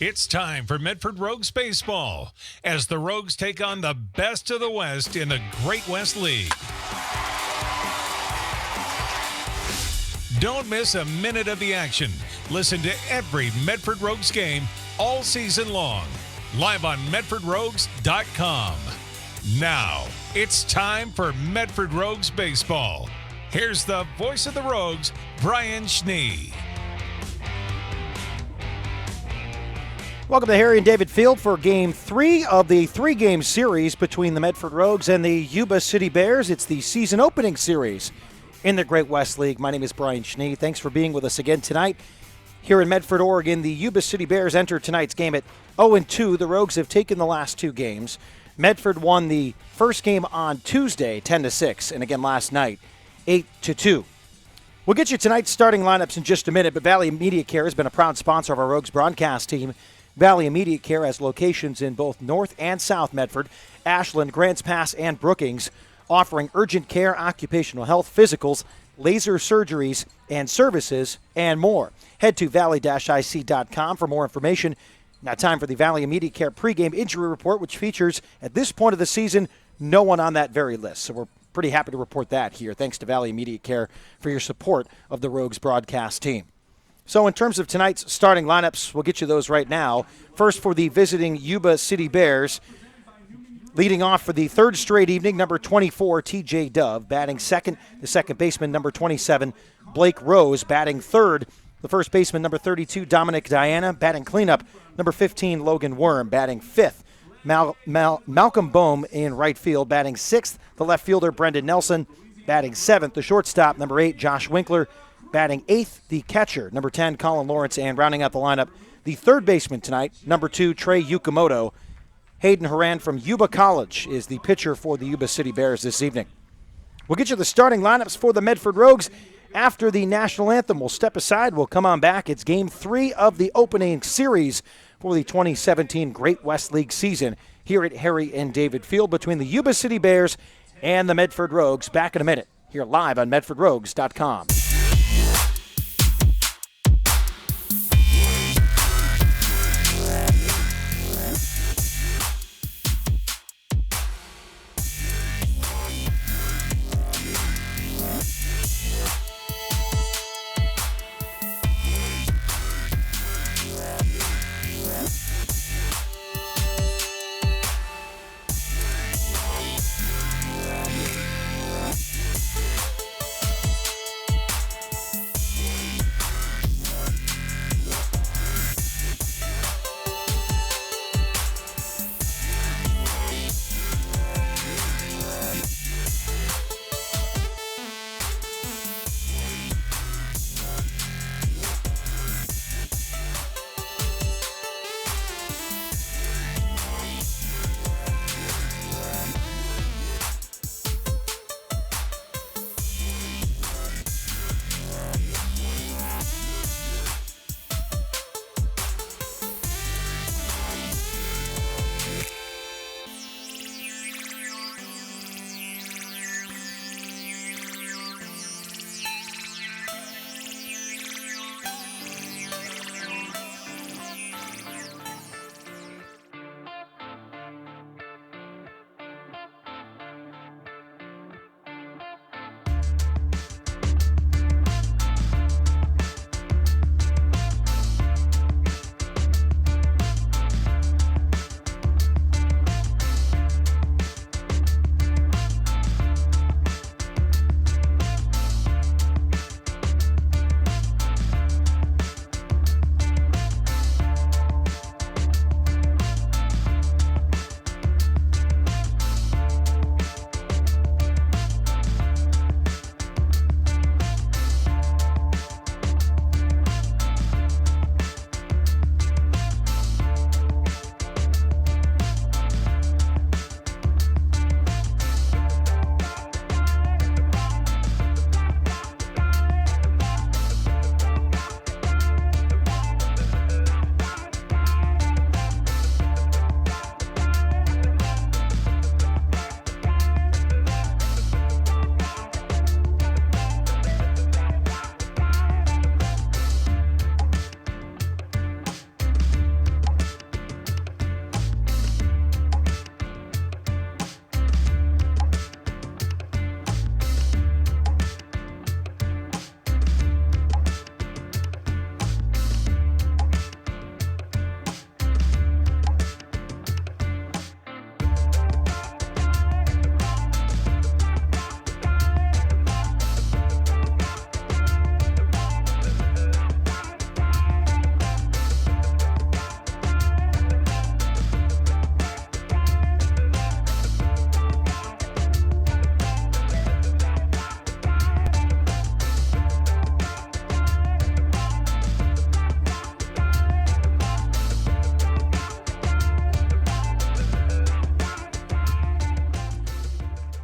It's time for Medford Rogues baseball as the Rogues take on the best of the West in the Great West League. Don't miss a minute of the action. Listen to every Medford Rogues game all season long, live on MedfordRogues.com. Now, it's time for Medford Rogues baseball. Here's the voice of the Rogues, Brian Schnee. Welcome to Harry and David Field for Game 3 of the three-game series between the Medford Rogues and the Yuba City Bears. It's the season opening series in the Great West League. My name is Brian Schnee. Thanks for being with us again tonight. Here in Medford, Oregon, the Yuba City Bears enter tonight's game at 0-2. The Rogues have taken the last two games. Medford won the first game on Tuesday, 10-6, and again last night, 8-2. We'll get you tonight's starting lineups in just a minute, but Valley Immediate Care has been a proud sponsor of our Rogues broadcast team. Valley Immediate Care has locations in both North and South Medford, Ashland, Grants Pass, and Brookings, offering urgent care, occupational health, physicals, laser surgeries, and services, and more. Head to valley-ic.com for more information. Now time for the Valley Immediate Care pregame injury report, which features, at this point of the season, no one on that very list. So we're pretty happy to report that here. Thanks to Valley Immediate Care for your support of the Rogues broadcast team. So in terms of tonight's starting lineups, we'll get you those right now. First for the visiting Yuba City Bears. Leading off for the third straight evening, number 24, T.J. Dove. Batting second, the second baseman, number 27, Blake Rose. Batting third, the first baseman, number 32, Dominic Diana. Batting cleanup, number 15, Logan Worm. Batting fifth, Malcolm Bohm in right field. Batting sixth, the left fielder, Brendan Nelson. Batting seventh, the shortstop, number 8, Josh Winkler. Batting eighth, the catcher, number 10, Colin Lawrence. And rounding out the lineup, the third baseman tonight, number 2, Trey Yukamoto. Hayden Horan from Yuba College is the pitcher for the Yuba City Bears this evening. We'll get you the starting lineups for the Medford Rogues after the national anthem. We'll step aside. We'll come on back. It's Game 3 of the opening series for the 2017 Great West League season here at Harry and David Field between the Yuba City Bears and the Medford Rogues. Back in a minute here live on MedfordRogues.com.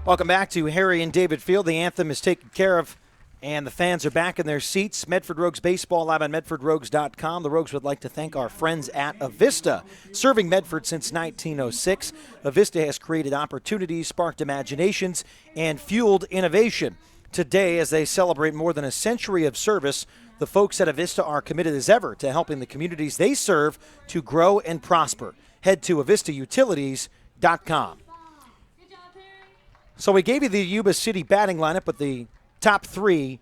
Welcome back to Harry and David Field. The anthem is taken care of, and the fans are back in their seats. Medford Rogues Baseball live on MedfordRogues.com. The Rogues would like to thank our friends at Avista, serving Medford since 1906. Avista has created opportunities, sparked imaginations, and fueled innovation. Today, as they celebrate more than a century of service, the folks at Avista are committed as ever to helping the communities they serve to grow and prosper. Head to avistautilities.com. So we gave you the Yuba City batting lineup with the top three,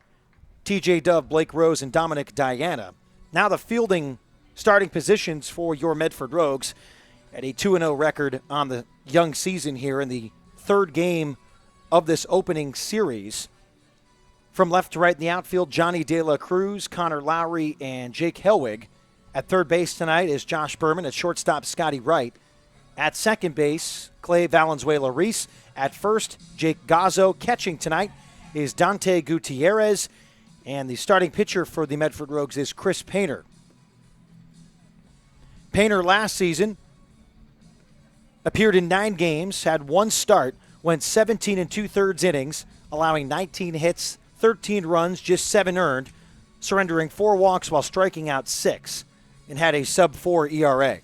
TJ Dove, Blake Rose, and Dominic Diana. Now the fielding starting positions for your Medford Rogues at a 2-0 record on the young season here in the third game of this opening series. From left to right in the outfield, Johnny De La Cruz, Connor Lowry, and Jake Helwig. At third base tonight is Josh Berman. At shortstop, Scotty Wright. At second base, Clay Valenzuela-Reese. At first, Jake Gazzo. Catching tonight is Dante Gutierrez. And the starting pitcher for the Medford Rogues is Chris Painter. Painter last season appeared in 9 games, had 1 start, went 17 2/3 innings, allowing 19 hits, 13 runs, just 7 earned, surrendering 4 walks while striking out 6, and had a sub-4 ERA.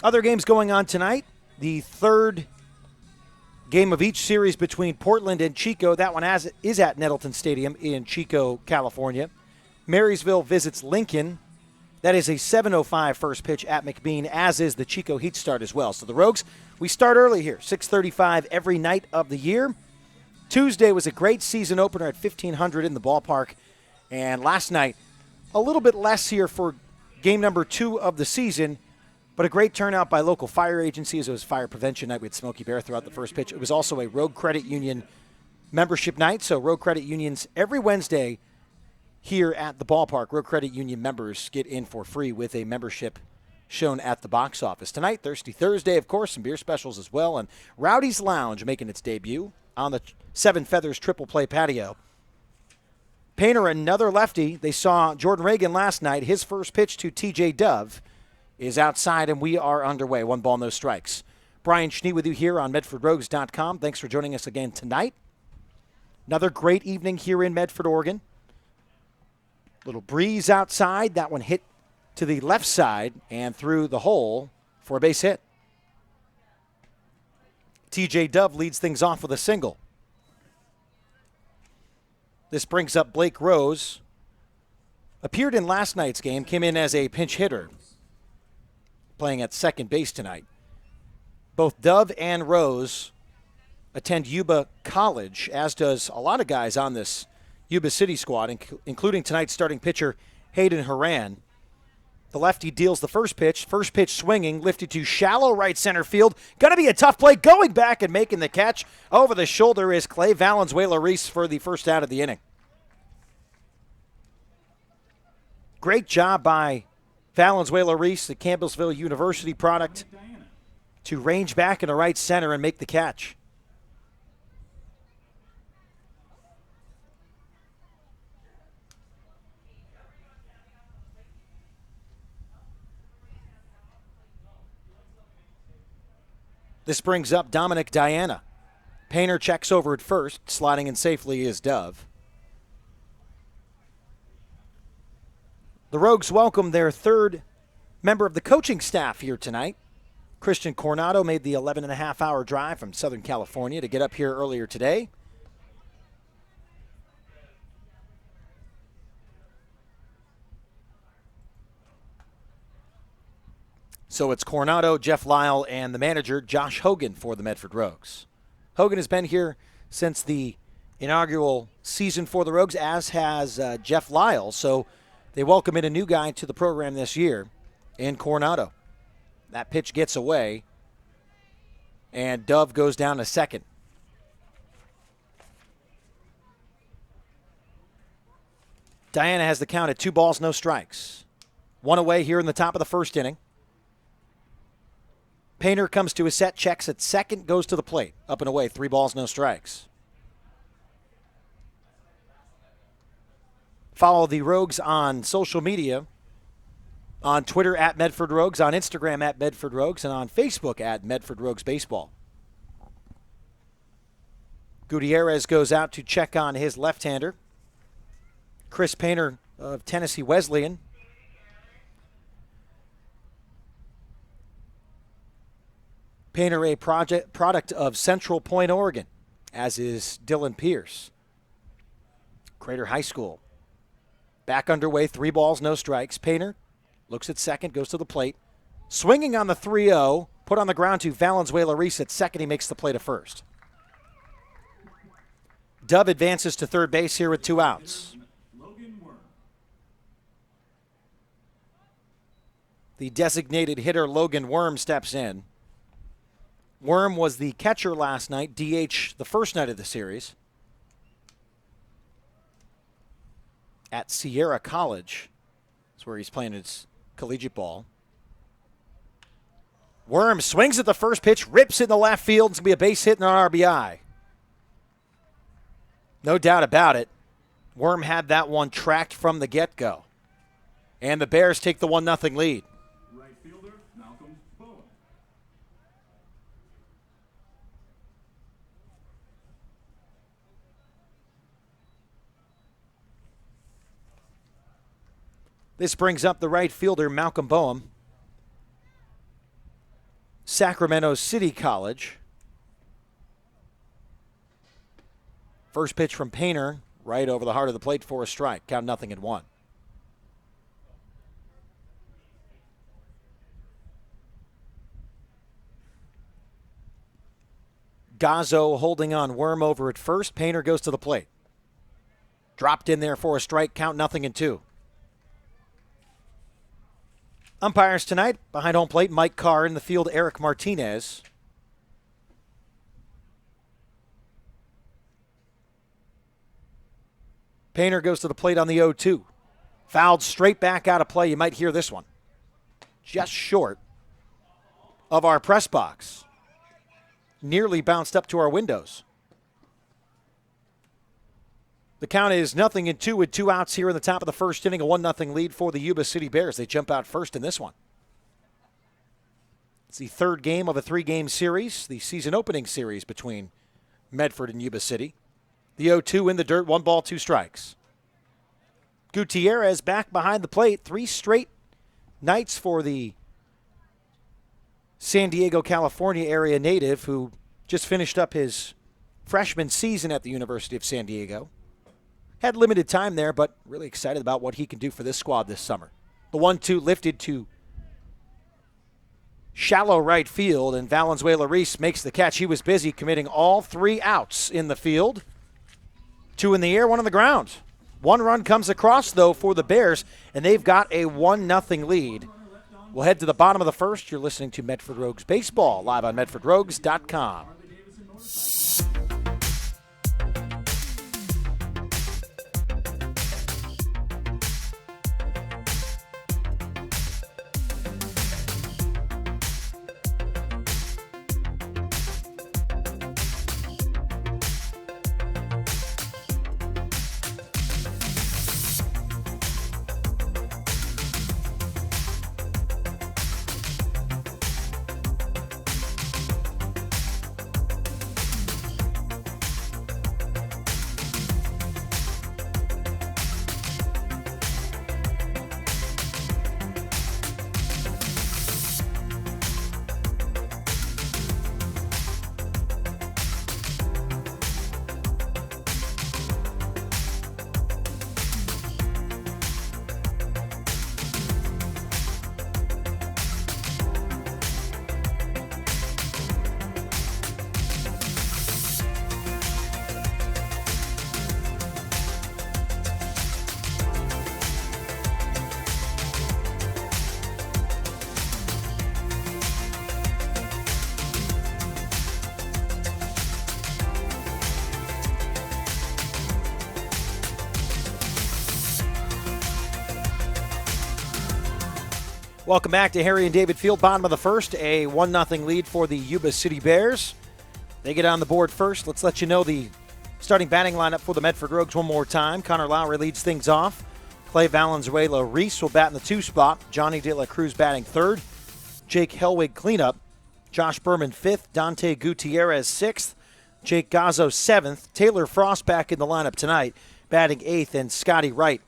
Other games going on tonight. The third game of each series between Portland and Chico. That one is at Nettleton Stadium in Chico, California. Marysville visits Lincoln. That is a 7:05 first pitch at McBean, as is the Chico Heat start as well. So the Rogues, we start early here, 6:35 every night of the year. Tuesday was a great season opener at 1,500 in the ballpark. And last night, a little bit less here for game number 2 of the season. But a great turnout by local fire agencies. It was fire prevention night with Smokey Bear throughout the first pitch. It was also a Rogue Credit Union membership night. So Rogue Credit Unions every Wednesday here at the ballpark. Rogue Credit Union members get in for free with a membership shown at the box office. Tonight, Thirsty Thursday, of course, some beer specials as well. And Rowdy's Lounge making its debut on the Seven Feathers Triple Play patio. Painter, another lefty. They saw Jordan Reagan last night. His first pitch to TJ Dove is outside, and we are underway. 1 ball, no strikes. Brian Schnee with you here on MedfordRogues.com. Thanks for joining us again tonight. Another great evening here in Medford, Oregon. Little breeze outside. That one hit to the left side and through the hole for a base hit. TJ Dove leads things off with a single. This brings up Blake Rose. Appeared in last night's game, came in as a pinch hitter, playing at second base tonight. Both Dove and Rose attend Yuba College, as does a lot of guys on this Yuba City squad, including tonight's starting pitcher, Hayden Horan. The lefty deals the first pitch swinging, lifted to shallow right center field. Going to be a tough play. Going back and making the catch over the shoulder is Clay Valenzuela-Reese for the first out of the inning. Great job by Valenzuela-Reese, the Campbellsville University product, to range back into right center and make the catch. This brings up Dominic Diana. Painter checks over at first. Sliding in safely is Dove. The Rogues welcome their third member of the coaching staff here tonight. Christian Coronado made the 11.5-hour drive from Southern California to get up here earlier today. So it's Coronado, Jeff Lyle, and the manager, Josh Hogan, for the Medford Rogues. Hogan has been here since the inaugural season for the Rogues, as has Jeff Lyle. So they welcome in a new guy to the program this year in Coronado. That pitch gets away, and Dove goes down to second. Diana has the count at 2 balls, no strikes. 1 away here in the top of the first inning. Painter comes to his set, checks at second, goes to the plate. Up and away, 3 balls, no strikes. Follow the Rogues on social media. On Twitter at Medford Rogues, on Instagram at Medford Rogues, and on Facebook at Medford Rogues Baseball. Gutierrez goes out to check on his left-hander. Chris Painter of Tennessee Wesleyan. Painter, a product of Central Point, Oregon, as is Dylan Pierce. Crater High School. Back underway, 3 balls, no strikes. Painter looks at second, goes to the plate. Swinging on the 3-0, put on the ground to Valenzuela-Reese at second. He makes the play to first. Dub advances to third base here with 2 outs. The designated hitter, Logan Worm, steps in. Worm was the catcher last night, DH the first night of the series at Sierra College. That's where he's playing his collegiate ball. Worm swings at the first pitch, rips it in the left field. It's going to be a base hit and an RBI. No doubt about it. Worm had that one tracked from the get-go. And the Bears take the 1-0 lead. This brings up the right fielder, Malcolm Boehm. Sacramento City College. First pitch from Painter, right over the heart of the plate for a strike. Count 0-1. Gazzo holding on Worm over at first. Painter goes to the plate. Dropped in there for a strike. Count 0-2. Umpires tonight, behind home plate, Mike Carr. In the field, Eric Martinez. Painter goes to the plate on the 0-2. Fouled straight back out of play. You might hear this one. Just short of our press box. Nearly bounced up to our windows. The count is 0-2 with 2 outs here in the top of the first inning. A 1-0 lead for the Yuba City Bears. They jump out first in this one. It's the third game of a 3-game series, the season opening series between Medford and Yuba City. The 0-2 in the dirt, 1 ball, 2 strikes. Gutierrez back behind the plate. 3 straight nights for the San Diego, California area native who just finished up his freshman season at the University of San Diego. Had limited time there, but really excited about what he can do for this squad this summer. The 1-2 lifted to shallow right field, and Valenzuela-Reese makes the catch. He was busy committing all 3 outs in the field. 2 in the air, 1 on the ground. 1 run comes across, though, for the Bears, and they've got a 1-0 lead. We'll head to the bottom of the first. You're listening to Medford Rogues Baseball, live on MedfordRogues.com. Welcome back to Harry and David Field. Bottom of the first, a 1-0 lead for the Yuba City Bears. They get on the board first. Let's let you know the starting batting lineup for the Medford Rogues one more time. Connor Lowry leads things off. Clay Valenzuela-Reese will bat in the 2 spot. Johnny De La Cruz batting 3rd. Jake Helwig cleanup. Josh Berman 5th. Dante Gutierrez 6th. Jake Gazzo 7th. Taylor Frost back in the lineup tonight, batting 8th. And Scotty Wright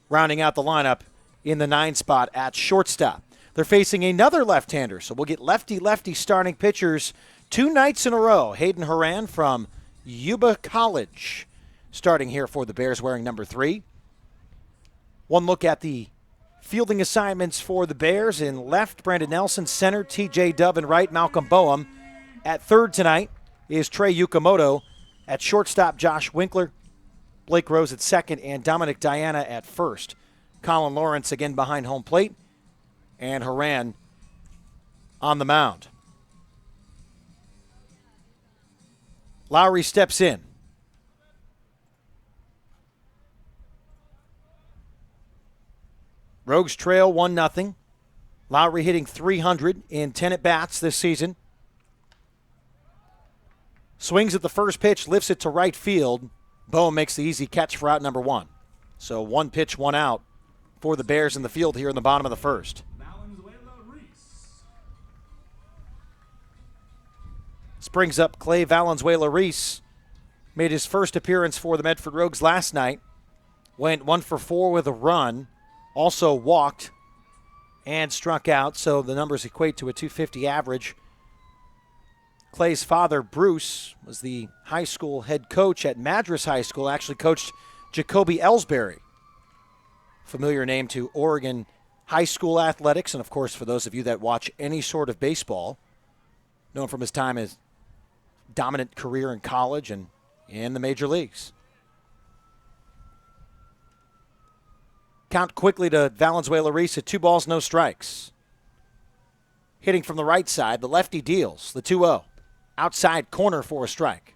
rounding out the lineup in the 9 spot at shortstop. They're facing another left-hander, so we'll get lefty-lefty starting pitchers 2 nights in a row. Hayden Horan from Yuba College starting here for the Bears, wearing number 3. One look at the fielding assignments for the Bears. In left, Brandon Nelson. Center, TJ Dove. And right, Malcolm Boehm. At 3rd tonight is Trey Yukamoto. At shortstop, Josh Winkler. Blake Rose at 2nd, and Dominic Diana at 1st. Colin Lawrence again behind home plate, and Horan on the mound. Lowry steps in. Rogues trail 1-0. Lowry hitting .300 in 10 at-bats this season. Swings at the first pitch, lifts it to right field. Boehm makes the easy catch for out number 1. So 1 pitch, 1 out for the Bears in the field here in the bottom of the first. Springs up Clay Valenzuela-Reese. Made his first appearance for the Medford Rogues last night. Went 1 for 4 with a run. Also walked and struck out, so the numbers equate to a .250 average. Clay's father, Bruce, was the high school head coach at Madras High School, actually coached Jacoby Ellsbury. Familiar name to Oregon high school athletics, and of course for those of you that watch any sort of baseball, known from his time as dominant career in college and in the major leagues. Count quickly to Valenzuela-Reese at 2 balls, no strikes. Hitting from the right side, the lefty deals, the 2-0. Outside corner for a strike.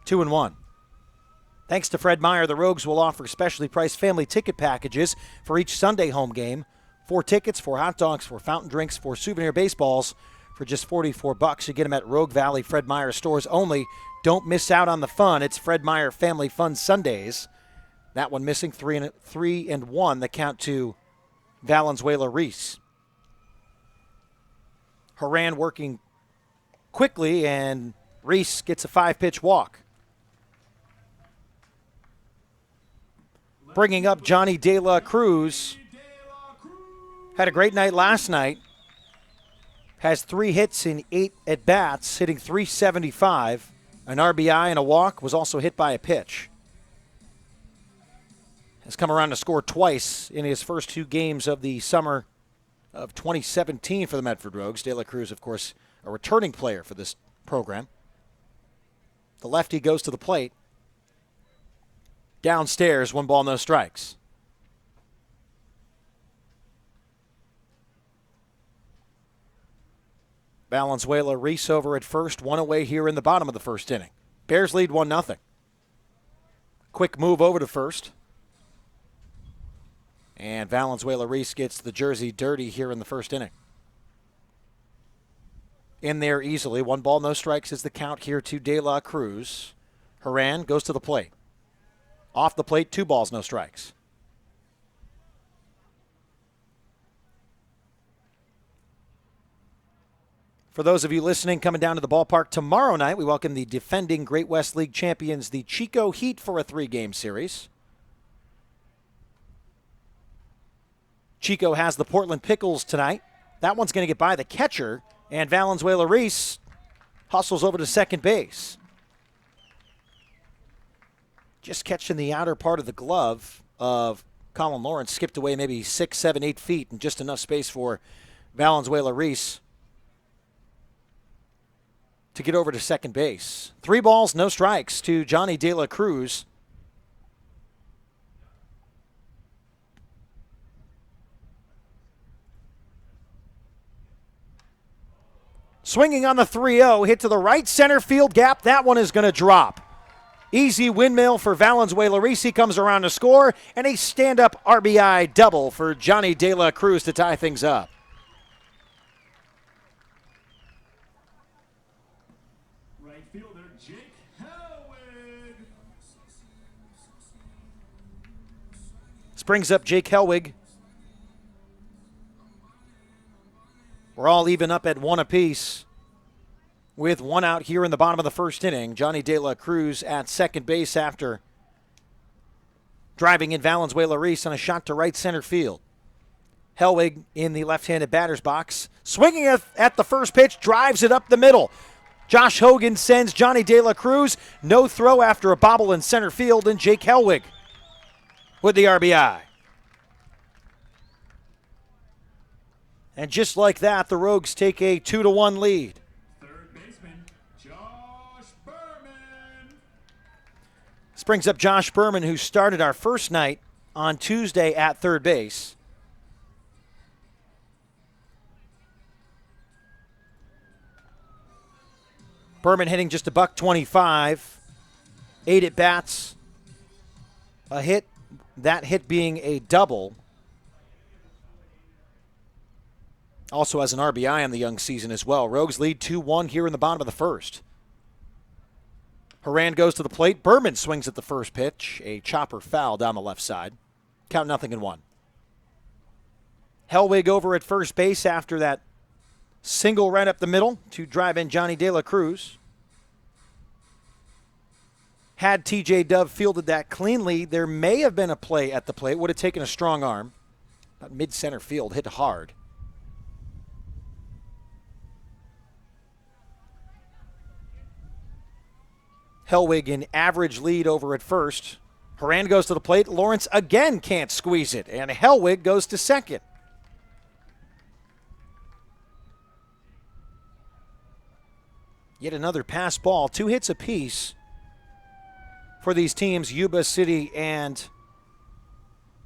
2-1. Thanks to Fred Meyer, the Rogues will offer specially priced family ticket packages for each Sunday home game. 4 tickets, 4 hot dogs, 4 fountain drinks, 4 souvenir baseballs for just $44. You get them at Rogue Valley Fred Meyer stores only. Don't miss out on the fun. It's Fred Meyer Family Fun Sundays. That one missing 3-1. The count to Valenzuela-Reese. Horan working quickly, and Reese gets a 5-pitch walk. Bringing up Johnny De La Cruz. Had a great night last night. Has 3 hits in 8 at-bats, hitting .375. An RBI and a walk. Was also hit by a pitch. Has come around to score twice in his first 2 games of the summer of 2017 for the Medford Rogues. De La Cruz, of course, a returning player for this program. The lefty goes to the plate. Downstairs, 1 ball, no strikes. Valenzuela-Reese over at first, 1 away here in the bottom of the first inning. Bears lead 1-0. Quick move over to first. And Valenzuela-Reese gets the jersey dirty here in the first inning. In there easily. 1 ball, no strikes is the count here to De La Cruz. Horan goes to the plate. Off the plate, 2 balls, no strikes. For those of you listening, coming down to the ballpark tomorrow night, we welcome the defending Great West League champions, the Chico Heat, for a 3-game series. Chico has the Portland Pickles tonight. That one's going to get by the catcher, and Valenzuela-Reese hustles over to second base. Just catching the outer part of the glove of Colin Lawrence, skipped away maybe 6, 7, 8 feet, and just enough space for Valenzuela-Reese to get over to second base. 3 balls, no strikes to Johnny De La Cruz. Swinging on the 3-0, hit to the right center field gap. That one is going to drop. Easy windmill for Valenzuela-Reese. He comes around to score, and a stand-up RBI double for Johnny De La Cruz to tie things up. right fielder Jake Hellwig. This brings up Jake Hellwig. We're all even up at one apiece with one out here in the bottom of the first inning. Johnny De La Cruz at second base after driving in Valenzuela Reese on a shot to right center field. Hellwig in the left-handed batter's box, swinging at the first pitch, drives it up the middle. Josh Hogan sends Johnny De La Cruz. No throw after a bobble in center field, and Jake Hellwig with the RBI. And just like that, the Rogues take a 2-1 lead. Third baseman Josh Berman. This brings up Josh Berman, who started our first night on Tuesday at third base. Berman hitting just a $125, 8 at bats, a hit, that hit being a double. Also has an RBI on the young season as well. Rogues lead 2-1 here in the bottom of the first. Horan goes to the plate. Berman swings at the first pitch. A chopper foul down the left side. Count 0-1. Hellwig over at first base after that single right up the middle to drive in Johnny De La Cruz. Had TJ Dove fielded that cleanly, there may have been a play at the plate. Would have taken a strong arm. About mid-center field, hit hard. Hellwig in average lead over at first. Horan goes to the plate. Lawrence again can't squeeze it, and Hellwig goes to second. Yet another pass ball. 2 hits apiece for these teams, Yuba City and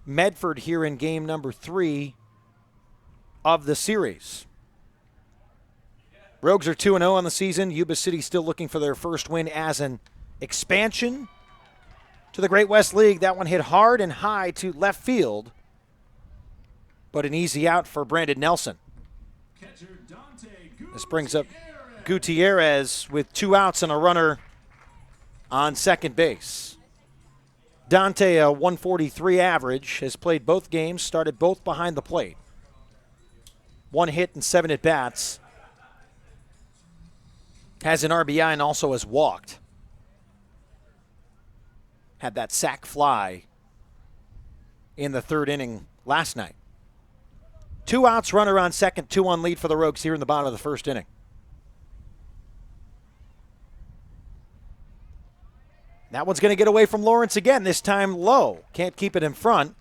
Medford, here in game number 3 of the series. Rogues are 2-0 on the season. Yuba City still looking for their first win as an expansion to the Great West League. That one hit hard and high to left field, but an easy out for Brandon Nelson. This brings up Gutierrez with 2 outs and a runner on second base. Dante, a 143 average, has played both games, started both behind the plate. 1 hit and 7 at bats. Has an RBI and also has walked. Had that sac fly in the third inning last night. 2 outs, runner on second, 2-1 lead for the Rogues here in the bottom of the first inning. That one's going to get away from Lawrence again, this time low. Can't keep it in front.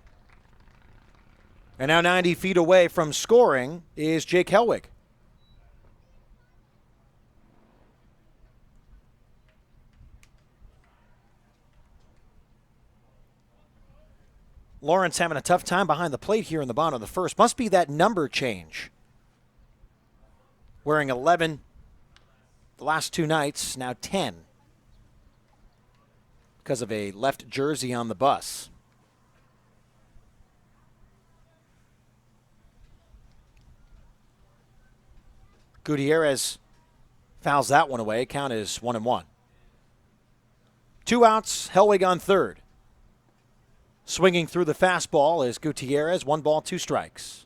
And now 90 feet away from scoring is Jake Hellwig. Lawrence having a tough time behind the plate here in the bottom of the first. Must be that number change. Wearing 11 the last 2 nights, now 10. Because of a left jersey on the bus. Gutierrez fouls that one away. Count is 1-1. 2 outs, Hellwig on third. Swinging through the fastball is Gutierrez. 1 ball, 2 strikes.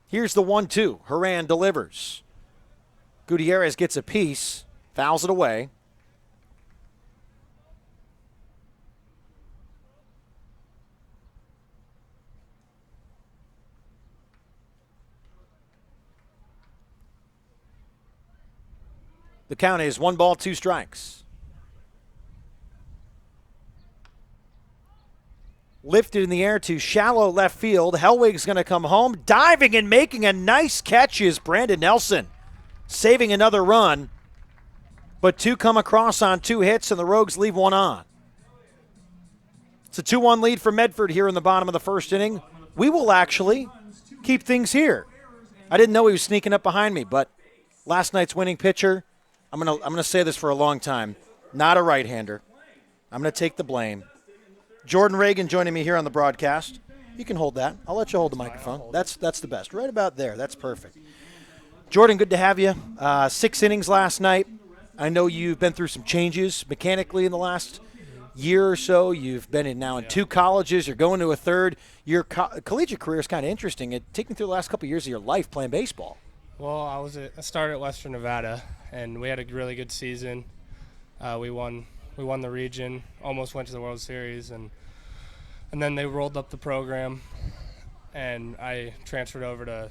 Here's the 1-2. Horan delivers. Gutierrez gets a piece, fouls it away. The count is 1 ball, 2 strikes. Lifted in the air to shallow left field. Hellwig's going to come home. Diving and making a nice catch is Brandon Nelson. Saving another run. But 2 come across on 2 hits, and the Rogues leave 1 on. It's a 2-1 lead for Medford here in the bottom of the first inning. We will actually keep things here. I didn't know he was sneaking up behind me, but last night's winning pitcher I'm gonna say this for a long time. Not a right-hander. I'm gonna take the blame. Jordan Reagan joining me here on the broadcast. You can hold that. I'll let you hold the microphone. That's the best. Right about there. That's perfect. Jordan, good to have you. 6 innings last night. I know you've been through some changes mechanically in the last year or so. You've been in 2 colleges. You're going to a third. Your collegiate career is kind of interesting. Take me through the last couple of years of your life playing baseball. Well, I started at Western Nevada, and we had a really good season. We won the region, almost went to the World Series, and then they rolled up the program, and I transferred over to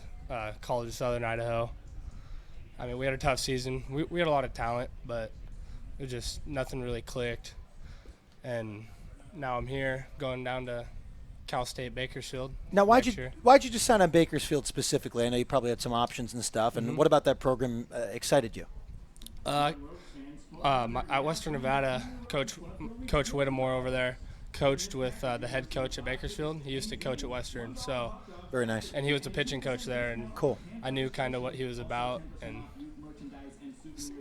College of Southern Idaho. I mean, we had a tough season. We had a lot of talent, but it just nothing really clicked. And now I'm here, going down to Cal State Bakersfield. Now, why'd you just sign on Bakersfield specifically? I know you probably had some options and stuff. And what about that program excited you? At Western Nevada, Coach Whittemore over there coached with the head coach at Bakersfield. He used to coach at Western, so very nice. And he was the pitching coach there, and cool. I knew kind of what he was about, and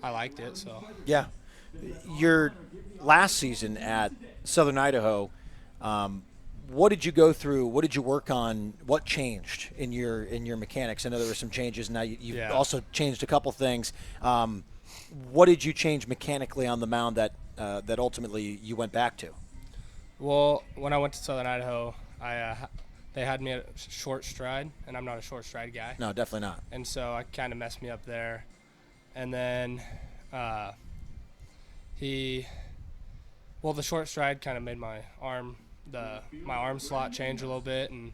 I liked it. So yeah, your last season at Southern Idaho, what did you go through? What did you work on? What changed in your mechanics? I know there were some changes. Now you've also changed a couple things. What did you change mechanically on the mound that ultimately you went back to? Well, when I went to Southern Idaho, they had me at short stride, and I'm not a short stride guy. No, definitely not. And so I kind of messed me up there. And then the short stride kind of made my arm slot change a little bit, and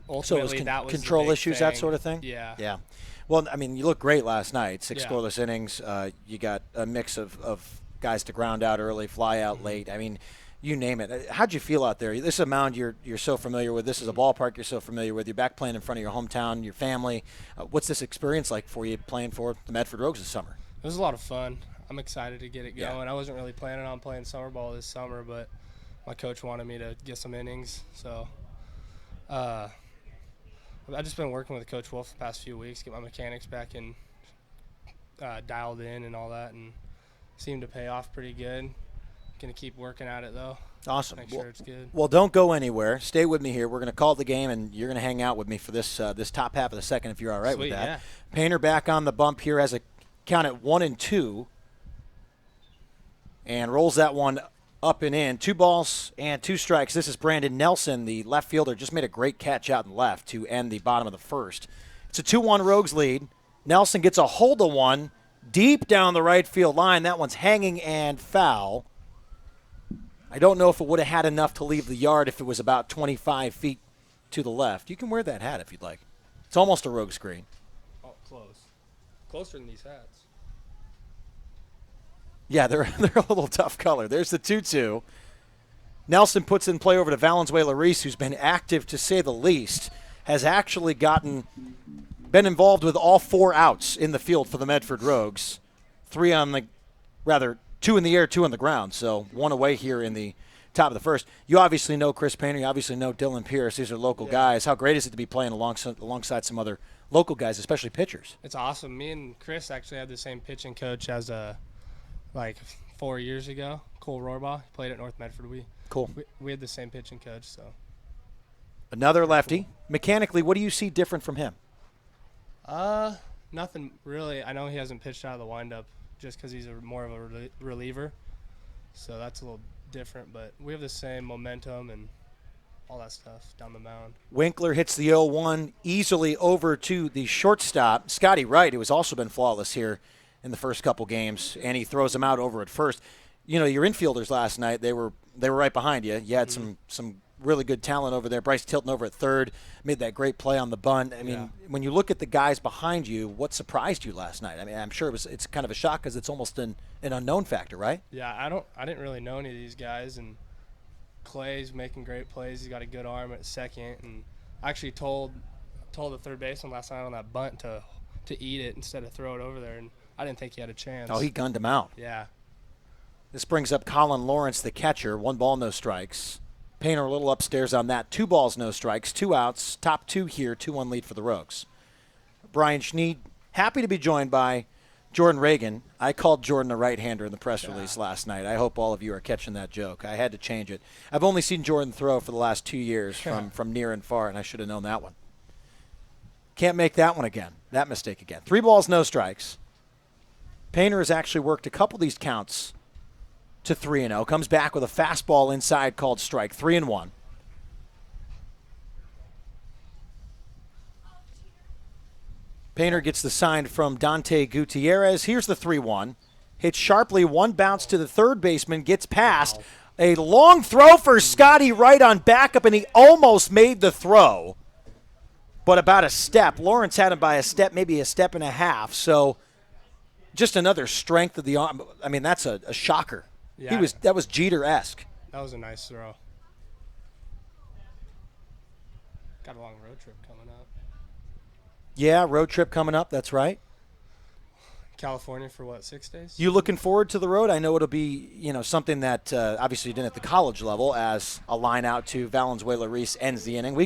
ultimately that was control the big issues, thing. that sort of thing. Yeah. Yeah. Well, I mean, you looked great last night. 6 scoreless innings. You got a mix of guys to ground out early, fly out late. I mean, you name it. How'd you feel out there? This is a mound you're so familiar with. This is a ballpark you're so familiar with. You're back playing in front of your hometown, your family. What's this experience like for you playing for the Medford Rogues this summer? It was a lot of fun. I'm excited to get it going. Yeah. I wasn't really planning on playing summer ball this summer, but my coach wanted me to get some innings. So I've just been working with Coach Wolf the past few weeks, get my mechanics back in, dialed in and all that, and seemed to pay off pretty good. Going to keep working at it, though. Awesome. Make sure it's good. Well, don't go anywhere. Stay with me here. We're going to call the game, and you're going to hang out with me for this top half of the second if you're all right Sweet, with that. Yeah. Painter back on the bump here has a count at 1-2 and rolls that one up and in. 2 balls and 2 strikes. This is Brandon Nelson, the left fielder, just made a great catch out in left to end the bottom of the first. It's a 2-1 Rogues lead. Nelson gets a hold of one deep down the right field line. That one's hanging and foul. I don't know if it would have had enough to leave the yard if it was about 25 feet to the left. You can wear that hat if you'd like. It's almost a Rogues green. Oh, close. Closer than these hats. Yeah, they're a little tough color. There's the 2-2. Nelson puts in play over to Valenzuela Reese, who's been active to say the least, has actually been involved with all 4 outs in the field for the Medford Rogues. 2 in the air, 2 on the ground. So 1 away here in the top of the first. You obviously know Chris Painter. You obviously know Dylan Pierce. These are local guys. How great is it to be playing alongside some other local guys, especially pitchers? It's awesome. Me and Chris actually had the same pitching coach as 4 years ago. Cole Rohrbaugh. He played at North Medford. We had the same pitching coach. So another lefty. Mechanically, what do you see different from him? Nothing really. I know he hasn't pitched out of the windup just because he's more of a reliever. So that's a little different. But we have the same momentum and all that stuff down the mound. Winkler hits the 0-1 easily over to the shortstop, Scotty Wright, who has also been flawless here in the first couple games, and he throws him out over at first. You know, your infielders last night, they were right behind you. You had some really good talent over there. Bryce Tilton over at third made that great play on the bunt. I mean, when you look at the guys behind you, what surprised you last night? I mean, I'm sure it's kind of a shock because it's almost an unknown factor, right? Yeah, I didn't really know any of these guys, and Clay's making great plays. He's got a good arm at second, and I actually told the third baseman last night on that bunt to eat it instead of throw it over there, and I didn't think he had a chance. Oh, he gunned him out. Yeah. This brings up Colin Lawrence, the catcher. 1 ball, no strikes. Painter a little upstairs on that. 2 balls, no strikes. 2 outs. Top 2 here. 2-1 lead for the Rogues. Brian Schneed, happy to be joined by Jordan Reagan. I called Jordan a right-hander in the press release last night. I hope all of you are catching that joke. I had to change it. I've only seen Jordan throw for the last 2 years from near and far, and I should have known that one. Can't make that one again, that mistake again. 3 balls, no strikes. Painter has actually worked a couple of these counts to 3-0. Comes back with a fastball inside called strike, 3-1. Painter gets the sign from Dante Gutierrez. Here's the 3-1. Hits sharply, one bounce to the third baseman, gets past. Wow. A long throw for Scotty Wright on backup, and he almost made the throw, but about a step. Lawrence had him by a step, maybe a step and a half. So just another strength of the arm. I mean, that's a shocker. Yeah, that was Jeter-esque. That was a nice throw. Got a long road trip coming up. Yeah, road trip coming up. That's right. California for what, 6 days? You looking forward to the road? I know it'll be, something that obviously you did at the college level as a line out to Valenzuela-Reese ends the inning. We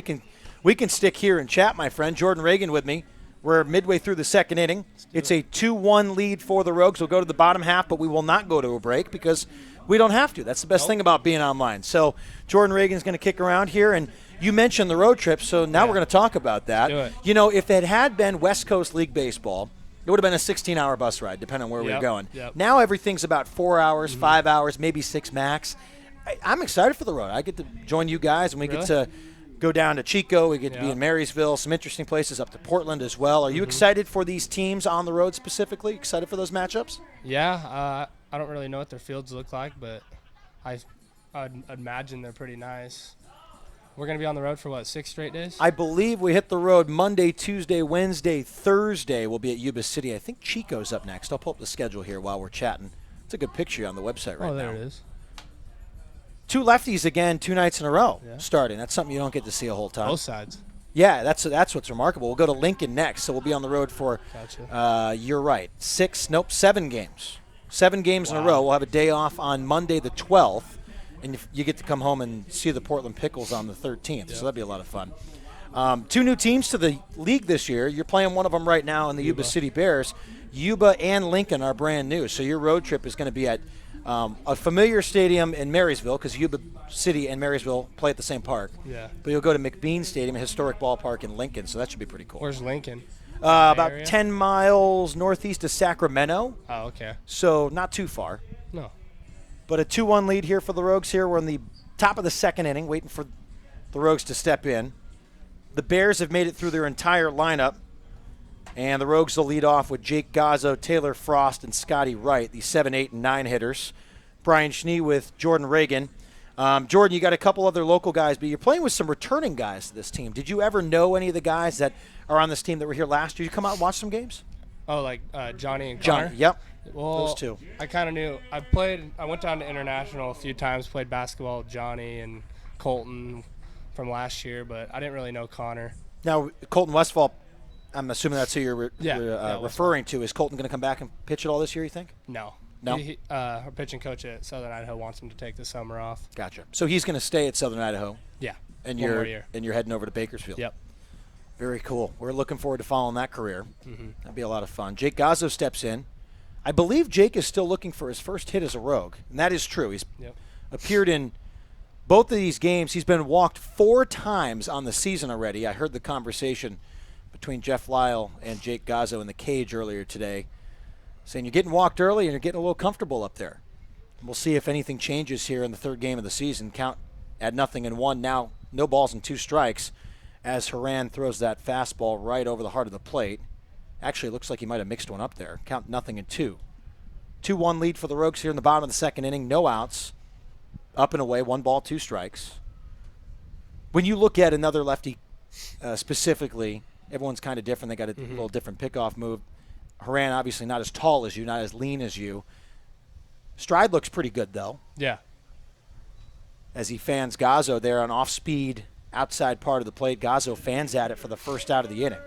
can stick here and chat, my friend. Jordan Reagan with me. We're midway through the second inning. It's a 2-1 lead for the Rogues. We'll go to the bottom half, but we will not go to a break because we don't have to. That's the best thing about being online. So Jordan Reagan's going to kick around here, and you mentioned the road trip, so now we're going to talk about that. Do it. If it had been West Coast League Baseball, it would have been a 16-hour bus ride, depending on where we were going. Yep. Now everything's about 4 hours, 5 hours, maybe 6 max. I'm excited for the road. I get to join you guys, and we get to go down to Chico. We get to be in Marysville, some interesting places up to Portland as well. Are you excited for these teams on the road specifically? Excited for those matchups? Yeah, I don't really know what their fields look like, but I'd imagine they're pretty nice. We're going to be on the road for, 6 straight days? I believe we hit the road Monday, Tuesday, Wednesday, Thursday. We'll be at Yuba City. I think Chico's up next. I'll pull up the schedule here while we're chatting. It's a good picture on the website right now. Oh, there it is. 2 lefties again 2 nights in a row starting. That's something you don't get to see a whole time. Both sides. Yeah, that's what's remarkable. We'll go to Lincoln next, so we'll be on the road for, you're right, 7 games. 7 games in a row. We'll have a day off on Monday the 12th. And you get to come home and see the Portland Pickles on the 13th, so that'd be a lot of fun. 2 new teams to the league this year. You're playing one of them right now in the Yuba City Bears. Yuba and Lincoln are brand new, so your road trip is going to be at a familiar stadium in Marysville because Yuba City and Marysville play at the same park. Yeah. But you'll go to McBean Stadium, a historic ballpark in Lincoln, so that should be pretty cool. Where's Lincoln? About 10 miles northeast of Sacramento. Oh, okay. So not too far. No. But a 2-1 lead here for the Rogues here. We're in the top of the second inning, waiting for the Rogues to step in. The Bears have made it through their entire lineup, and the Rogues will lead off with Jake Gazzo, Taylor Frost, and Scotty Wright, the 7, 8, and 9 hitters. Brian Schnee with Jordan Reagan. Jordan, you got a couple other local guys, but you're playing with some returning guys to this team. Did you ever know any of the guys that are on this team that were here last year? Did you come out and watch some games? Oh, like Johnny and Connor? Yep. Well, those 2. I kind of knew. I went down to International a few times, played basketball with Johnny and Colton from last year, but I didn't really know Connor. Now, Colton Westfall, I'm assuming that's who you're referring to. Is Colton going to come back and pitch it all this year, you think? No. No? Our pitching coach at Southern Idaho wants him to take the summer off. Gotcha. So he's going to stay at Southern Idaho? Yeah. And One more year. And you're heading over to Bakersfield? Yep. Very cool. We're looking forward to following that career. That'd be a lot of fun. Jake Gazzo steps in. I believe Jake is still looking for his first hit as a Rogue, and that is true. He's appeared in both of these games. He's been walked 4 times on the season already. I heard the conversation between Jeff Lyle and Jake Gazzo in the cage earlier today, saying you're getting walked early and you're getting a little comfortable up there. We'll see if anything changes here in the 3rd game of the season. Count at 0-1. Now no balls and 2 strikes as Haran throws that fastball right over the heart of the plate. Actually, it looks like he might have mixed one up there. Count 0-2. 2-1 lead for the Rogues here in the bottom of the second inning. No outs. Up and away. 1 ball, 2 strikes. When you look at another lefty specifically, everyone's kind of different. They got a little different pickoff move. Haran obviously not as tall as you, not as lean as you. Stride looks pretty good, though. Yeah. As he fans Gazzo there on off-speed outside part of the plate. Gazzo fans at it for the first out of the inning.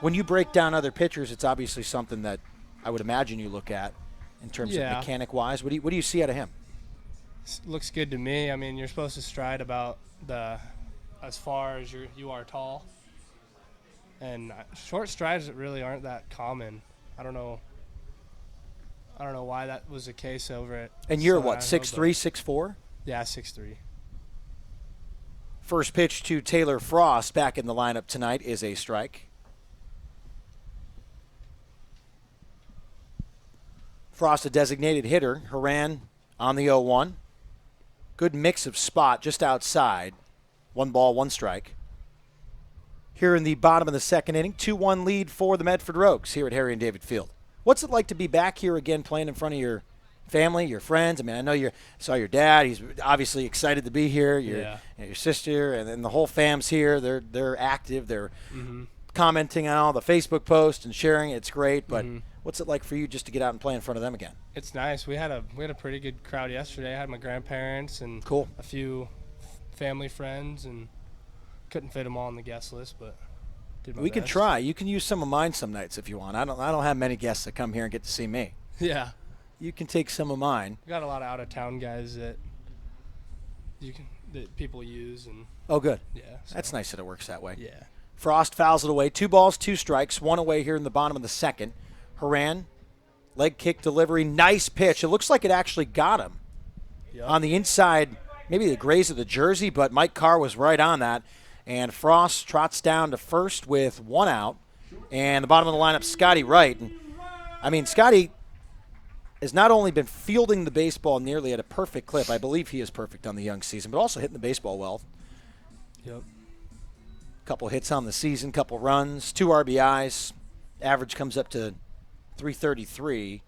When you break down other pitchers, it's obviously something that I would imagine you look at in terms of mechanic-wise. What do you see out of him? Looks good to me. I mean, you're supposed to stride about as far as you are tall. And short strides really aren't that common. I don't know I don't know why that was the case over it. And you're what, 6'3", 6'4"? Yeah, 6'3". First pitch to Taylor Frost back in the lineup tonight is a strike. Frost, a designated hitter. Haran on the 0-1. Good mix of spot just outside. 1 ball, 1 strike. Here in the bottom of the second inning, 2-1 lead for the Medford Rogues here at Harry and David Field. What's it like to be back here again playing in front of your family, your friends? I mean, I know you saw your dad. He's obviously excited to be here. Your sister and then the whole fam's here. They're active. They're commenting on all the Facebook posts and sharing. It's great. But what's it like for you just to get out and play in front of them again? It's nice. We had a pretty good crowd yesterday. I had my grandparents and a few family friends, and couldn't fit them all on the guest list, but did my We can best. try. You can use some of mine some nights if you want. I don't have many guests that come here and get to see me. Yeah. You can take some of mine. We got a lot of out-of-town guys that people use, and Oh, good. yeah. So, That's nice that it works that way. yeah. Frost fouls it away. 2 balls, 2 strikes. 1 away here in the bottom of the second. Haran, leg kick delivery. Nice pitch. It looks like it actually got him. Yep. On the inside, maybe the graze of the jersey, but Mike Carr was right on that. And Frost trots down to first with 1 out. And the bottom of the lineup, Scotty Wright. And, I mean, Scotty has not only been fielding the baseball nearly at a perfect clip, I believe he is perfect on the young season, but also hitting the baseball well. Yep. Couple hits on the season, couple runs, 2 RBIs. Average comes up to 333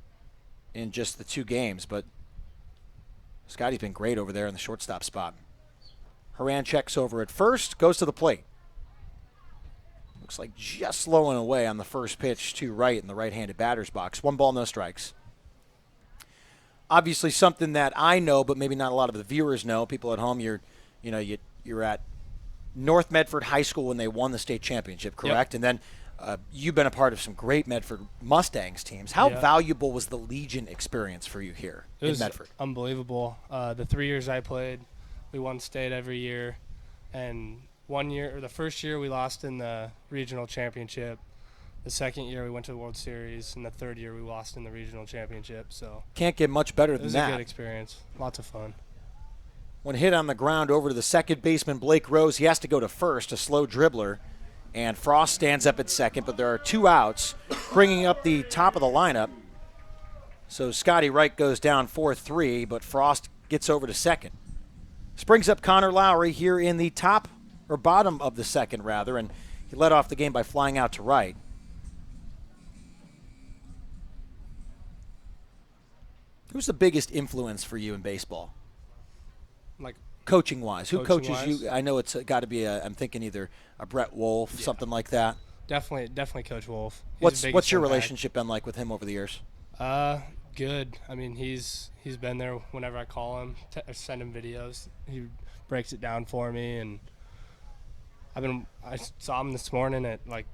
in just the 2 games, but Scotty's been great over there in the shortstop spot. Haran checks over at first, goes to the plate. Looks like just slowing away on the first pitch to Wright in the right-handed batter's box. 1 ball, no strikes. Obviously something that I know, but maybe not a lot of the viewers know. People at home, you're at North Medford High School when they won the state championship, correct? Yep. And then you've been a part of some great Medford Mustangs teams. How valuable was the Legion experience for you here in Medford? Unbelievable. The 3 years I played, we won state every year, and the first year we lost in the regional championship. The second year we went to the World Series, and the third year we lost in the regional championship. So can't get much better than that. It was a good experience. Lots of fun. When hit on the ground over to the second baseman, Blake Rose, he has to go to first, a slow dribbler. And Frost stands up at second, but there are 2 outs, bringing up the top of the lineup. So Scotty Wright goes down 4-3, but Frost gets over to second. Springs up Connor Lowry here in the bottom of the second, rather, and he led off the game by flying out to right. Who's the biggest influence for you in baseball? Like coaching-wise? Who coaches coaching-wise? you? I know it's got to be I'm thinking either a Brett Wolf, something like that. Definitely Coach Wolf. What's your relationship been like with him over the years? Good. I mean, he's been there whenever I call him, send him videos. He breaks it down for me, and I saw him this morning at like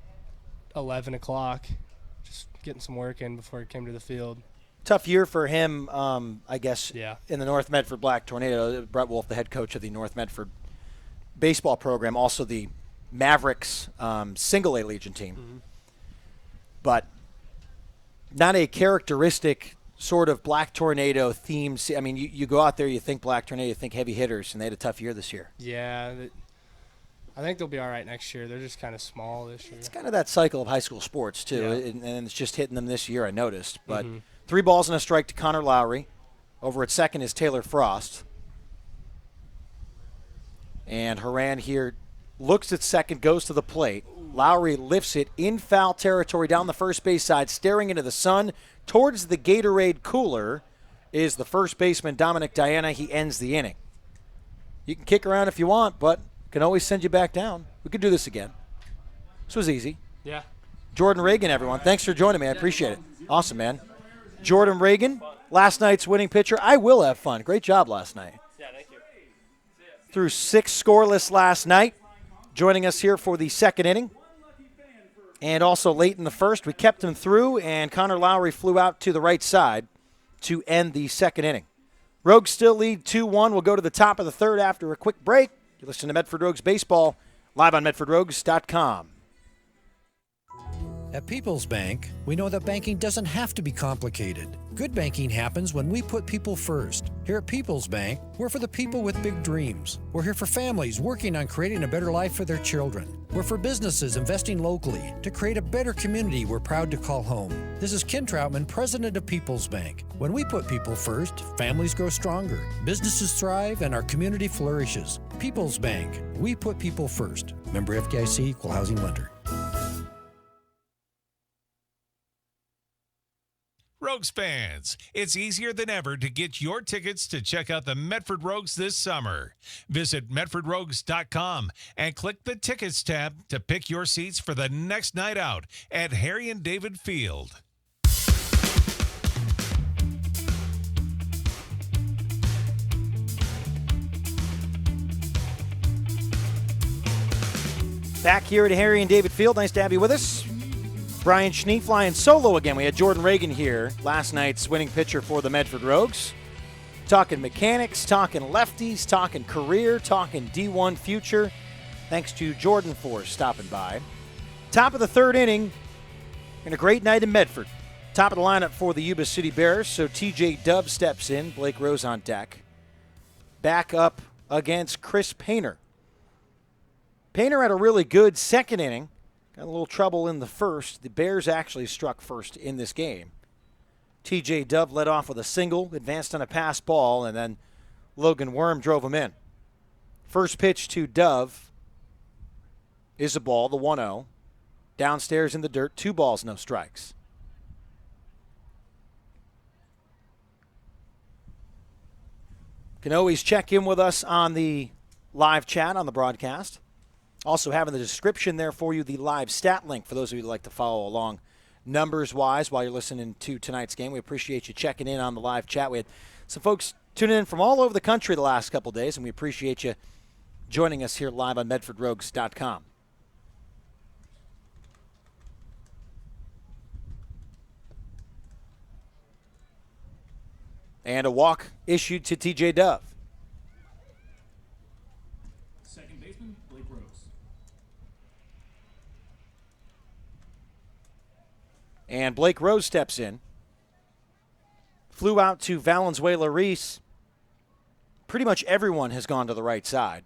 11 o'clock, just getting some work in before he came to the field. Tough year for him, I guess, Yeah. in the North Medford Black Tornado. Brett Wolf, the head coach of the North Medford baseball program, also the Mavericks single A Legion team. Mm-hmm. But not a characteristic sort of Black Tornado theme. I mean, you go out there, you think Black Tornado, you think heavy hitters, and they had a tough year this year. Yeah, I think they'll be all right next year. They're just kind of small this year. It's kind of that cycle of high school sports, too, Yeah. and it's just hitting them this year, I noticed. But Mm-hmm. 3 balls and a strike to Connor Lowry. Over at second is Taylor Frost. And Haran here looks at second, goes to the plate. Lowry lifts it in foul territory down the first base side, staring into the sun. Towards the Gatorade cooler is the first baseman, Dominic Diana. He ends the inning. You can kick around if you want, but can always send you back down. We could do this again. This was easy. Yeah. Jordan Reagan, everyone. Thanks for joining me. I appreciate it. Awesome, man. Jordan Reagan, last night's winning pitcher. I will have fun. Great job last night. Yeah, thank you. Threw 6 scoreless last night. Joining us here for the second inning. And also late in the first, we kept him through, and Connor Lowry flew out to the right side to end the second inning. Rogues still lead 2-1. We'll go to the top of the third after a quick break. You listen to Medford Rogues Baseball live on MedfordRogues.com. At People's Bank, we know that banking doesn't have to be complicated. Good banking happens when we put people first. Here at People's Bank, we're for the people with big dreams. We're here for families working on creating a better life for their children. We're for businesses investing locally to create a better community we're proud to call home. This is Ken Troutman, president of People's Bank. When we put people first, families grow stronger, businesses thrive, and our community flourishes. People's Bank, we put people first. Member FDIC, Equal Housing Lender. Rogues fans, it's easier than ever to get your tickets to check out the Medford Rogues this summer. Visit medfordrogues.com and click the Tickets tab to pick your seats for the next night out at Harry and David Field. Back here at Harry and David Field. Nice to have you with us. Brian Schnee flying solo again. We had Jordan Reagan here, last night's winning pitcher for the Medford Rogues. Talking mechanics, talking lefties, talking career, talking D1 future. Thanks to Jordan for stopping by. Top of the third inning, and a great night in Medford. Top of the lineup for the Yuba City Bears, so TJ Dove steps in, Blake Rose on deck. Back up against Chris Painter. Painter had a really good second inning. Got a little trouble in the first. The Bears actually struck first in this game. TJ Dove led off with a single, advanced on a pass ball, and then Logan Worm drove him in. First pitch to Dove is a ball, the 1-0. Downstairs in the dirt, 2 balls, no strikes. Can always check in with us on the live chat on the broadcast. Also have in the description there for you the live stat link for those of you who like to follow along numbers-wise while you're listening to tonight's game. We appreciate you checking in on the live chat. We had some folks tuning in from all over the country the last couple of days, and we appreciate you joining us here live on MedfordRogues.com. And a walk issued to TJ Dove. Second baseman, Blake Rose. And Blake Rose steps in. Flew out to Valenzuela-Reese. Pretty much everyone has gone to the right side,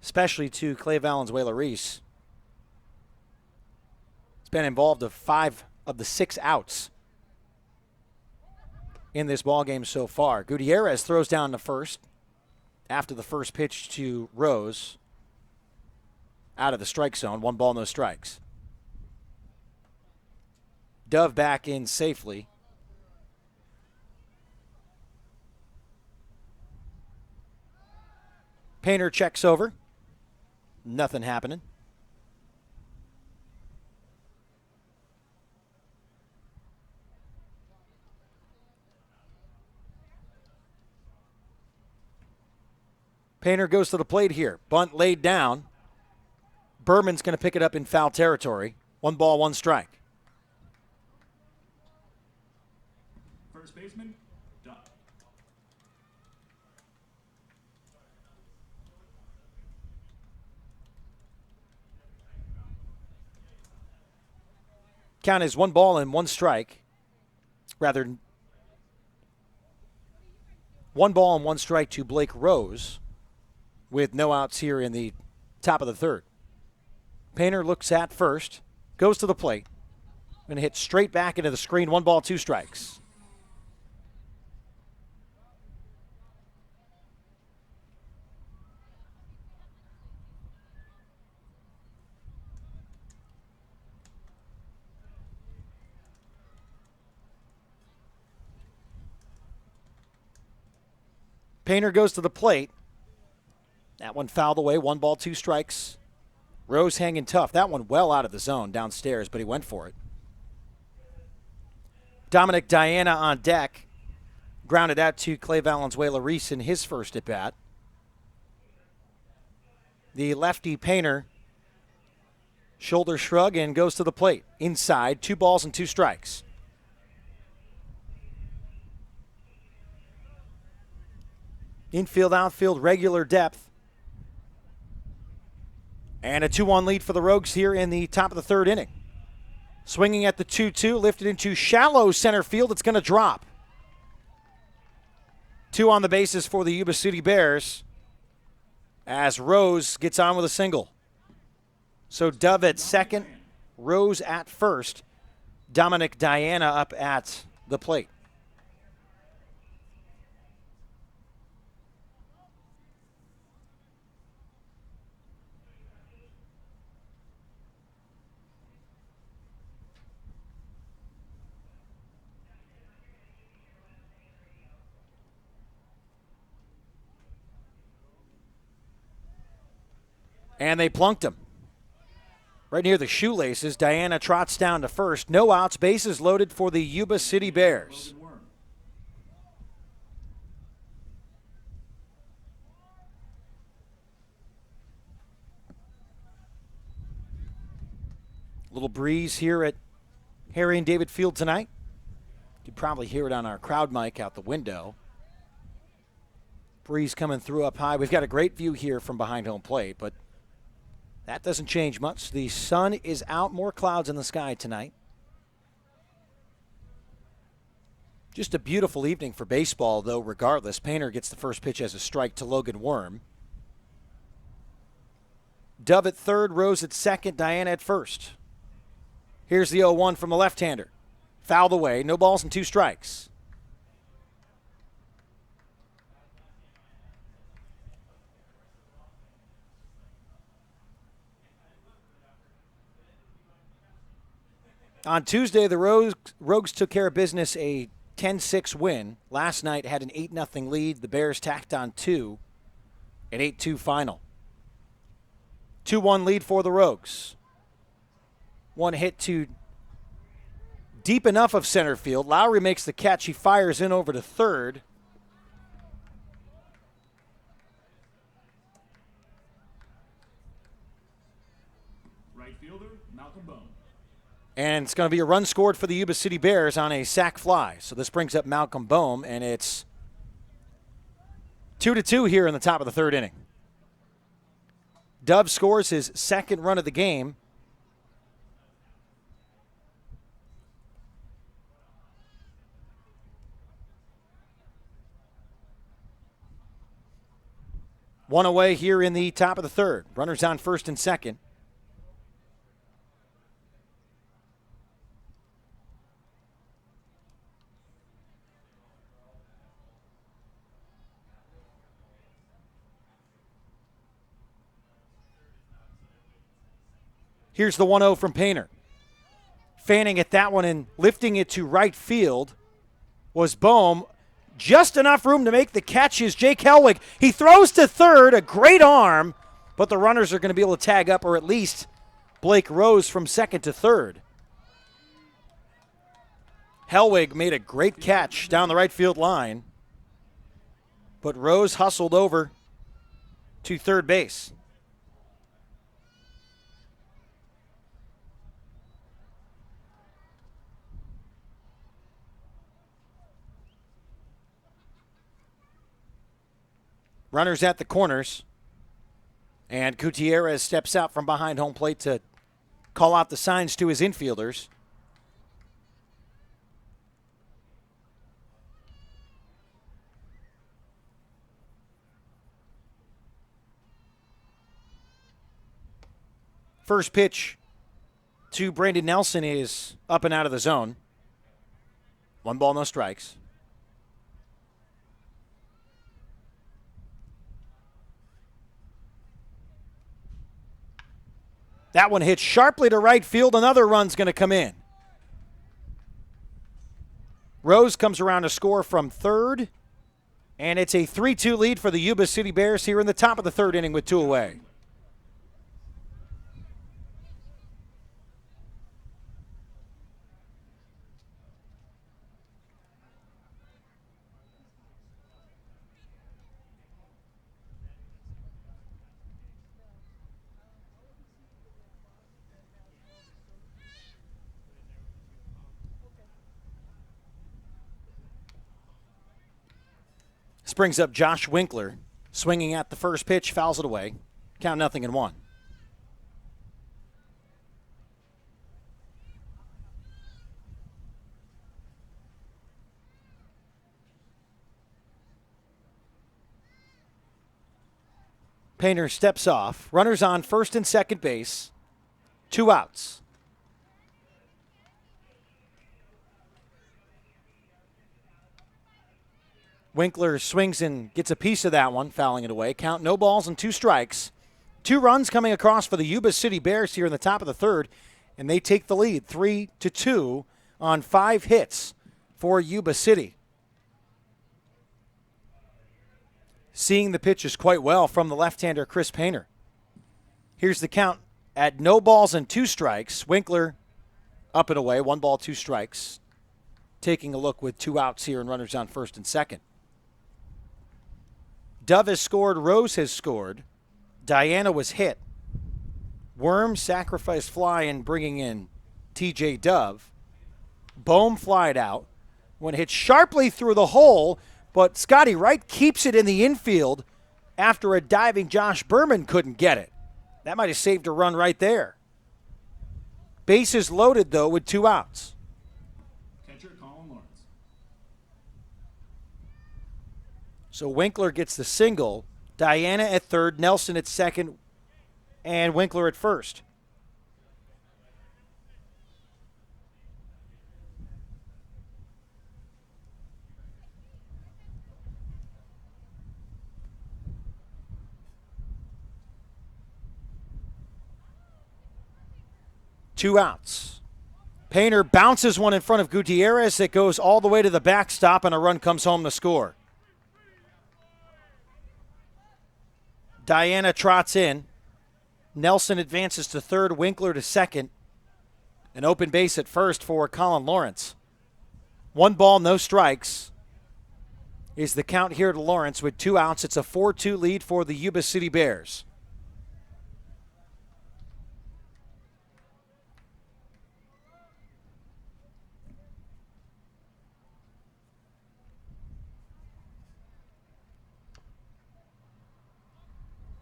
especially to Clay Valenzuela-Reese. It's been involved of 5 of the 6 outs in this ballgame so far. Gutierrez throws down the first after the first pitch to Rose. Out of the strike zone, 1 ball, no strikes. Dove back in safely. Painter checks over. Nothing happening. Painter goes to the plate here. Bunt laid down. Berman's going to pick it up in foul territory. 1 ball, 1 strike. First baseman, Dove. Count is 1 ball and 1 strike. Rather, 1 ball and 1 strike to Blake Rose, with no outs here in the top of the third. Painter looks at first, goes to the plate. Going to hit straight back into the screen. 1 ball, 2 strikes. Painter goes to the plate. That one fouled away. 1 ball, 2 strikes. Rose hanging tough. That one well out of the zone downstairs, but he went for it. Dominic Diana on deck. Grounded out to Clay Valenzuela-Reese in his first at-bat. The lefty Painter, shoulder shrug and goes to the plate. Inside, 2 balls and 2 strikes. Infield, outfield, regular depth. And a 2-1 lead for the Rogues here in the top of the third inning. Swinging at the 2-2, lifted into shallow center field. It's going to drop. 2 on the bases for the Yuba City Bears as Rose gets on with a single. So Dove at second, Rose at first, Dominic Diana up at the plate. And they plunked him. Right near the shoelaces, Diana trots down to first. No outs, bases loaded for the Yuba City Bears. Little breeze here at Harry and David Field tonight. You can probably hear it on our crowd mic out the window. Breeze coming through up high. We've got a great view here from behind home plate, but that doesn't change much. The sun is out, more clouds in the sky tonight. Just a beautiful evening for baseball, though, regardless. Painter gets the first pitch as a strike to Logan Worm. Dove at third, Rose at second, Diana at first. Here's the 0-1 from the left-hander. Fouled away, no balls and 2 strikes. On Tuesday, the Rogues took care of business, a 10-6 win. Last night had an 8-0 lead. The Bears tacked on 2, an 8-2 final. 2-1 lead for the Rogues. One hit to deep enough of center field. Lowry makes the catch. He fires in over to third. Right fielder, Malcolm Bone. And it's going to be a run scored for the Yuba City Bears on a sac fly. So this brings up Malcolm Bohm, and it's 2-2 here in the top of the third inning. Dove scores his second run of the game. One away here in the top of the third. Runners on first and second. Here's the 1-0 from Painter. Fanning at that one and lifting it to right field was Bohm. Just enough room to make the catch is Jake Helwig. He throws to third, a great arm, but the runners are going to be able to tag up, or at least Blake Rose from second to third. Helwig made a great catch down the right field line, but Rose hustled over to third base. Runners at the corners, and Gutierrez steps out from behind home plate to call out the signs to his infielders. First pitch to Brandon Nelson is up and out of the zone. 1 ball, no strikes. That one hits sharply to right field. Another run's going to come in. Rose comes around to score from third, and it's a 3-2 lead for the Yuba City Bears here in the top of the third inning with 2 away. This brings up Josh Winkler, swinging at the first pitch, fouls it away. Count 0-1. Painter steps off. Runners on first and second base. 2 outs. Winkler swings and gets a piece of that one, fouling it away. Count no balls and 2 strikes. 2 runs coming across for the Yuba City Bears here in the top of the third, and they take the lead 3-2 on 5 hits for Yuba City. Seeing the pitches quite well from the left-hander Chris Painter. Here's the count at no balls and 2 strikes. Winkler up and away, 1 ball, 2 strikes. Taking a look with 2 outs here and runners on first and second. Dove has scored, Rose has scored. Diana was hit. Worm sacrificed fly in bringing in TJ Dove. Bohm flied out. When hit sharply through the hole, but Scotty Wright keeps it in the infield after a diving Josh Berman couldn't get it. That might have saved a run right there. Bases loaded, though, with 2 outs. Catcher Colin Lawrence. So Winkler gets the single. Diana at third, Nelson at second, and Winkler at first. Two outs. Painter bounces one in front of Gutierrez that goes all the way to the backstop, and a run comes home to score. Diana trots in. Nelson advances to third, Winkler to second. An open base at first for Colin Lawrence. 1 ball, no strikes is the count here to Lawrence with 2 outs. It's a 4-2 lead for the Yuba City Bears.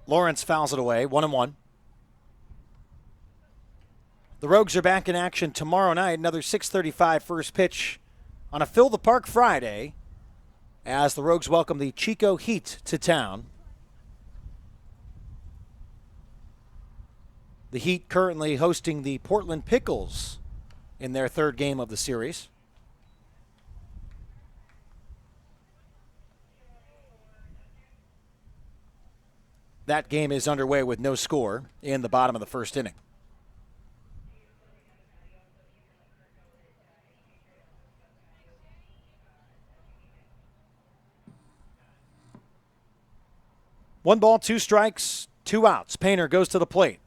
Lawrence fouls it away, 1-1. The Rogues are back in action tomorrow night, another 6:35 first pitch on a Fill the Park Friday as the Rogues welcome the Chico Heat to town. The Heat currently hosting the Portland Pickles in their 3rd game of the series. That game is underway with no score in the bottom of the 1st inning. One ball, 2 strikes, 2 outs. Painter goes to the plate.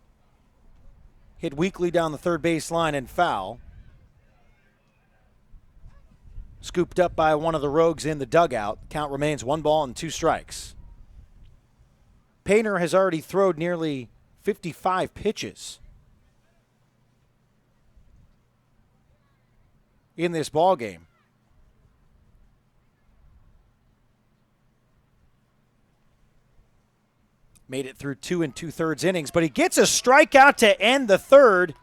Hit weakly down the third base line and foul. Scooped up by one of the Rogues in the dugout. Count remains 1 ball and 2 strikes. Painter has already thrown nearly 55 pitches in this ball game. Made it through 2 2/3 innings, but he gets a strikeout to end the 3rd.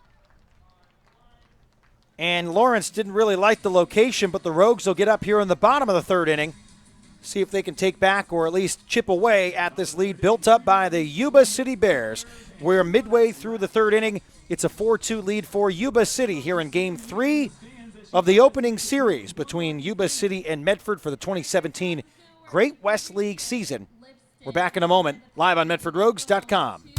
And Lawrence didn't really like the location, but the Rogues will get up here in the bottom of the 3rd inning. See if they can take back or at least chip away at this lead built up by the Yuba City Bears. We're midway through the 3rd inning. It's a 4-2 lead for Yuba City here in Game 3 of the opening series between Yuba City and Medford for the 2017 Great West League season. We're back in a moment, live on MedfordRogues.com.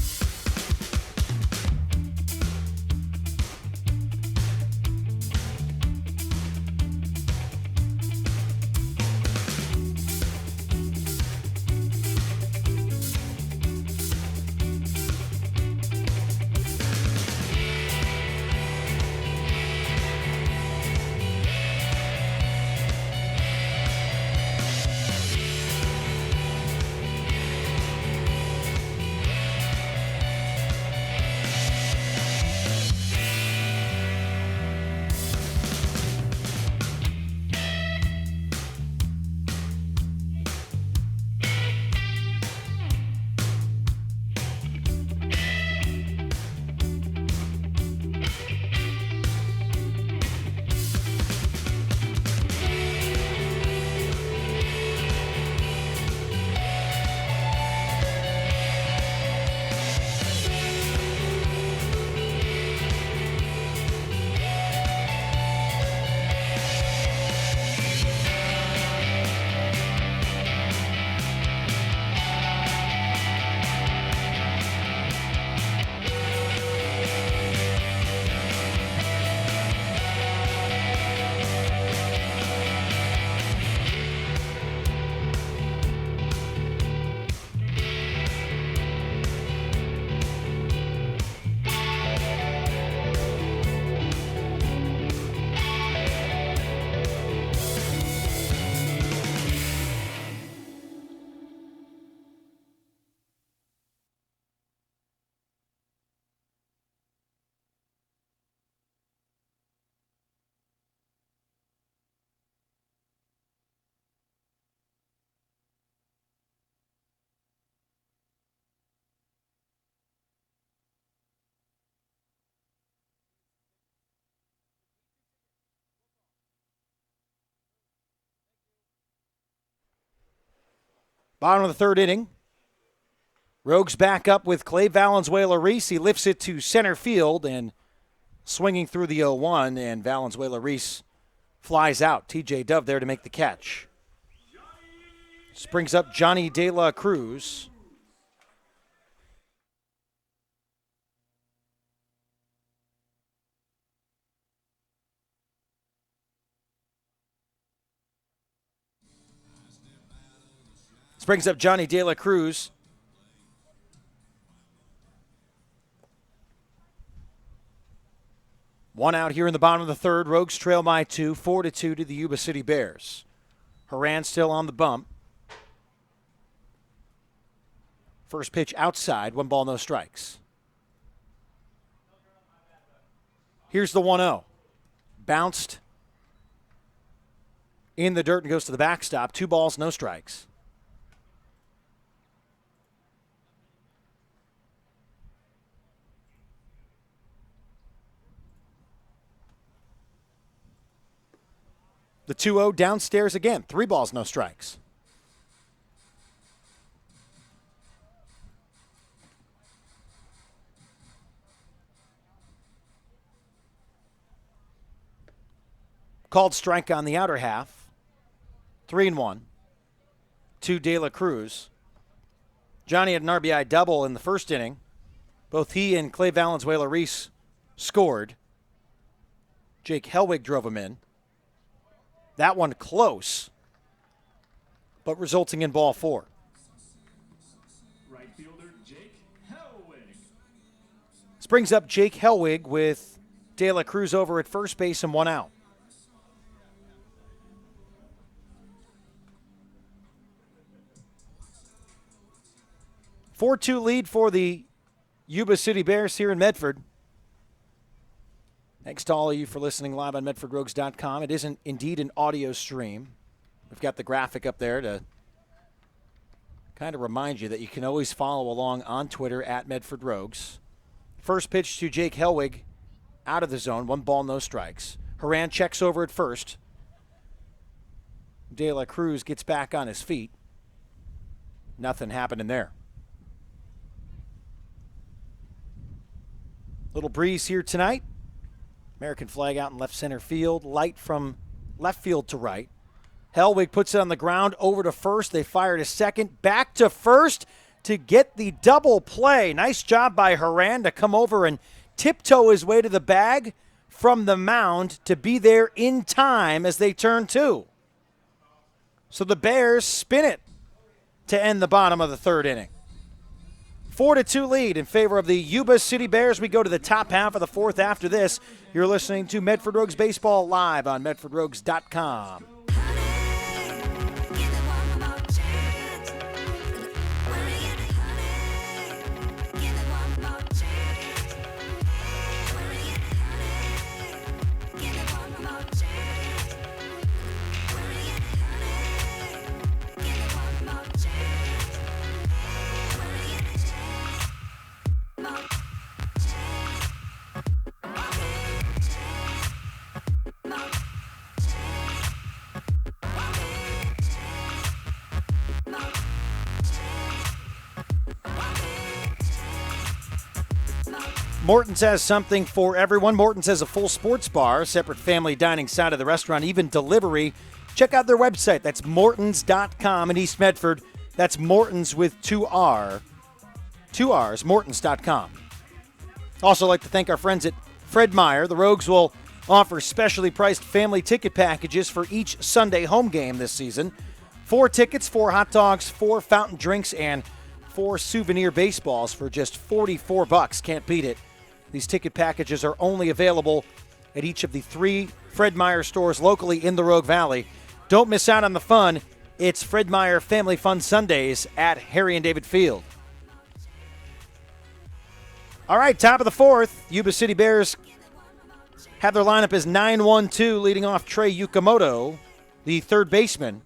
Bottom of the third inning. Rogues back up with Clay Valenzuela-Reese. He lifts it to center field and swinging through the 0-1, and Valenzuela-Reese flies out. TJ Dove there to make the catch. This brings up Johnny De La Cruz. This brings up Johnny De La Cruz. One out here in the bottom of the third. Rogues trail by 2, 4-2 to the Yuba City Bears. Haran still on the bump. First pitch outside, 1 ball, no strikes. Here's the 1-0. Bounced in the dirt and goes to the backstop. 2 balls, no strikes. The 2-0 downstairs again. 3 balls, no strikes. Called strike on the outer half. 3-1 to De La Cruz. Johnny had an RBI double in the first inning. Both he and Clay Valenzuela-Reese scored. Jake Hellwig drove him in. That one close, but resulting in ball 4. Right fielder Jake Hellwig. This brings up Jake Hellwig with De La Cruz over at first base and 1 out. A 4-2 lead for the Yuba City Bears here in Medford. Thanks to all of you for listening live on MedfordRogues.com. It isn't indeed an audio stream. We've got the graphic up there to kind of remind you that you can always follow along on Twitter at Medford Rogues. First pitch to Jake Hellwig out of the zone. 1 ball, no strikes. Haran checks over at first. De La Cruz gets back on his feet. Nothing happening there. Little breeze here tonight. American flag out in left center field. Light from left field to right. Hellwig puts it on the ground over to first. They fire to second. Back to first to get the double play. Nice job by Haran to come over and tiptoe his way to the bag from the mound to be there in time as they turn 2. So the Bears spin it to end the bottom of the third inning. 4-2 lead in favor of the Yuba City Bears. We go to the top half of the fourth after this. You're listening to Medford Rogues Baseball live on MedfordRogues.com. Morton's has something for everyone. Morton's has a full sports bar, separate family dining side of the restaurant, even delivery. Check out their website. That's mortons.com in East Medford. That's Morton's with 2 R's, mortons.com. Also like to thank our friends at Fred Meyer. The Rogues will offer specially priced family ticket packages for each Sunday home game this season. 4 tickets, 4 hot dogs, 4 fountain drinks, and 4 souvenir baseballs for just $44. Can't beat it. These ticket packages are only available at each of the 3 Fred Meyer stores locally in the Rogue Valley. Don't miss out on the fun. It's Fred Meyer Family Fun Sundays at Harry and David Field. All right, top of the fourth. Yuba City Bears have their lineup as 9-1-2, leading off Trey Yukamoto, the third baseman.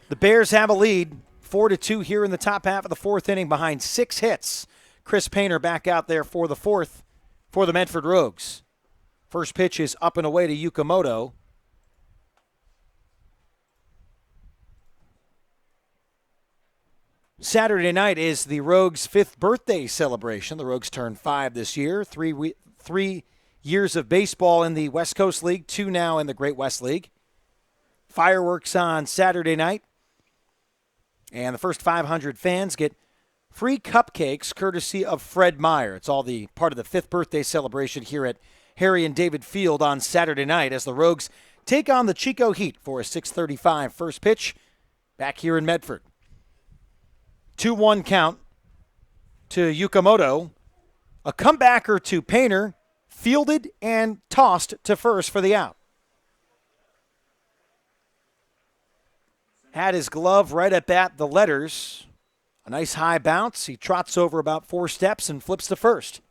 The Bears have a lead, 4-2 here in the top half of the fourth inning behind 6 hits. Chris Painter back out there for the fourth for the Medford Rogues. First pitch is up and away to Yukamoto. Saturday night is the Rogues' 5th birthday celebration. The Rogues turned 5 this year. 3 years of baseball in the West Coast League, 2 now in the Great West League. Fireworks on Saturday night. And the first 500 fans get free cupcakes courtesy of Fred Meyer. It's all the part of the 5th birthday celebration here at Harry and David Field on Saturday night as the Rogues take on the Chico Heat for a 6:35 first pitch back here in Medford. 2-1 count to Yukamoto. A comebacker to Painter, fielded and tossed to first for the out. Had his glove right at bat, the letters. A nice high bounce. He trots over about 4 steps and flips to first.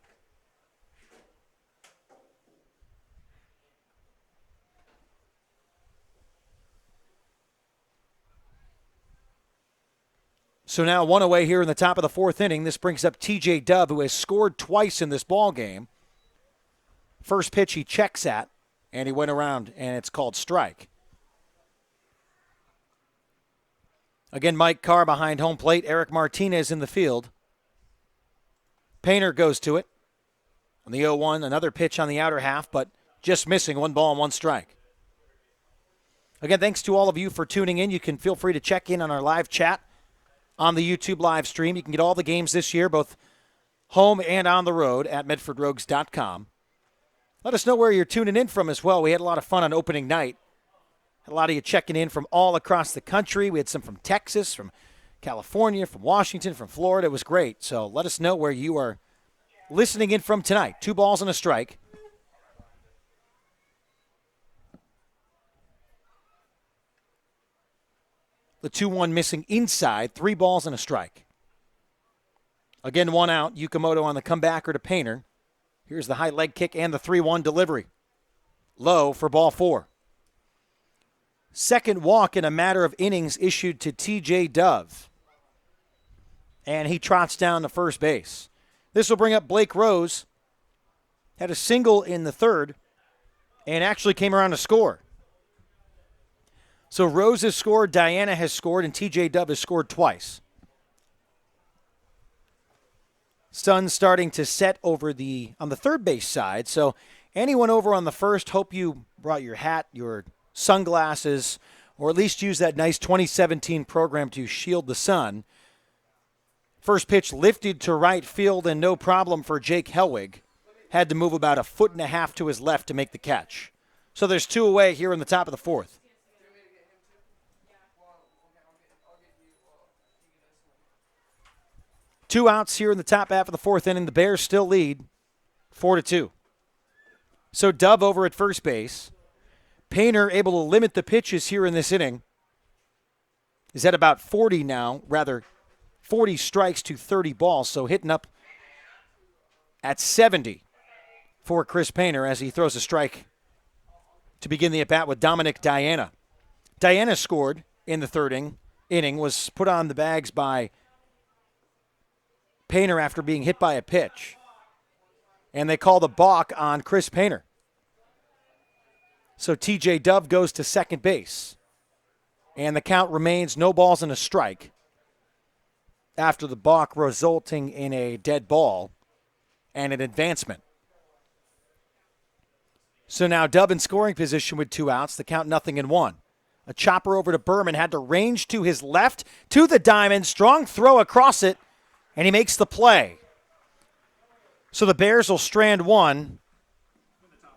So now 1 away here in the top of the 4th inning. This brings up TJ Dove, who has scored twice in this ball game. First pitch he checks at, and he went around, and it's called strike. Again, Mike Carr behind home plate. Eric Martinez in the field. Painter goes to it. On the 0-1, another pitch on the outer half, but just missing. 1 ball and 1 strike. Again, thanks to all of you for tuning in. You can feel free to check in on our live chat on the YouTube live stream. You can get all the games this year, both home and on the road, at medfordrogues.com. Let us know where you're tuning in from as well. We had a lot of fun on opening night. Had a lot of you checking in from all across the country. We had some from Texas, from California, from Washington, from Florida. It was great. So let us know where you are listening in from tonight. 2 balls and a strike. The 2-1 missing inside, 3 balls and a strike. Again, 1 out. Yukamoto on the comebacker to Painter. Here's the high leg kick and the 3-1 delivery. Low for ball 4. Second walk in a matter of innings issued to TJ Dove. And he trots down to first base. This will bring up Blake Rose. Had a single in the 3rd and actually came around to score. So Rose has scored, Diana has scored, and TJ Dove has scored twice. Sun starting to set over on the third base side. So anyone over on the first, hope you brought your hat, your sunglasses, or at least use that nice 2017 program to shield the sun. First pitch lifted to right field and no problem for Jake Helwig. Had to move about 1.5 feet to his left to make the catch. So there's 2 away here in the top of the 4th. Two outs here in the top half of the 4th inning. The Bears still lead 4-2. So Dove over at first base. Painter able to limit the pitches here in this inning. Is at about 40 now, rather 40 strikes to 30 balls. So hitting up at 70 for Chris Painter as he throws a strike to begin the at-bat with Dominic Diana. Diana scored in the 3rd inning, was put on the bags by Painter after being hit by a pitch. And they call the balk on Chris Painter. So TJ Dove goes to second base. And the count remains no balls and a strike after the balk, resulting in a dead ball and an advancement. So now Dove in scoring position with 2 outs. The count 0-1. A chopper over to Berman, had to range to his left, to the diamond. Strong throw across it. And he makes the play. So the Bears will strand 1,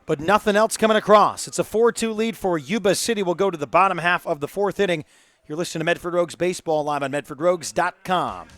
but nothing else coming across. It's a 4-2 lead for Yuba City. We'll go to the bottom half of the 4th inning. You're listening to Medford Rogues Baseball live on medfordrogues.com.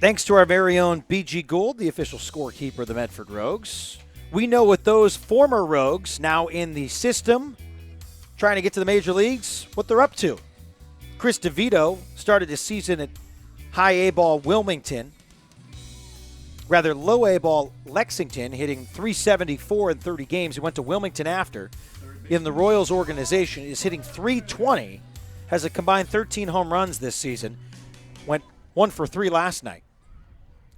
Thanks to our very own BG Gould, the official scorekeeper of the Medford Rogues. We know what those former Rogues, now in the system, trying to get to the major leagues, what they're up to. Chris DeVito started his season at high A-ball Wilmington, rather low A-ball Lexington, hitting .374 in 30 games. He went to Wilmington after. In the Royals organization, is hitting .320, has a combined 13 home runs this season, went 1 for 3 last night.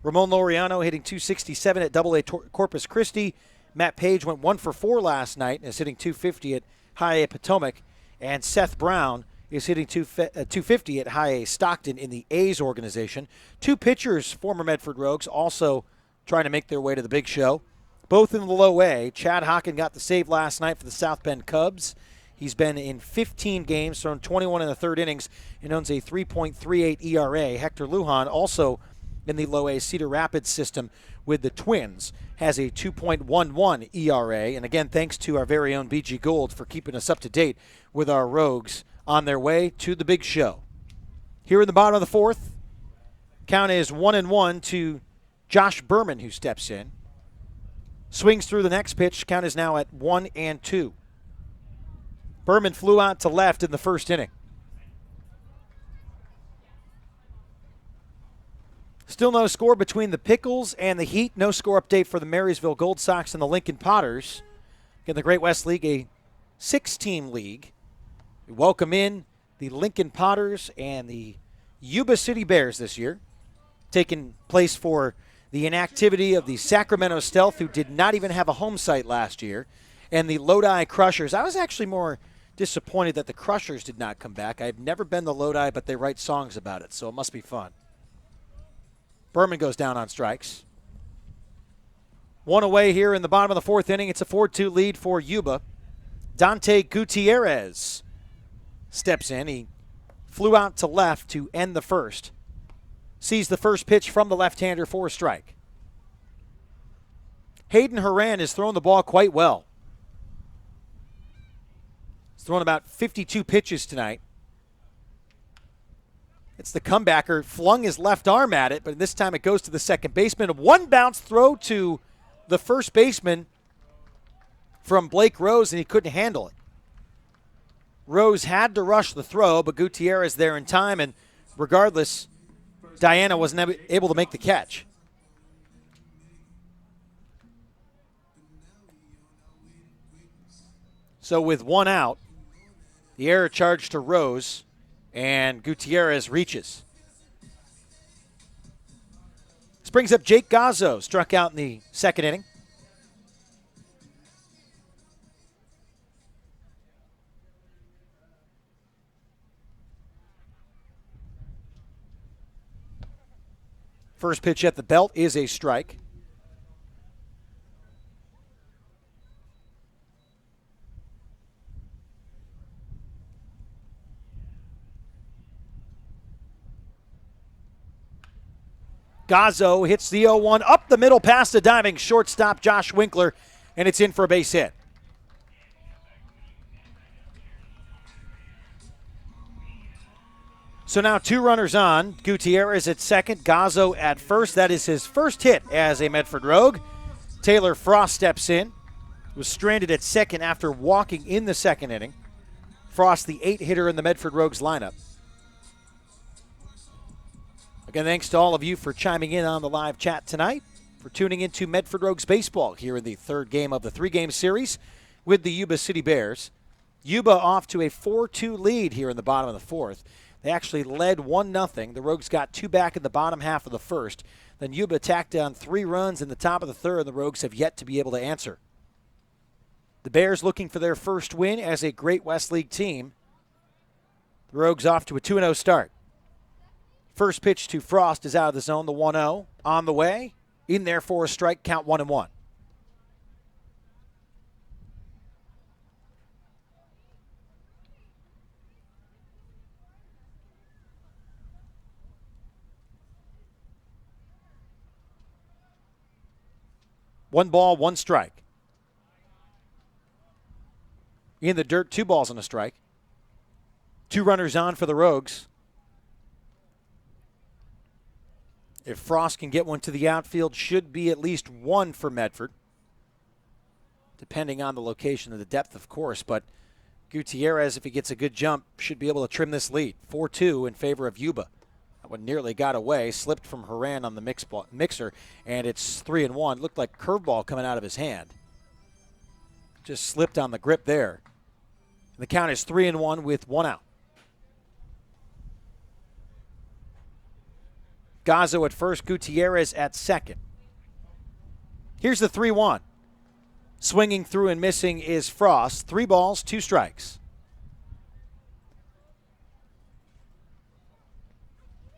Ramon Laureano hitting .267 at Double-A Corpus Christi. Matt Page went 1 for 4 last night and is hitting .250 at High A Potomac. And Seth Brown is hitting .250 at High A Stockton in the A's organization. Two pitchers, former Medford Rogues, also trying to make their way to the big show. Both in the low A. Chad Hocken got the save last night for the South Bend Cubs. He's been in 15 games, thrown 21 in the third innings, and owns a 3.38 ERA. Hector Lujan, also in the low A Cedar Rapids system with the Twins, has a 2.11 ERA. And again, thanks to our very own BG Gould for keeping us up to date with our Rogues on their way to the big show. Here in the bottom of the fourth, count is 1-1 to Josh Berman, who steps in. Swings through the next pitch. Count is now at 1-2. Berman flew out to left in the first inning. Still no score between the Pickles and the Heat. No score update for the Marysville Gold Sox and the Lincoln Potters. In the Great West League, a 6-team league. We welcome in the Lincoln Potters and the Yuba City Bears this year, taking place for the inactivity of the Sacramento Stealth, who did not even have a home site last year, and the Lodi Crushers. I was actually more disappointed that the Crushers did not come back. I've never been to Lodi, but they write songs about it, so it must be fun. Berman goes down on strikes. One away here in the bottom of the fourth inning. It's a 4-2 lead for Yuba. Dante Gutierrez steps in. He flew out to left to end the first. Sees the first pitch from the left-hander for a strike. Hayden Horan has thrown the ball quite well. He's thrown about 52 pitches tonight. It's the comebacker, flung his left arm at it, but this time it goes to the second baseman. A one bounce throw to the first baseman from Blake Rose, and he couldn't handle it. Rose had to rush the throw, but Gutierrez there in time, and regardless, Diana wasn't able to make the catch. So with one out, the error charged to Rose, and Gutierrez reaches. This brings up Jake Gazzo, struck out in the second inning. First pitch at the belt is a strike. Gazzo hits the 0-1 up the middle past the diving shortstop Josh Winkler, and it's in for a base hit. So now two runners on. Gutierrez at second, Gazzo at first. That is his first hit as a Medford Rogue. Taylor Frost steps in. Was stranded at second after walking in the second inning. Frost, the 8-hitter in the Medford Rogues lineup. Again, thanks to all of you for chiming in on the live chat tonight, for tuning into Medford Rogues baseball here in the third game of the 3-game series with the Yuba City Bears. Yuba off to a 4-2 lead here in the bottom of the fourth. They actually led 1-0. The Rogues got 2 back in the bottom half of the first. Then Yuba tacked down 3 runs in the top of the third, and the Rogues have yet to be able to answer. The Bears looking for their first win as a Great West League team. The Rogues off to a 2-0 start. First pitch to Frost is out of the zone, the 1-0. On the way, in there for a strike, count 1-1. One ball, one strike. In the dirt, 2 balls and a strike. 2 runners on for the Rogues. If Frost can get one to the outfield, should be at least one for Medford, depending on the location and the depth, of course. But Gutierrez, if he gets a good jump, should be able to trim this lead. 4-2 in favor of Yuba. That one nearly got away, slipped from Haran on the mixer, and it's 3-1. Looked like curveball coming out of his hand. Just slipped on the grip there. The count is 3-1 with one out. Gazzo at first, Gutierrez at second. Here's the 3-1. Swinging through and missing is Frost. 3 balls, 2 strikes.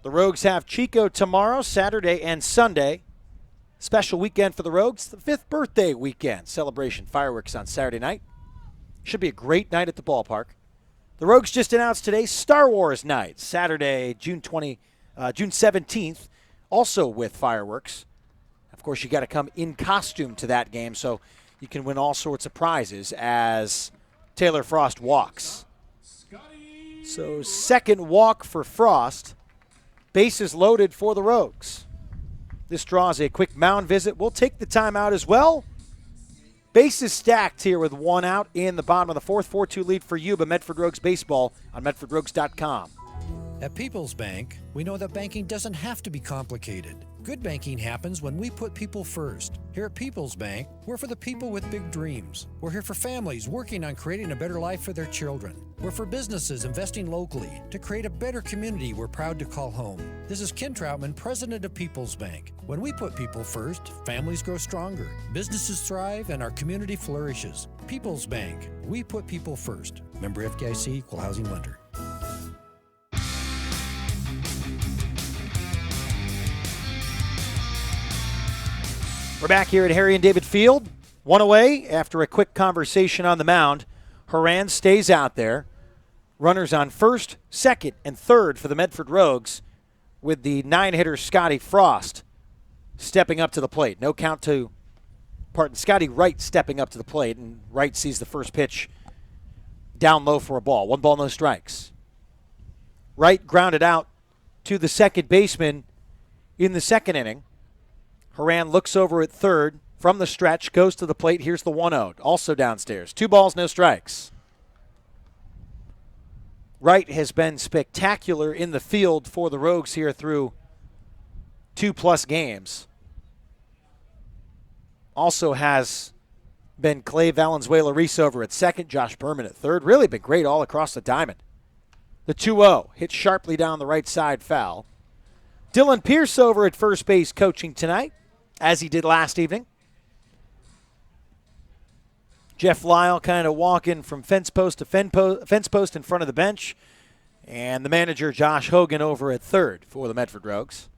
The Rogues have Chico tomorrow, Saturday, and Sunday. Special weekend for the Rogues, the 5th birthday weekend. Celebration fireworks on Saturday night. Should be a great night at the ballpark. The Rogues just announced today Star Wars night, Saturday, June 17th, also with fireworks. Of course, you got to come in costume to that game, so you can win all sorts of prizes as Taylor Frost walks. So second walk for Frost. Bases loaded for the Rogues. This draws a quick mound visit. We'll take the timeout as well. Bases stacked here with one out in the bottom of the 4th. 4-2 lead for Yuba. Medford Rogues baseball on MedfordRogues.com. At People's Bank, we know that banking doesn't have to be complicated. Good banking happens when we put people first. Here at People's Bank, we're for the people with big dreams. We're here for families working on creating a better life for their children. We're for businesses investing locally to create a better community we're proud to call home. This is Ken Troutman, president of People's Bank. When we put people first, families grow stronger, businesses thrive, and our community flourishes. People's Bank, we put people first. Member FDIC, Equal Housing Lender. We're back here at Harry and David Field. One away after a quick conversation on the mound. Haran stays out there. Runners on first, second, and third for the Medford Rogues with the 9-hitter Scotty Frost stepping up to the plate. No count to, Scotty Wright stepping up to the plate, and Wright sees the first pitch down low for a ball. 1 ball, no strikes. Wright grounded out to the second baseman in the second inning. Haran looks over at third from the stretch, goes to the plate. Here's the 1-0, also downstairs. 2 balls, no strikes. Wright has been spectacular in the field for the Rogues here through 2+ games. Also has been Clay Valenzuela-Reese over at second, Josh Berman at third. Really been great all across the diamond. The 2-0 hit sharply down the right side, foul. Dylan Pierce over at first base coaching tonight, as he did last evening. Jeff Lyle kind of walking from fence post to fence post in front of the bench. And the manager, Josh Hogan, over at third for the Medford Rogues.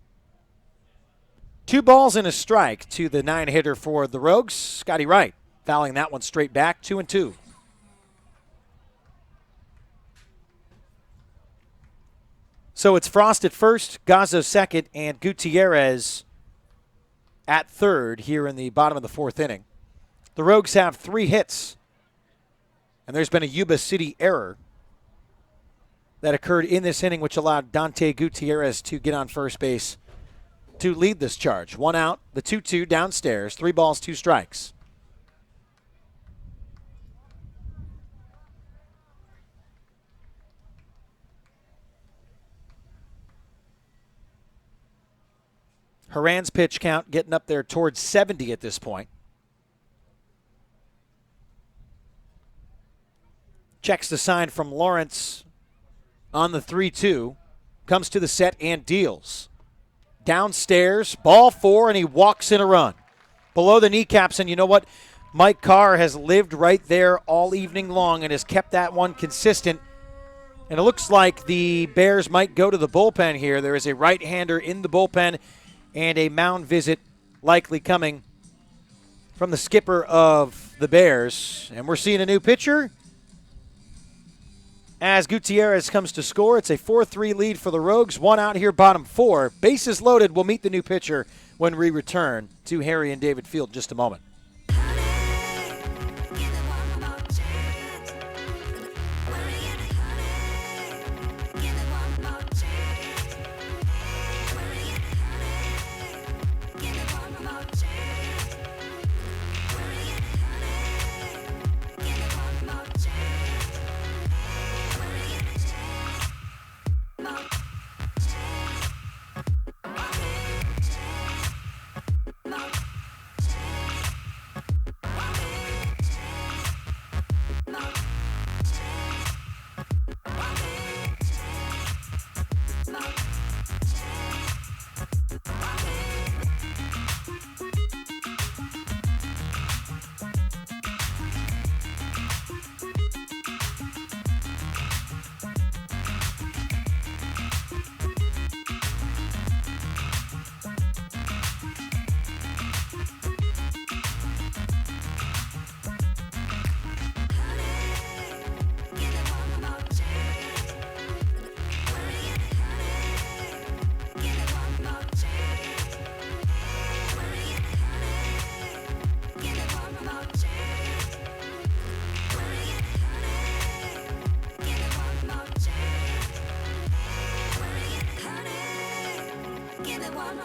2 balls and a strike to the 9-hitter for the Rogues, Scotty Wright, fouling that one straight back, 2-2. So it's Frost at first, Gazzo second, and Gutierrez at third here in the bottom of the 4th inning. The Rogues have 3 hits, and there's been a Yuba City error that occurred in this inning, which allowed Dante Gutierrez to get on first base to lead this charge. 1 out, the 2-2 downstairs, 3 balls, 2 strikes. Haran's pitch count getting up there towards 70 at this point. Checks the sign from Lawrence on the 3-2. Comes to the set and deals. Downstairs, ball 4, and he walks in a run. Below the kneecaps, and you know what? Mike Carr has lived right there all evening long and has kept that one consistent. And it looks like the Bears might go to the bullpen here. There is a right-hander in the bullpen, and a mound visit likely coming from the skipper of the Bears. And we're seeing a new pitcher as Gutierrez comes to score. It's a 4-3 lead for the Rogues. 1 out here, bottom 4. Bases loaded. We'll meet the new pitcher when we return to Harry and David Field in just a moment.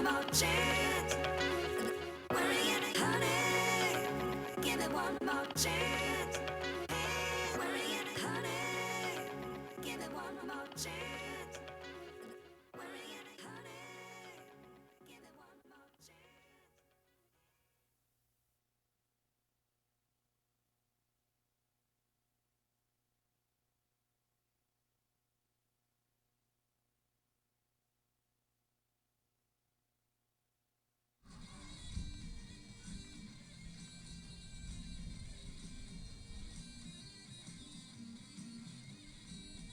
one more chance. Worry and honey, give it one more chance. Hey, worry and honey, give it one more chance. Worry and honey, give it one more chance.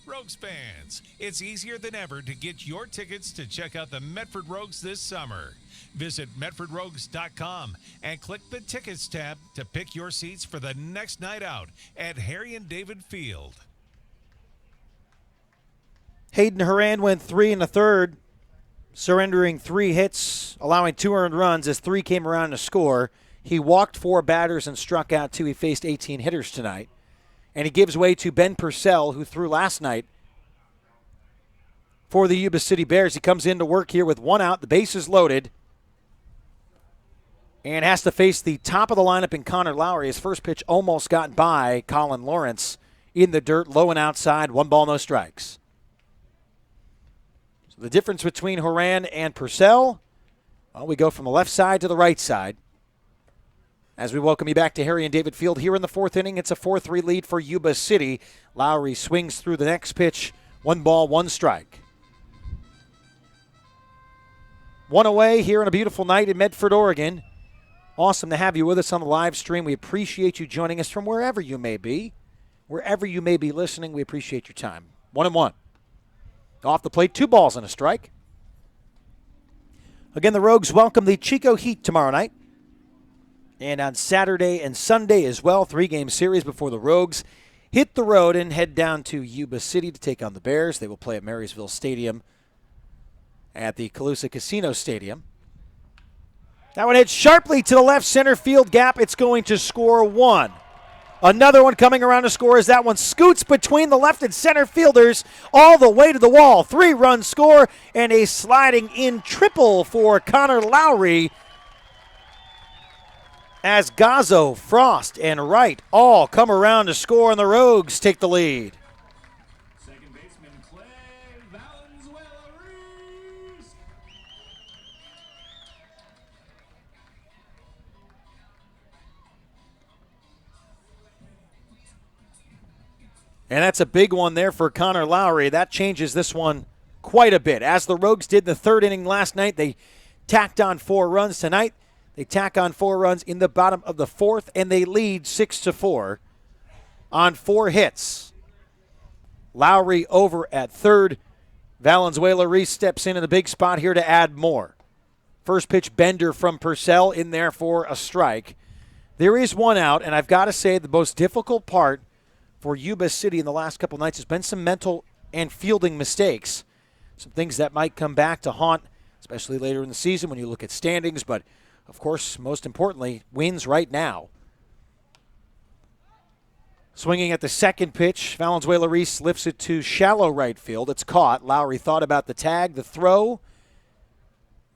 Rogues fans, it's easier than ever to get your tickets to check out the Medford Rogues this summer. Visit MedfordRogues.com and click the Tickets tab to pick your seats for the next night out at Harry and David Field. Hayden Horan went 3 in the third, surrendering 3 hits, allowing 2 earned runs as 3 came around to score. He walked 4 batters and struck out 2. He faced 18 hitters tonight. And he gives way to Ben Purcell, who threw last night for the Yuba City Bears. He comes in to work here with 1 out, the bases loaded, and has to face the top of the lineup in Connor Lowry. His first pitch almost got by Colin Lawrence in the dirt, low and outside, 1 ball, no strikes. So the difference between Horan and Purcell, well, we go from the left side to the right side. As we welcome you back to Harry and David Field here in the 4th inning, it's a 4-3 lead for Yuba City. Lowry swings through the next pitch, 1 ball, 1 strike. 1 away here on a beautiful night in Medford, Oregon. Awesome to have you with us on the live stream. We appreciate you joining us from wherever you may be. Wherever you may be listening, we appreciate your time. 1-1. Off the plate, 2 balls and a strike. Again, the Rogues welcome the Chico Heat tomorrow night. And on Saturday and Sunday as well, 3-game series before the Rogues hit the road and head down to Yuba City to take on the Bears. They will play at Marysville Stadium at the Calusa Casino Stadium. That one hits sharply to the left center field gap. It's going to score 1. Another one coming around to score as that one scoots between the left and center fielders all the way to the wall. 3-run score and a sliding in triple for Connor Lowry, as Gazzo, Frost, and Wright all come around to score, and the Rogues take the lead. Second baseman Clay Valenzuela-Ruiz. And that's a big one there for Connor Lowry. That changes this one quite a bit. As the Rogues did in the 3rd inning last night, they tacked on 4 runs tonight. They tack on 4 runs in the bottom of the 4th, and they lead 6-4 on 4 hits. Lowry over at 3rd. Valenzuela-Ruiz steps in the big spot here to add more. First pitch bender from Purcell in there for a strike. There is 1 out, and I've got to say the most difficult part for Yuba City in the last couple nights has been some mental and fielding mistakes. Some things that might come back to haunt, especially later in the season when you look at standings, but of course, most importantly, wins right now. Swinging at the second pitch, Valenzuela-Ruiz lifts it to shallow right field. It's caught. Lowry thought about the tag, the throw,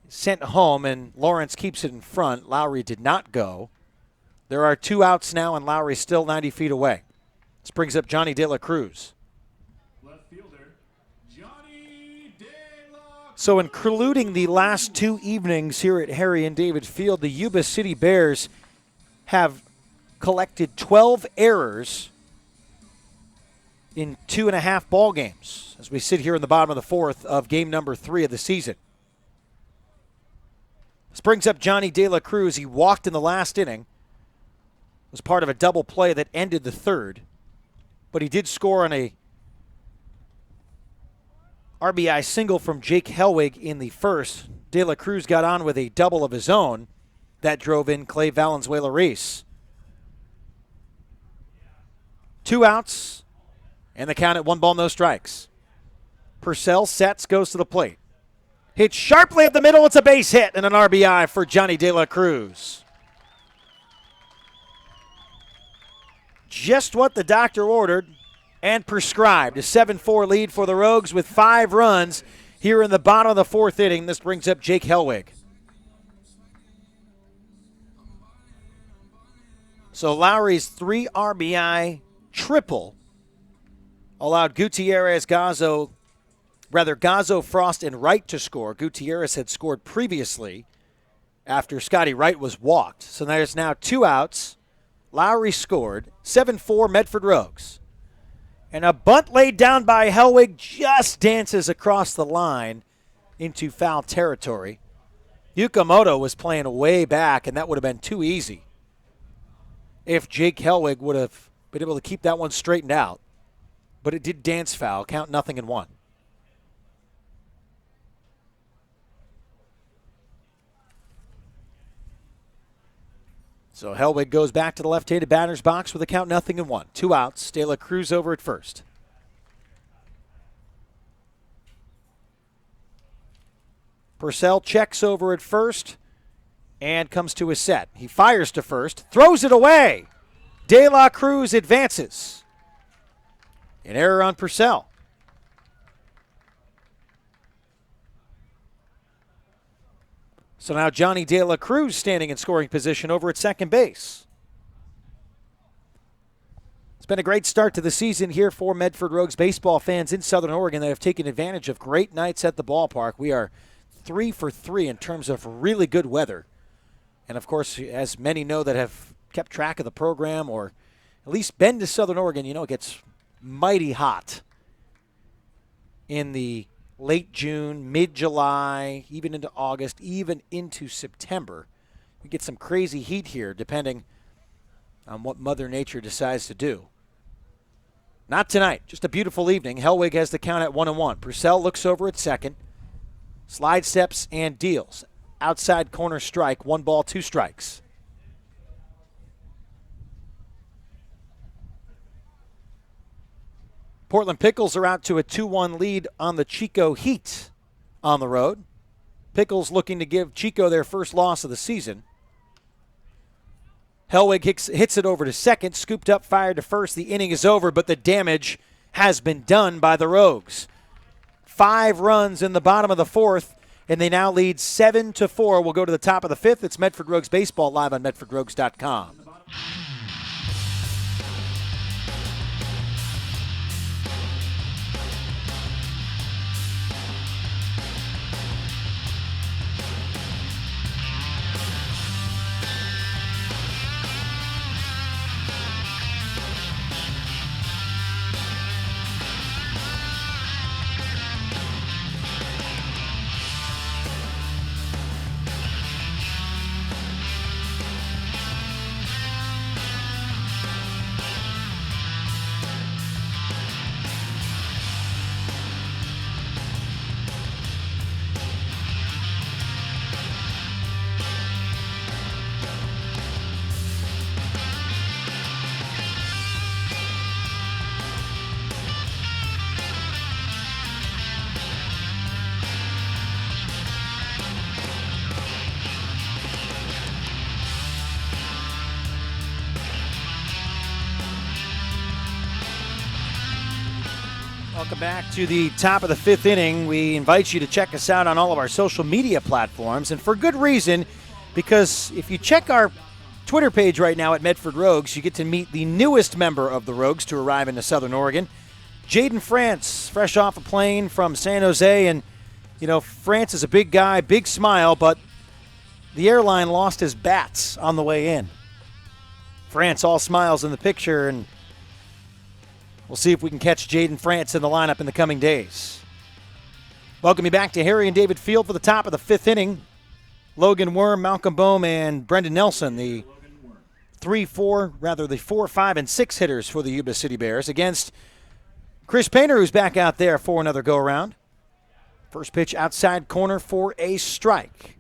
sent home, and Lawrence keeps it in front. Lowry did not go. There are 2 outs now, and Lowry's still 90 feet away. This brings up Johnny De La Cruz. Left fielder Johnny De La Cruz. So including the last 2 evenings here at Harry and David Field, the Yuba City Bears have collected 12 errors in 2.5 ball games as we sit here in the bottom of the 4th of game number 3 of the season. This brings up Johnny De La Cruz. He walked in the last inning. Was part of a double play that ended the 3rd. But he did score on a RBI single from Jake Helwig in the 1st. De La Cruz got on with a double of his own that drove in Clay Valenzuela-Ruiz. 2 outs, and the count at 1 ball, no strikes. Purcell sets, goes to the plate. Hit sharply up the middle. It's a base hit and an RBI for Johnny De La Cruz. Just what the doctor ordered and prescribed. A 7-4 lead for the Rogues with 5 runs here in the bottom of the 4th inning. This brings up Jake Helwig. So Lowry's 3 RBI triple allowed Gazzo, Frost, and Wright to score. Gutierrez had scored previously after Scotty Wright was walked. So there's now 2 outs. Lowry scored. 7-4 Medford Rogues. And a bunt laid down by Hellwig just dances across the line into foul territory. Yukamoto was playing way back, and that would have been too easy if Jake Hellwig would have been able to keep that one straightened out. But it did dance foul, count 0-1. So Hellwig goes back to the left-handed batter's box with a count 0-1. 2 outs. De La Cruz over at first. Purcell checks over at first and comes to his set. He fires to first, throws it away. De La Cruz advances. An error on Purcell. So now Johnny De La Cruz standing in scoring position over at second base. It's been a great start to the season here for Medford Rogues baseball fans in Southern Oregon that have taken advantage of great nights at the ballpark. We are 3 for 3 in terms of really good weather. And, of course, as many know that have kept track of the program or at least been to Southern Oregon, you know it gets mighty hot in the late June, mid-July, even into August, even into September. We get some crazy heat here depending on what Mother Nature decides to do. Not tonight. Just a beautiful evening. Hellwig has the count at 1-1. Purcell looks over at second. Slide steps and deals. Outside corner strike. 1 ball, 2 strikes. Portland Pickles are out to a 2-1 lead on the Chico Heat on the road. Pickles looking to give Chico their first loss of the season. Hellwig hits it over to second, scooped up, fired to first. The inning is over, but the damage has been done by the Rogues. 5 runs in the bottom of the 4th, and they now lead 7-4. We'll go to the top of the 5th. It's Medford Rogues Baseball live on MedfordRogues.com. Welcome back to the top of the 5th inning. We invite you to check us out on all of our social media platforms, and for good reason, because if you check our Twitter page right now at Medford Rogues, you get to meet the newest member of the Rogues to arrive into Southern Oregon, Jaden France, fresh off a plane from San Jose. And, you know, France is a big guy, big smile, but the airline lost his bats on the way in. France all smiles in the picture, and we'll see if we can catch Jaden France in the lineup in the coming days. Welcome you back to Harry and David Field for the top of the 5th inning. Logan Worm, Malcolm Bohm, and Brendan Nelson, the 4, 5, and 6 hitters for the Yuba City Bears against Chris Painter, who's back out there for another go-around. First pitch outside corner for a strike.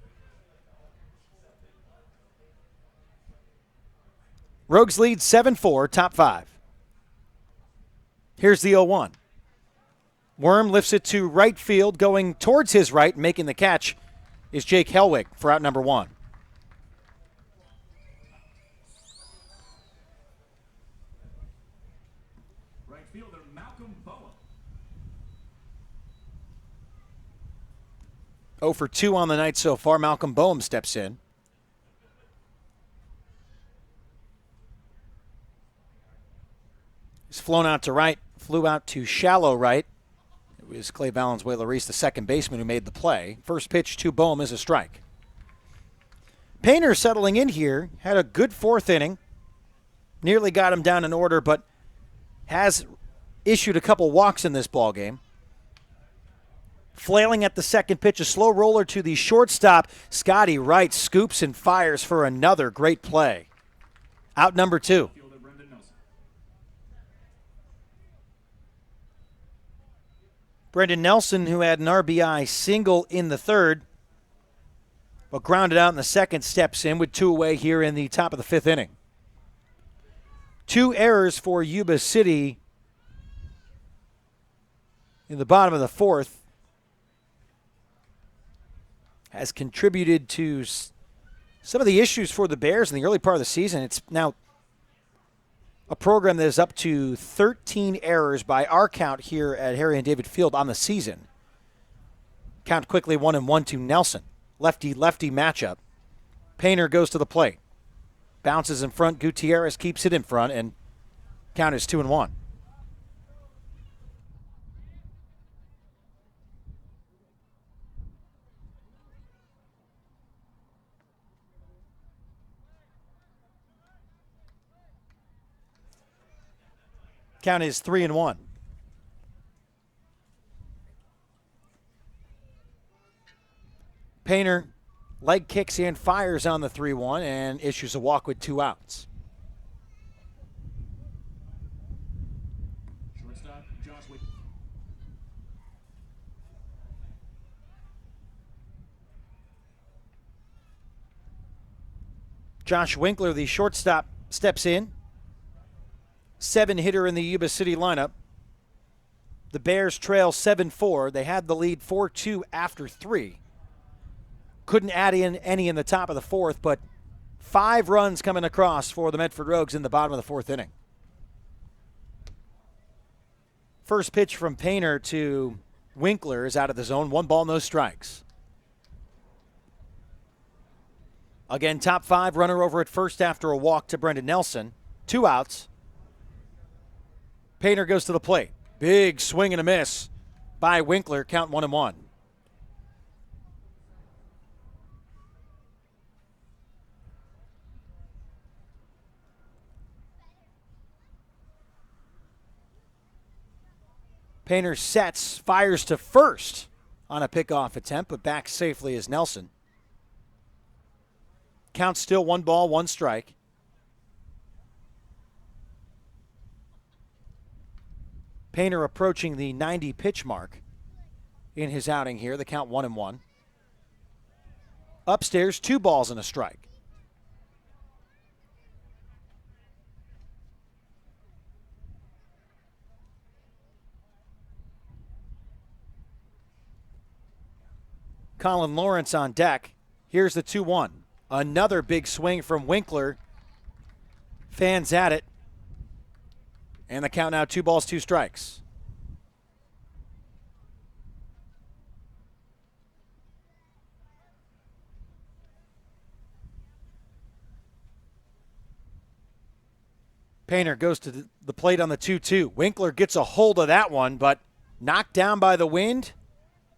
Rogues lead 7-4, top 5. Here's the 0-1. Worm lifts it to right field. Going towards his right, making the catch, is Jake Hellwig for out number 1. Right fielder Malcolm Bowen. 0 for 2 on the night so far. Malcolm Boehm steps in. He's flown out to right, flew out to shallow right. It was Clay Valenzuela-Reese, the second baseman, who made the play. First pitch to Bohm is a strike. Painter settling in here, had a good fourth inning. Nearly got him down in order, but has issued a couple walks in this ballgame. Flailing at the second pitch, a slow roller to the shortstop. Scotty Wright scoops and fires for another great play. Out number 2. Fielder Brendan Nelson. Brendan Nelson, who had an RBI single in the third, but grounded out in the second, steps in with 2 away here in the top of the 5th inning. 2 errors for Yuba City in the bottom of the 4th has contributed to some of the issues for the Bears in the early part of the season. It's now a program that is up to 13 errors by our count here at Harry and David Field on the season. Count quickly 1-1 to Nelson. Lefty-lefty matchup. Painter goes to the plate. Bounces in front. Gutierrez keeps it in front, and count is 2-1. Count is 3-1. Painter leg kicks and fires on the 3-1 and issues a walk with 2 outs. Shortstop Josh Wick. Josh Winkler, the shortstop, steps in. 7-hitter in the Yuba City lineup. The Bears trail 7-4. They had the lead 4-2 after 3. Couldn't add in any in the top of the 4th, but 5 runs coming across for the Medford Rogues in the bottom of the 4th inning. First pitch from Painter to Winkler is out of the zone. 1 ball, no strikes. Again, top 5, runner over at first after a walk to Brendan Nelson. 2 outs. Painter goes to the plate. Big swing and a miss by Winkler. Count 1-1. Painter sets, fires to first on a pickoff attempt, but back safely is Nelson. Count still 1 ball, 1 strike. Painter approaching the 90 pitch mark in his outing here. The count 1-1. Upstairs, 2 balls and a strike. Colin Lawrence on deck. Here's the 2-1. Another big swing from Winkler. Fans at it. And the count now 2 balls, 2 strikes. Painter goes to the plate on the 2-2. Winkler gets a hold of that one, but knocked down by the wind.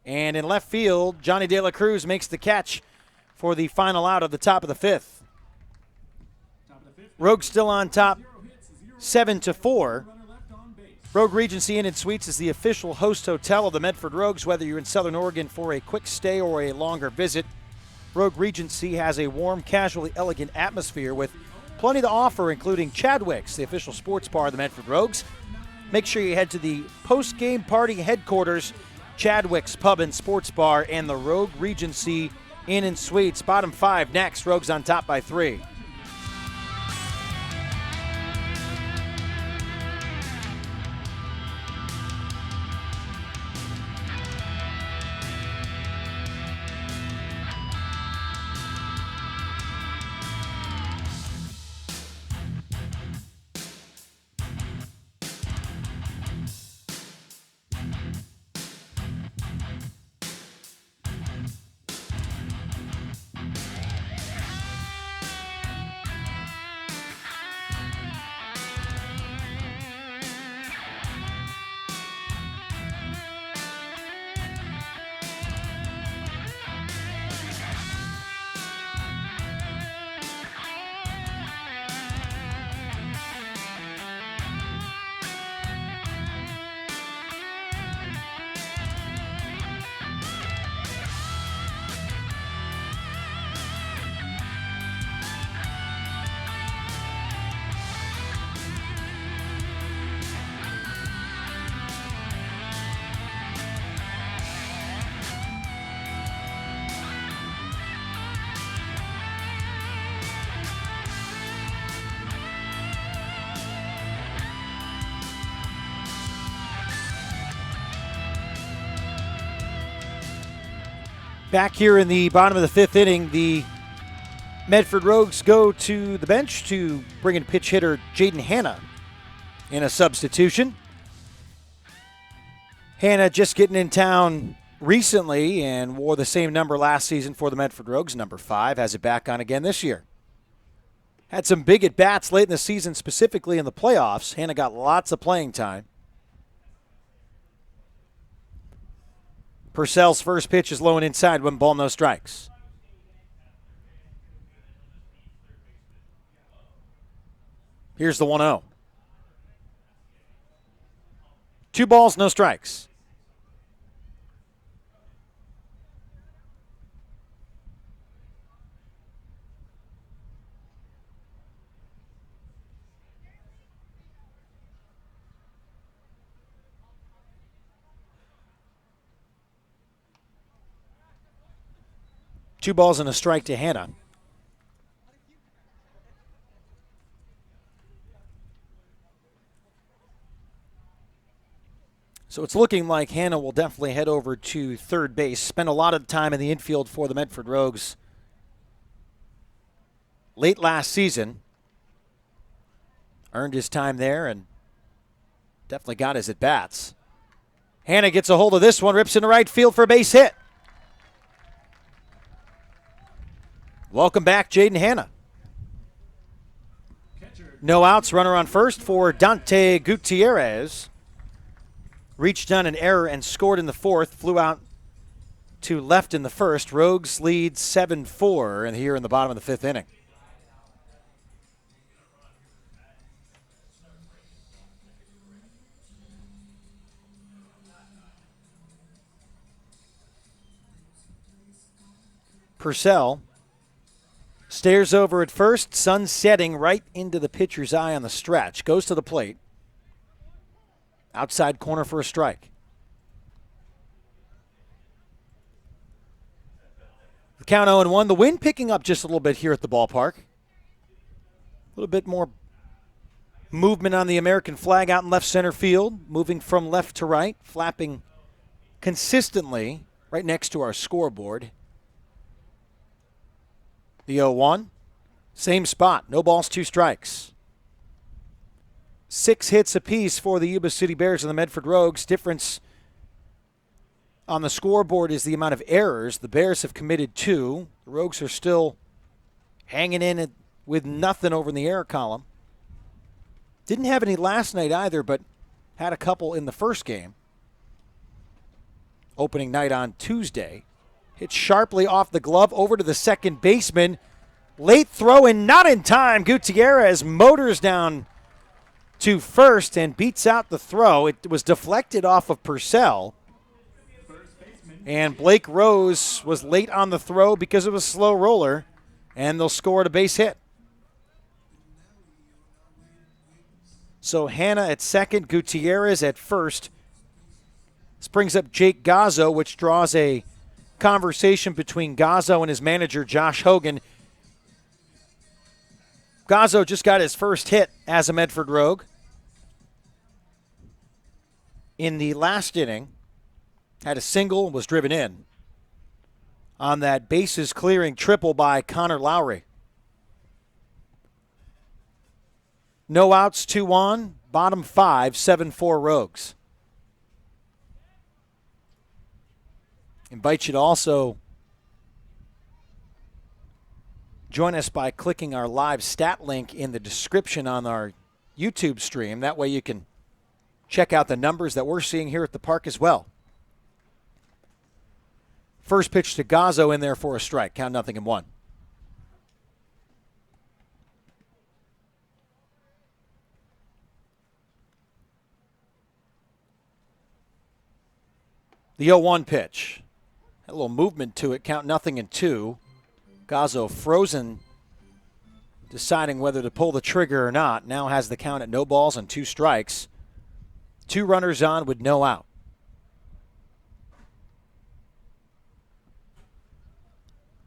And in left field, Johnny De La Cruz makes the catch for the final out of the top of the 5th. Rogues still on top, 7-4. Rogue Regency Inn & Suites is the official host hotel of the Medford Rogues, whether you're in Southern Oregon for a quick stay or a longer visit. Rogue Regency has a warm, casually elegant atmosphere with plenty to offer, including Chadwick's, the official sports bar of the Medford Rogues. Make sure you head to the post-game party headquarters, Chadwick's Pub and Sports Bar, and the Rogue Regency Inn & Suites. Bottom 5 next. Rogues on top by 3. Back here in the bottom of the fifth inning, the Medford Rogues go to the bench to bring in pitch hitter Jaden Hanna in a substitution. Hanna just getting in town recently and wore the same number last season for the Medford Rogues, number 5, has it back on again this year. Had some big at-bats late in the season, specifically in the playoffs. Hanna got lots of playing time. Purcell's first pitch is low and inside, 1 ball, no strikes. Here's the 1-0. 2 balls, no strikes. Two balls and a strike to Hanna. So it's looking like Hanna will definitely head over to third base. Spent a lot of time in the infield for the Medford Rogues late last season. Earned his time there and definitely got his at-bats. Hanna gets a hold of this one, rips into right field for a base hit. Welcome back, Jaden Hanna. No outs, runner on first for Dante Gutierrez. Reached on an error and scored in the fourth. Flew out to left in the first. Rogues lead 7-4 and here in the bottom of the fifth inning. Purcell stares over at first, sun setting right into the pitcher's eye on the stretch. Goes to the plate. Outside corner for a strike. The count 0-1. The wind picking up just a little bit here at the ballpark. A little bit more movement on the American flag out in left center field. Moving from left to right. Flapping consistently right next to our scoreboard. The 0-1, same spot, no balls, 2 strikes. 6 hits apiece for the Yuba City Bears and the Medford Rogues. Difference on the scoreboard is the amount of errors. The Bears have committed 2. The Rogues are still hanging in with nothing over in the error column. Didn't have any last night either, but had a couple in the first game. Opening night on Tuesday. Hit sharply off the glove over to the second baseman. Late throw and not in time. Gutierrez motors down to first and beats out the throw. It was deflected off of Purcell. And Blake Rose was late on the throw because of a slow roller. And they'll score at a base hit. So Hanna at second, Gutierrez at first. This brings up Jake Gazzo, which draws a conversation between Gazzo and his manager, Josh Hogan. Gazzo just got his first hit as a Medford Rogue. In the last inning, had a single, was driven in on that bases clearing triple by Connor Lowry. No outs, 2 on, bottom 5, 7-4 Rogues. Invite you to also join us by clicking our live stat link in the description on our YouTube stream. That way you can check out the numbers that we're seeing here at the park as well. First pitch to Gazzo in there for a strike. Count 0-1. The 0-1 pitch. A little movement to it, count 0-2. Gazzo frozen, deciding whether to pull the trigger or not. Now has the count at no balls and 2 strikes. 2 runners on with no out.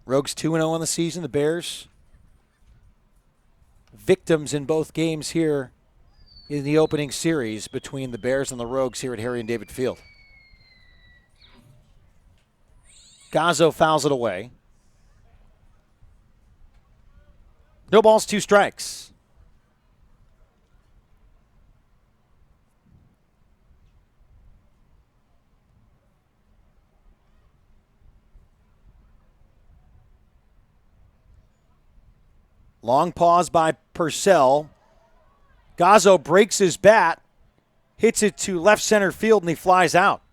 Rogues 2-0 on the season. The Bears victims in both games here in the opening series between the Bears and the Rogues here at Harry and David Field. Gazzo fouls it away. No balls, 2 strikes. Long pause by Purcell. Gazzo breaks his bat, hits it to left center field, and he flies out.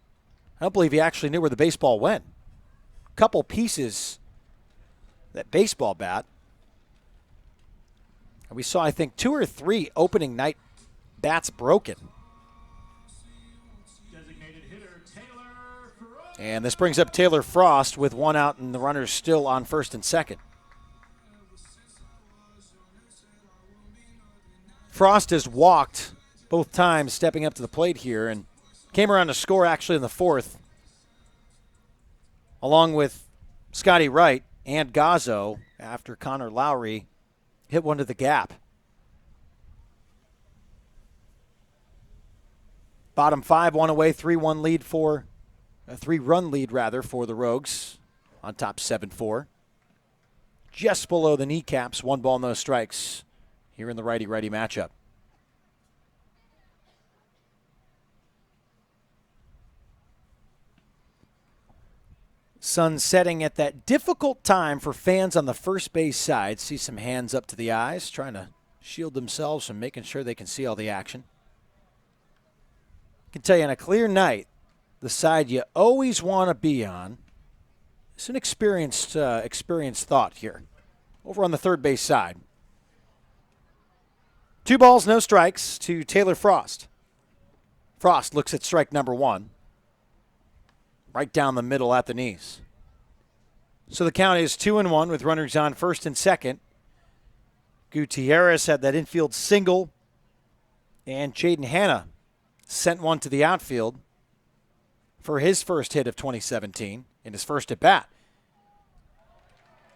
I don't believe he actually knew where the baseball went. Couple pieces, that baseball bat. And we saw, I think, 2 or 3 opening night bats broken. Designated hitter Taylor Frost. And this brings up Taylor Frost with 1 out and the runners still on first and second. Frost has walked both times stepping up to the plate here and came around to score actually in the 4th, along with Scotty Wright and Gazzo after Connor Lowry hit one to the gap. Bottom 5, 1 away, 3-1 lead for a 3-run lead rather for the Rogues on top 7-4. Just below the kneecaps, 1 ball, no strikes here in the righty-righty matchup. Sun setting at that difficult time for fans on the first base side. See some hands up to the eyes, trying to shield themselves from making sure they can see all the action. I can tell you on a clear night, the side you always want to be on is an experienced thought here. Over on the third base side. 2 balls, no strikes to Taylor Frost. Frost looks at strike number 1. Right down the middle at the knees. So the count is 2-1 with runners on first and second. Gutierrez had that infield single. And Jaden Hanna sent one to the outfield for his first hit of 2017 in his first at bat.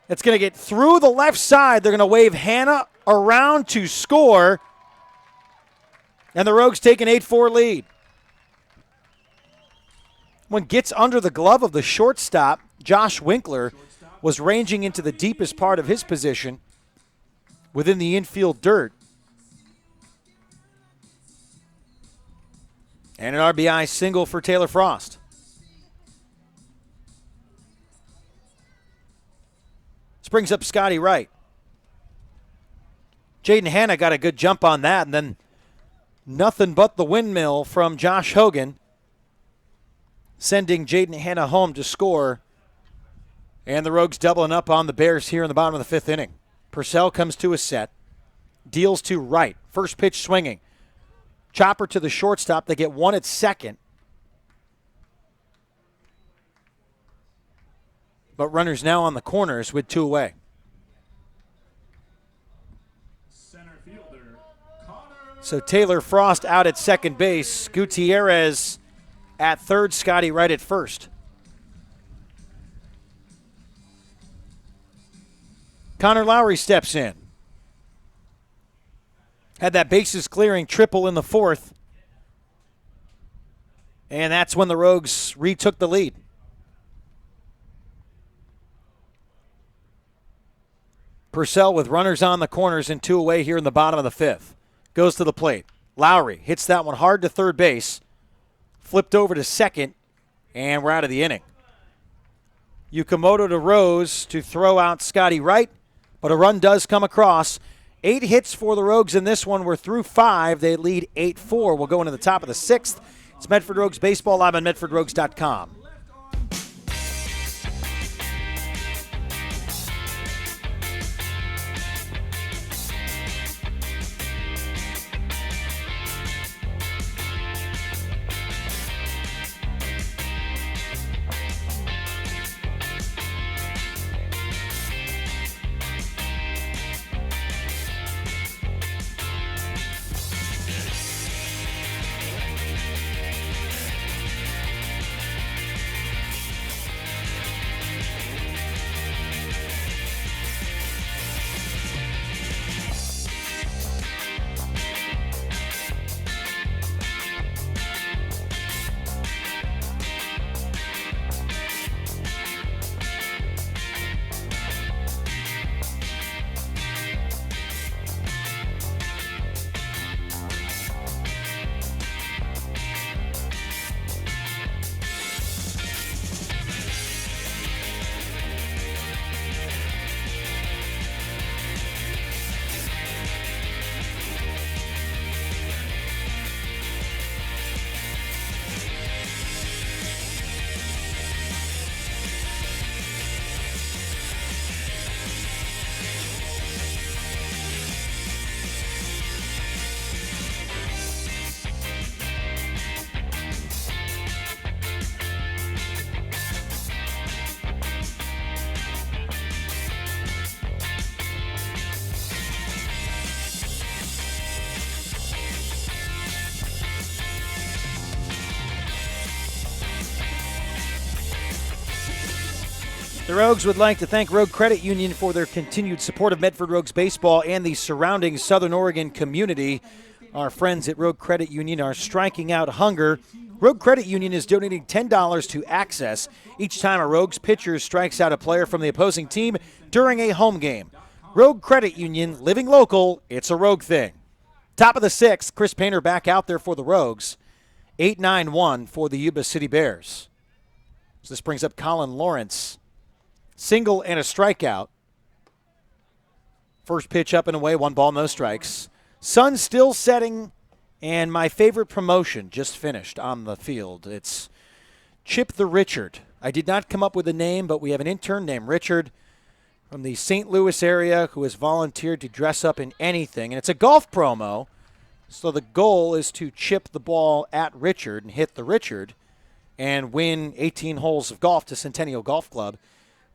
It's going to get through the left side. They're going to wave Hanna around to score. And the Rogues take an 8-4 lead. One gets under the glove of the shortstop. Josh Winkler was ranging into the deepest part of his position within the infield dirt. And an RBI single for Taylor Frost. This brings up Scotty Wright. Jaden Hanna got a good jump on that, and then nothing but the windmill from Josh Hogan, sending Jaden Hanna home to score. And the Rogues doubling up on the Bears here in the bottom of the 5th inning. Purcell comes to a set, deals to Wright. First pitch swinging. Chopper to the shortstop. They get 1 at second. But runners now on the corners with 2 away. Center fielder Connor. So Taylor Frost out at second base. Gutierrez at third. Scotty Wright at first. Connor Lowry steps in. Had that bases clearing triple in the 4th. And that's when the Rogues retook the lead. Purcell with runners on the corners and 2 away here in the bottom of the 5th. Goes to the plate. Lowry hits that one hard to third base. Flipped over to second, and we're out of the inning. Yukamoto to Rose to throw out Scotty Wright, but a run does come across. 8 hits for the Rogues in this one. We're through 5. They lead 8-4. We'll go into the top of the 6th. It's Medford Rogues Baseball live on MedfordRogues.com. The Rogues would like to thank Rogue Credit Union for their continued support of Medford Rogues baseball and the surrounding Southern Oregon community. Our friends at Rogue Credit Union are striking out hunger. Rogue Credit Union is donating $10 to Access each time a Rogues pitcher strikes out a player from the opposing team during a home game. Rogue Credit Union, living local, it's a Rogue thing. Top of the sixth, Chris Painter back out there for the Rogues. 8-9-1 for the Yuba City Bears. So this brings up Colin Lawrence. Single and a strikeout. First pitch up and away, 1 ball, no strikes. Sun still setting, and my favorite promotion just finished on the field. It's Chip the Richard. I did not come up with a name, but we have an intern named Richard from the St. Louis area who has volunteered to dress up in anything. And it's a golf promo, so the goal is to chip the ball at Richard and hit the Richard and win 18 holes of golf to Centennial Golf Club.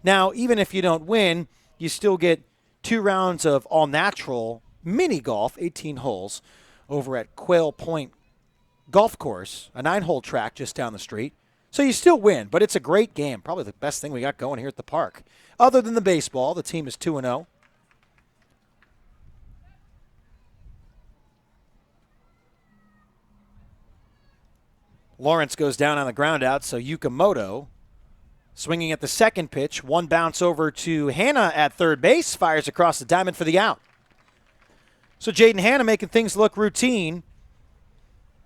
Now, even if you don't win, you still get 2 rounds of all-natural mini golf, 18 holes, over at Quail Point Golf Course, a 9-hole track just down the street. So you still win, but it's a great game. Probably the best thing we got going here at the park. Other than the baseball, the team is 2-0. Lawrence goes down on the ground out, so Yukamoto swinging at the second pitch. 1 bounce over to Hanna at third base. Fires across the diamond for the out. So Jaden Hanna making things look routine.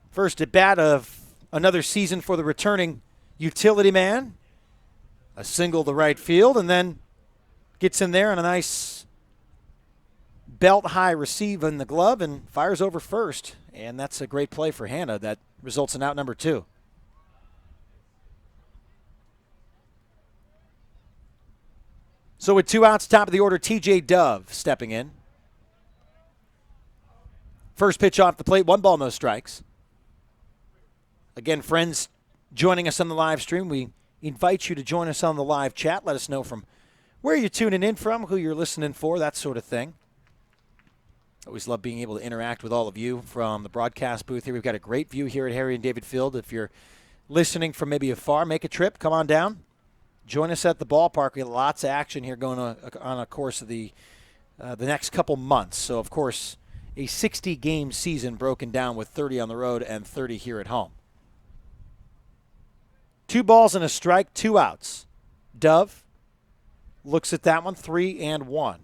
First at bat of another season for the returning utility man. A single to right field, and then gets in there on a nice belt-high receive in the glove and fires over first. And that's a great play for Hanna. That results in out number 2. So with 2 outs, top of the order, TJ Dove stepping in. First pitch off the plate, 1 ball, no strikes. Again, friends joining us on the live stream, we invite you to join us on the live chat. Let us know from where you're tuning in from, who you're listening for, that sort of thing. Always love being able to interact with all of you from the broadcast booth here. We've got a great view here at Harry and David Field. If you're listening from maybe afar, make a trip, come on down. Join us at the ballpark. We have lots of action here going on a course of the next couple months. So, of course, a 60-game season broken down with 30 on the road and 30 here at home. 2 balls and a strike, 2 outs. Dove looks at that one, 3-1.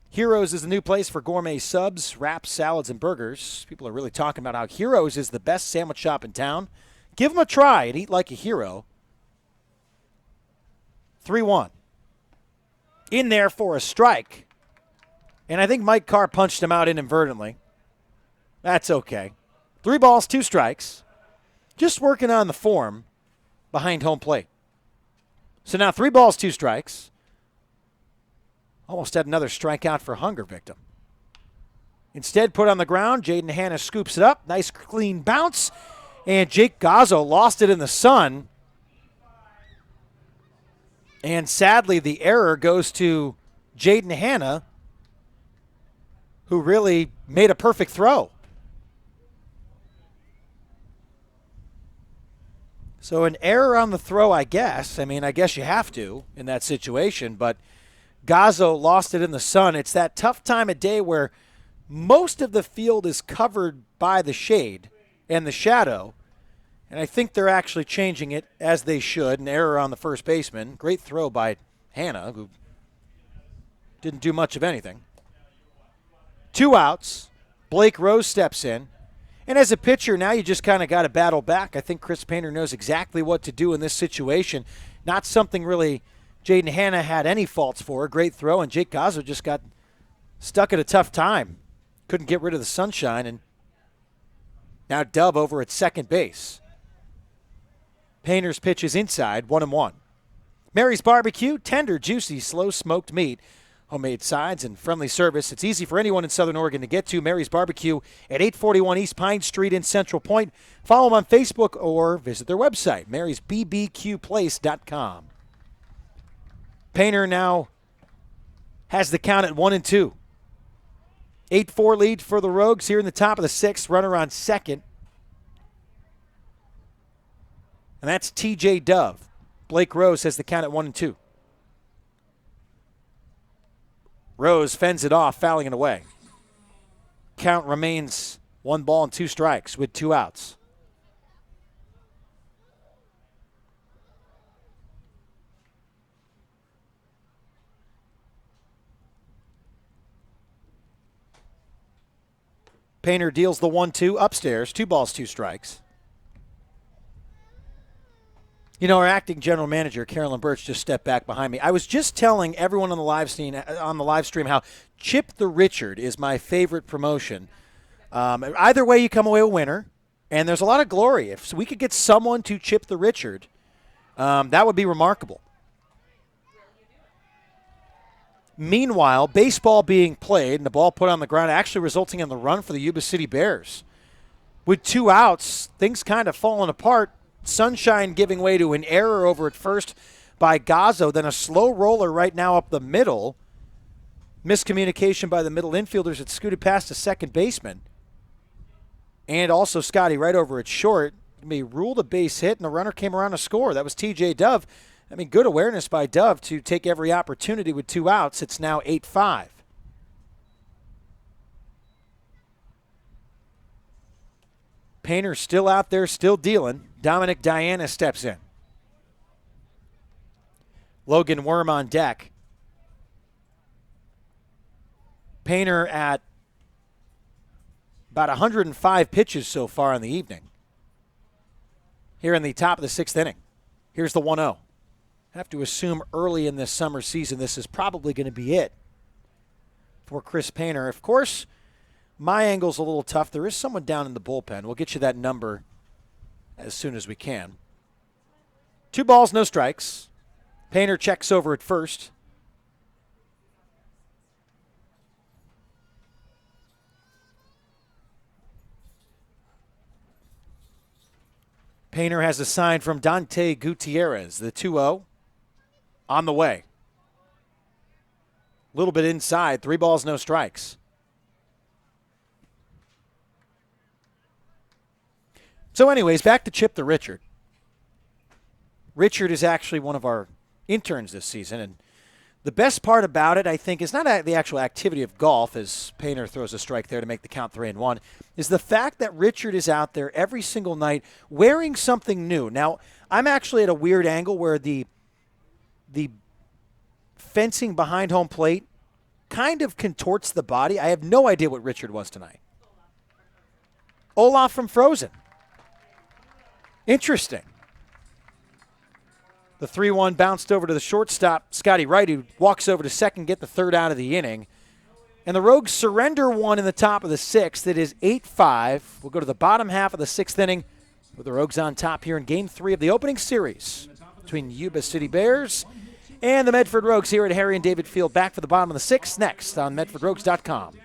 Heroes is the new place for gourmet subs, wraps, salads, and burgers. People are really talking about how Heroes is the best sandwich shop in town. Give them a try and eat like a hero. 3-1. In there for a strike. And I think Mike Carr punched him out inadvertently. That's okay. 3 balls, 2 strikes. Just working on the form behind home plate. So now 3 balls, 2 strikes. Almost had another strikeout for hunger victim. Instead, put on the ground. Jaden Hanna scoops it up. Nice clean bounce. And Jake Gazzo lost it in the sun. And sadly, the error goes to Jaden Hanna, who really made a perfect throw. So an error on the throw, I guess. I mean, I guess you have to in that situation, but Gazzo lost it in the sun. It's that tough time of day where most of the field is covered by the shade and the shadow, and I think they're actually changing it as they should. An error on the first baseman. Great throw by Hanna, who didn't do much of anything. 2 outs. Blake Rose steps in. And as a pitcher, now you just kind of got to battle back. I think Chris Painter knows exactly what to do in this situation. Not something really Jaden Hanna had any faults for. A great throw, and Jake Gazzo just got stuck at a tough time. Couldn't get rid of the sunshine, and now Dove over at second base. Painter's pitch is inside, 1-1. Mary's Barbecue, tender, juicy, slow-smoked meat. Homemade sides and friendly service. It's easy for anyone in Southern Oregon to get to. Mary's Barbecue at 841 East Pine Street in Central Point. Follow them on Facebook or visit their website, marysbbqplace.com. Painter now has the count at 1-2. 8-4 lead for the Rogues here in the top of the 6th. Runner on second. and that's T.J. Dove. Blake Rose has the count at 1-2. Rose fends it off, fouling it away. Count remains 1 ball and 2 strikes with 2 outs. Painter deals the 1-2 upstairs, 2 balls, 2 strikes. You know, our acting general manager, Carolyn Birch, just stepped back behind me. I was just telling everyone on the live stream how Chip the Richard is my favorite promotion. Either way, you come away a winner, and there's a lot of glory. If we could get someone to Chip the Richard, that would be remarkable. Meanwhile, baseball being played and the ball put on the ground actually resulting in the run for the Yuba City Bears. With 2 outs, things kind of falling apart. Sunshine giving way to an error over at first by Gazzo, then a slow roller right now up the middle. Miscommunication by the middle infielders. It scooted past the second baseman. And also Scotty right over at short. He ruled a base hit, and the runner came around to score. That was T.J. Dove. I mean, good awareness by Dove to take every opportunity with 2 outs. It's now 8-5. Painter still out there, still dealing. Dominic Diana steps in. Logan Worm on deck. Painter at about 105 pitches so far in the evening. Here in the top of the 6th inning. Here's the 1-0. Have to assume early in this summer season this is probably going to be it for Chris Painter. Of course, my angle's a little tough. There is someone down in the bullpen. We'll get you that number as soon as we can. 2 balls, no strikes. Painter checks over at first. Painter has a sign from Dante Gutierrez, the 2-0. On the way. A little bit inside. 3 balls, no strikes. So anyways, back to Chip the Richard. Richard is actually one of our interns this season, and the best part about it, I think, is not the actual activity of golf, as Painter throws a strike there to make the count 3-1, is the fact that Richard is out there every single night wearing something new. Now, I'm actually at a weird angle where the fencing behind home plate kind of contorts the body. I have no idea what Richard was tonight. Olaf from Frozen. Interesting. The 3-1 bounced over to the shortstop, Scotty Wright, who walks over to second, get the 3rd out of the inning. And the Rogues surrender 1 in the top of the 6th. It is 8-5. We'll go to the bottom half of the 6th inning with the Rogues on top here in Game 3 of the opening series between Yuba City Bears and the Medford Rogues here at Harry and David Field. Back for the bottom of the 6th next on MedfordRogues.com.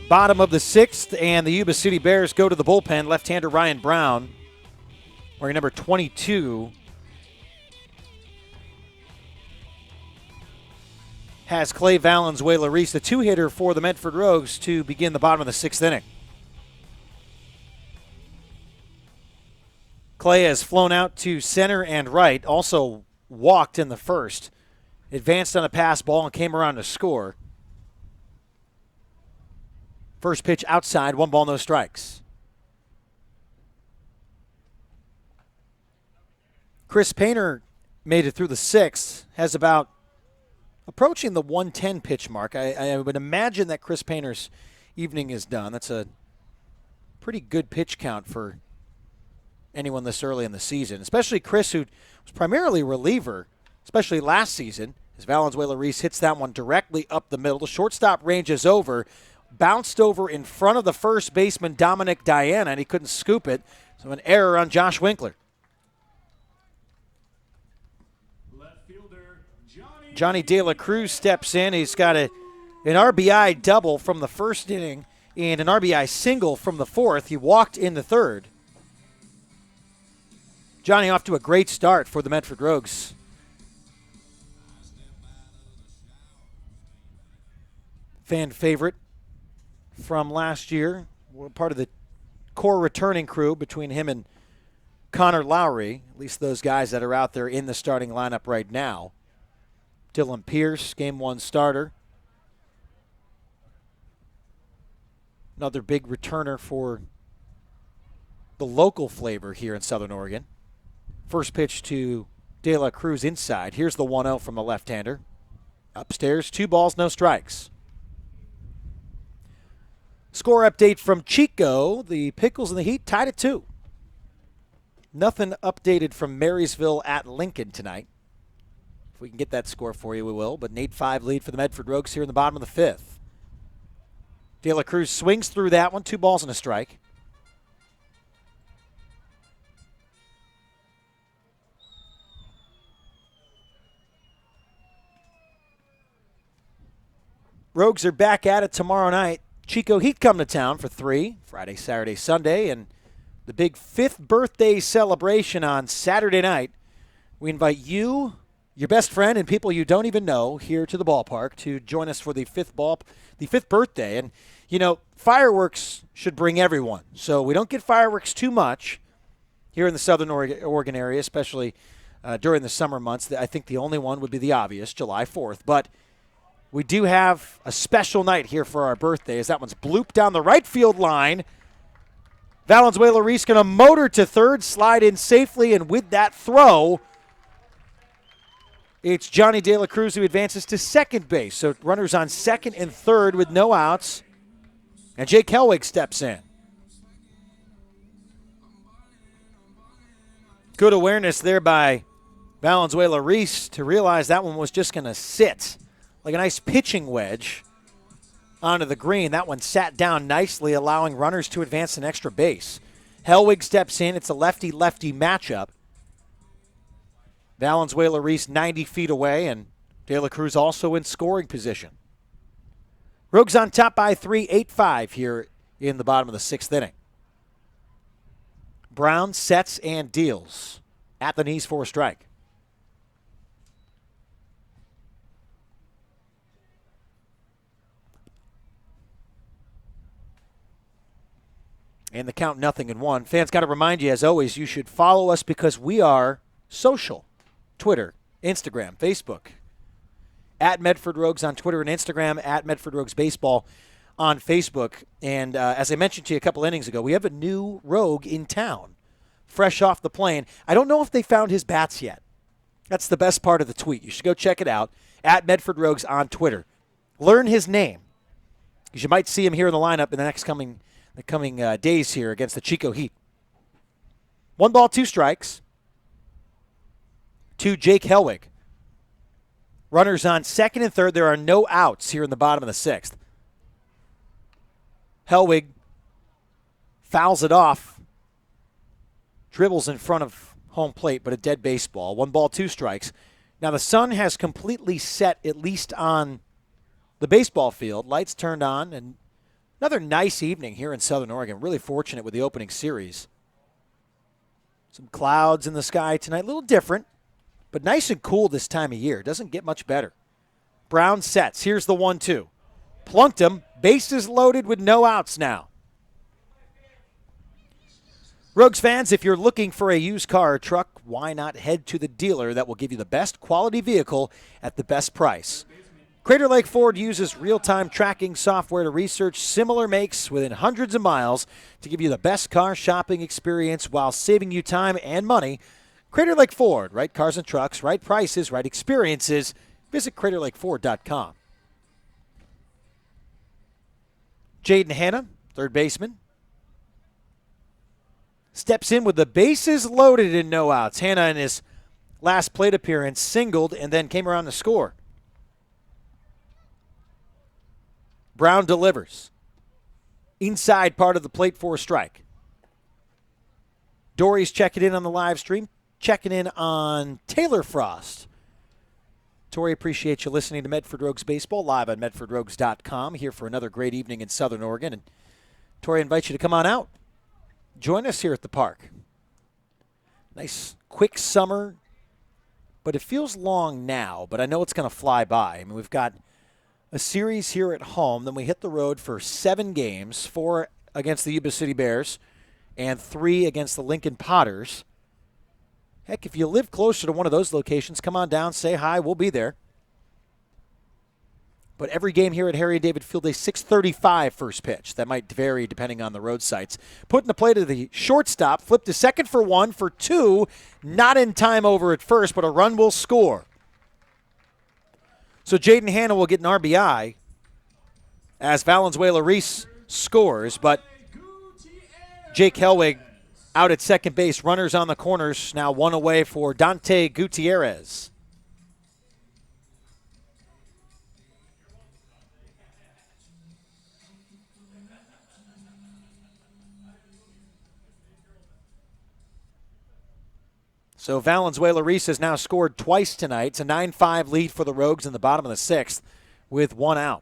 Bottom of the 6th, and the Yuba City Bears go to the bullpen. Left-hander Ryan Brown, wearing number 22, has Clay Valenzuela-Reese, the two-hitter for the Medford Rogues, to begin the bottom of the 6th inning. Clay has flown out to center and right, also walked in the first, advanced on a pass ball and came around to score. First pitch outside, 1 ball, no strikes. Chris Painter made it through the 6th, has about approaching the 110 pitch mark. I would imagine that Chris Painter's evening is done. That's a pretty good pitch count for anyone this early in the season, especially Chris, who was primarily reliever, especially last season, as Valenzuela-Reese hits that one directly up the middle. The shortstop ranges over, bounced over in front of the first baseman, Dominic Diana, and he couldn't scoop it. So an error on Josh Winkler. Left fielder Johnny De La Cruz steps in. He's got an RBI double from the first inning and an RBI single from the 4th. He walked in the 3rd. Johnny off to a great start for the Medford Rogues. Fan favorite from last year. Part of the core returning crew between him and Connor Lowry, at least those guys that are out there in the starting lineup right now. Dylan Pierce, Game 1 starter. Another big returner for the local flavor here in Southern Oregon. First pitch to De La Cruz inside. Here's the 1-0 from the left-hander. Upstairs, 2 balls, no strikes. Score update from Chico. The Pickles and the Heat tied at 2. Nothing updated from Marysville at Lincoln tonight. If we can get that score for you, we will. But an 8-5 lead for the Medford Rogues here in the bottom of the 5th. De La Cruz swings through that one. 2 balls and a strike. Rogues are back at it tomorrow night. Chico Heat come to town for 3, Friday, Saturday, Sunday, and the big 5th birthday celebration on Saturday night. We invite you, your best friend, and people you don't even know here to the ballpark to join us for the 5th birthday. And, you know, fireworks should bring everyone. So we don't get fireworks too much here in the Southern Oregon area, especially during the summer months. I think the only one would be the obvious, July 4th. But we do have a special night here for our birthday, as that one's blooped down the right field line. Valenzuela-Reese going to motor to third, slide in safely, and with that throw, it's Johnny De La Cruz who advances to second base. So runners on second and third with no outs, and Jake Helwig steps in. Good awareness there by Valenzuela-Reese to realize that one was just going to sit like a nice pitching wedge onto the green. That one sat down nicely, allowing runners to advance an extra base. Helwig steps in. It's a lefty-lefty matchup. Valenzuela-Reese 90 feet away, and De La Cruz also in scoring position. Rogues on top by 3, 8-5 here in the bottom of the 6th inning. Brown sets and deals at the knees for a strike. And the count 0-1. Fans, got to remind you, as always, you should follow us because we are social. Twitter, Instagram, Facebook. At Medford Rogues on Twitter and Instagram. At Medford Rogues Baseball on Facebook. And as I mentioned to you a couple innings ago, we have a new Rogue in town, fresh off the plane. I don't know if they found his bats yet. That's the best part of the tweet. You should go check it out. At Medford Rogues on Twitter. Learn his name, because you might see him here in the lineup in the coming days here against the Chico Heat. 1 ball, 2 strikes to Jake Helwig. Runners on second and third. There are no outs here in the bottom of the 6th. Helwig fouls it off, dribbles in front of home plate, but a dead baseball. 1 ball, 2 strikes. Now the sun has completely set, at least on the baseball field. Lights turned on, and Another nice evening here in Southern Oregon. Really fortunate with the opening series. Some clouds in the sky tonight. A little different, but nice and cool this time of year. Doesn't get much better. Brown sets. Here's the 1-2. Plunked him. Bases loaded with no outs now. Rogues fans, if you're looking for a used car or truck, why not head to the dealer that will give you the best quality vehicle at the best price? Crater Lake Ford uses real-time tracking software to research similar makes within hundreds of miles to give you the best car shopping experience while saving you time and money. Crater Lake Ford, right cars and trucks, right prices, right experiences. Visit CraterLakeFord.com. Jaden Hanna, third baseman, steps in with the bases loaded and no outs. Hanna in his last plate appearance singled and then came around to score. Brown delivers. Inside part of the plate for a strike. Dory's checking in on the live stream, checking in on Taylor Frost. Tori, appreciate you listening to Medford Rogues Baseball live on MedfordRogues.com, here for another great evening in Southern Oregon. And Tori invites you to come on out. Join us here at the park. Nice, quick summer, but it feels long now, but I know it's going to fly by. I mean, we've got a series here at home, then we hit the road for 7 games, 4 against the Yuba City Bears and 3 against the Lincoln Potters. Heck, if you live closer to one of those locations, come on down, say hi, we'll be there. But every game here at Harry and David Field, a 6:35 first pitch. That might vary depending on the road sites. Put in the play to the shortstop, flip to second for 1, for 2. Not in time over at first, but a run will score. So Jaden Hanna will get an RBI as Valenzuela-Reese scores, but Jake Helwig out at second base. Runners on the corners, now 1 away for Dante Gutierrez. So Valenzuela-Reese has now scored twice tonight. It's a 9-5 lead for the Rogues in the bottom of the 6th with 1 out.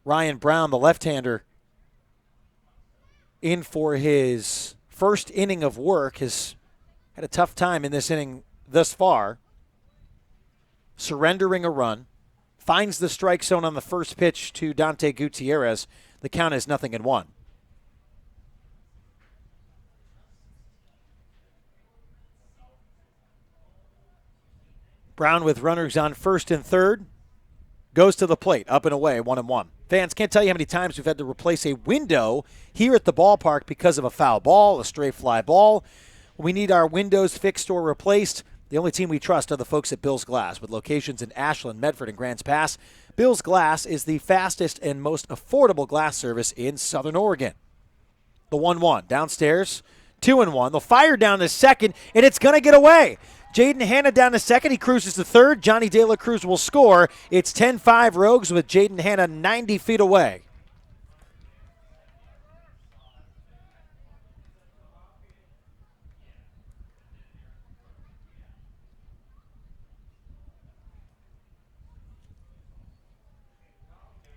Ryan Brown, the left-hander, in for his first inning of work, has had a tough time in this inning thus far. Surrendering a run. Finds the strike zone on the first pitch to Dante Gutierrez. The count is 0-1. Brown with runners on first and third. Goes to the plate, up and away, 1-1. Fans, can't tell you how many times we've had to replace a window here at the ballpark because of a foul ball, a stray fly ball. We need our windows fixed or replaced. The only team we trust are the folks at Bill's Glass. With locations in Ashland, Medford, and Grants Pass, Bill's Glass is the fastest and most affordable glass service in Southern Oregon. The 1-1 downstairs, 2-1. They'll fire down to second, and it's going to get away. Jaden Hanna down to second. He cruises to third. Johnny De La Cruz will score. It's 10-5 Rogues with Jaden Hanna 90 feet away.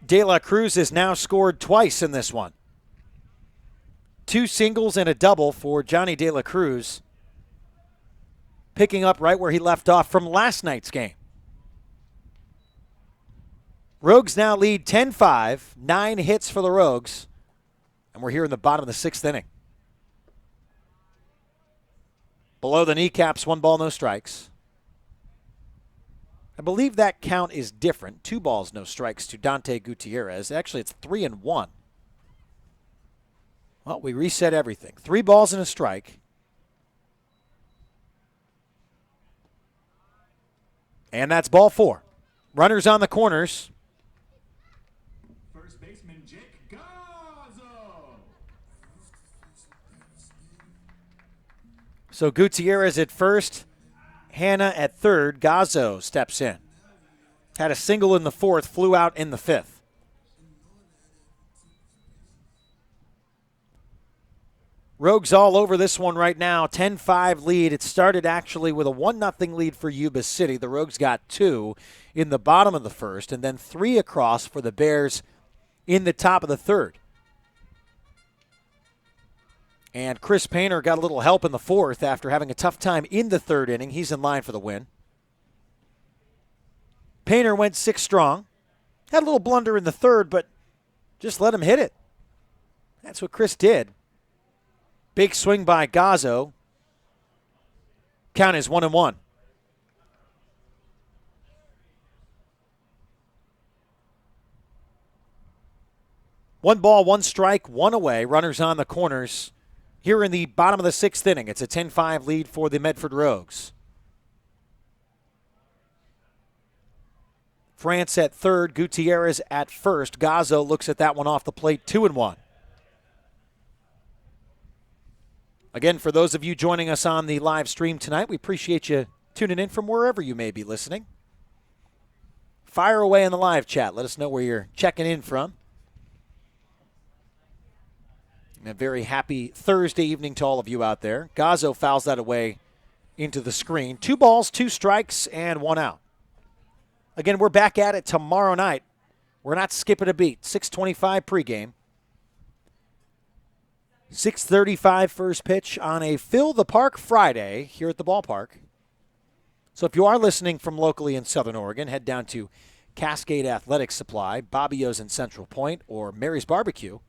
De La Cruz has now scored twice in this one. 2 singles and a double for Johnny De La Cruz, picking up right where he left off from last night's game. Rogues now lead 10-5, 9 hits for the Rogues, and we're here in the bottom of the 6th inning. Below the kneecaps, 1 ball, no strikes. I believe that count is different. 2 balls, no strikes to Dante Gutierrez. Actually, it's 3-1. Well, we reset everything. 3 balls and a strike. And that's ball 4. Runners on the corners. First baseman Jake Gazzo. So Gutierrez at first, Hanna at third. Gazzo steps in. Had a single in the 4th, flew out in the 5th. Rogues all over this one right now. 10-5 lead. It started actually with a 1-0 lead for Yuba City. The Rogues got 2 in the bottom of the 1st, and then 3 across for the Bears in the top of the third. And Chris Painter got a little help in the fourth after having a tough time in the third inning. He's in line for the win. Painter went 6 strong. Had a little blunder in the third, but just let him hit it. That's what Chris did. Big swing by Gazzo. Count is 1-1. One ball, one strike, one away. Runners on the corners here in the bottom of the 6th inning. It's a 10-5 lead for the Medford Rogues. France at third, Gutierrez at first. Gazzo looks at that one off the plate, 2-1. Again, for those of you joining us on the live stream tonight, we appreciate you tuning in from wherever you may be listening. Fire away in the live chat. Let us know where you're checking in from. And a very happy Thursday evening to all of you out there. Gazzo fouls that away into the screen. 2 balls, 2 strikes, and 1 out. Again, we're back at it tomorrow night. We're not skipping a beat. 6:25 pregame. 6:35 first pitch on a Fill the Park Friday here at the ballpark. So if you are listening from locally in Southern Oregon, head down to Cascade Athletic Supply, Bobby O's in Central Point, or Mary's Barbecue,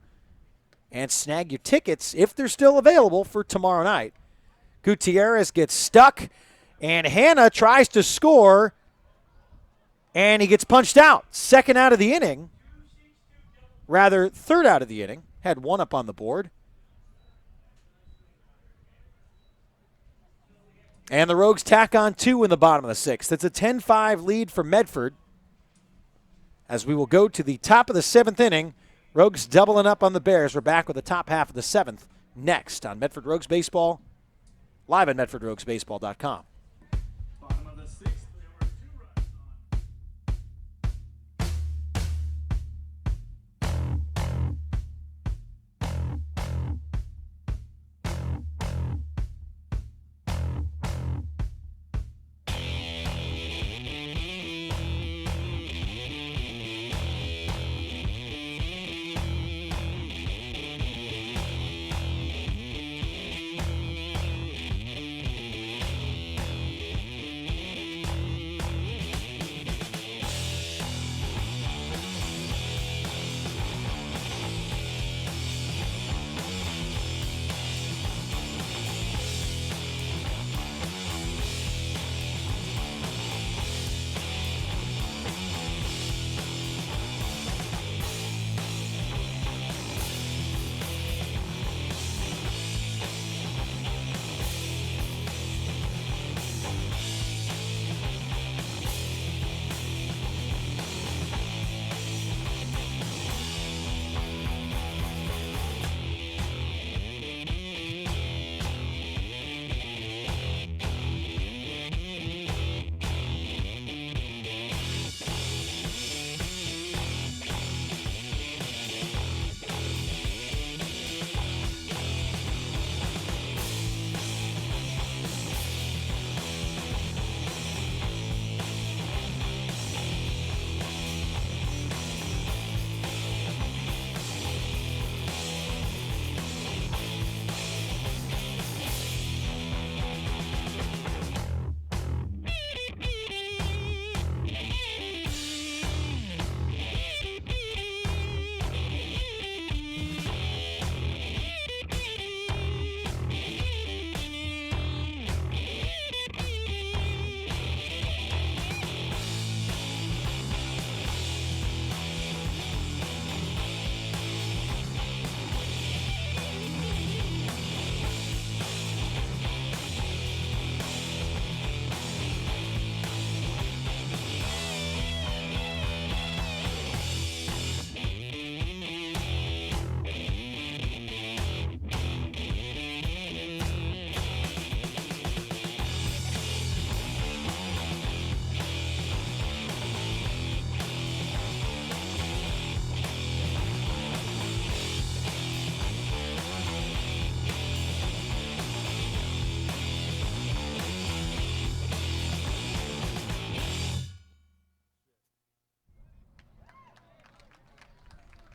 and snag your tickets if they're still available for tomorrow night. Gutierrez gets stuck, and Hanna tries to score, and he gets punched out. Second out of the inning. Rather, third out of the inning. Had 1 up on the board. And the Rogues tack on 2 in the bottom of the 6th. It's a 10-5 lead for Medford. As we will go to the top of the 7th inning. Rogues doubling up on the Bears. We're back with the top half of the 7th next on Medford Rogues Baseball, live at MedfordRoguesBaseball.com. Bottom of the 6th, there were 2 runs on.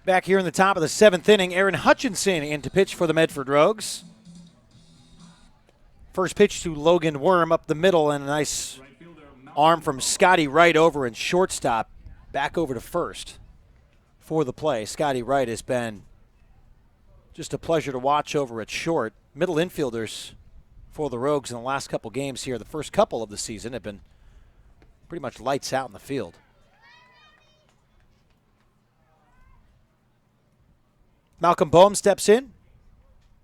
Back here in the top of the 7th inning, Aaron Hutchinson in to pitch for the Medford Rogues. First pitch to Logan Worm up the middle, and a nice arm from Scotty Wright over and shortstop. Back over to first for the play. Scotty Wright has been just a pleasure to watch over at short. Middle infielders for the Rogues in the last couple games here, the first couple of the season, have been pretty much lights out in the field. Malcolm Boehm steps in.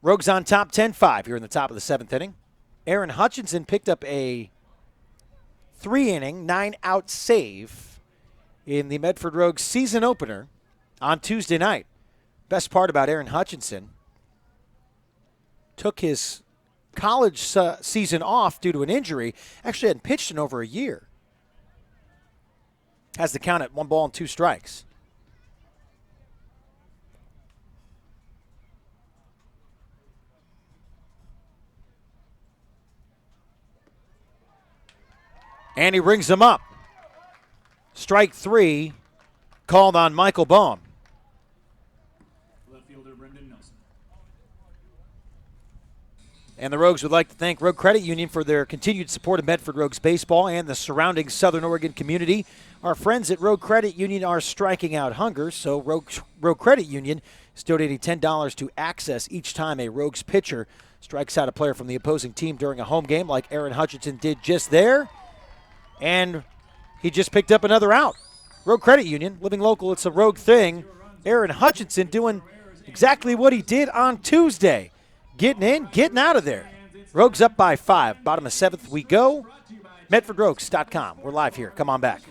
Rogues on top 10-5 here in the top of the 7th inning. Aaron Hutchinson picked up a 3-inning, 9-out save in the Medford Rogues season opener on Tuesday night. Best part about Aaron Hutchinson, took his college season off due to an injury. Actually hadn't pitched in over a year. Has the count at 1-2 strikes. And he rings him up. Strike 3 called on Michael Boehm. Left fielder Brendan Nelson. And the Rogues would like to thank Rogue Credit Union for their continued support of Medford Rogues baseball and the surrounding Southern Oregon community. Our friends at Rogue Credit Union are striking out hunger, so Rogue Credit Union is donating $10 to Access each time a Rogues pitcher strikes out a player from the opposing team during a home game, like Aaron Hutchinson did just there. And he just picked up another out. Rogue Credit Union, living local, it's a Rogue thing. Aaron Hutchinson doing exactly what he did on Tuesday. Getting in, getting out of there. Rogues up by 5. Bottom of 7th we go. MedfordRogues.com. We're live here. Come on back.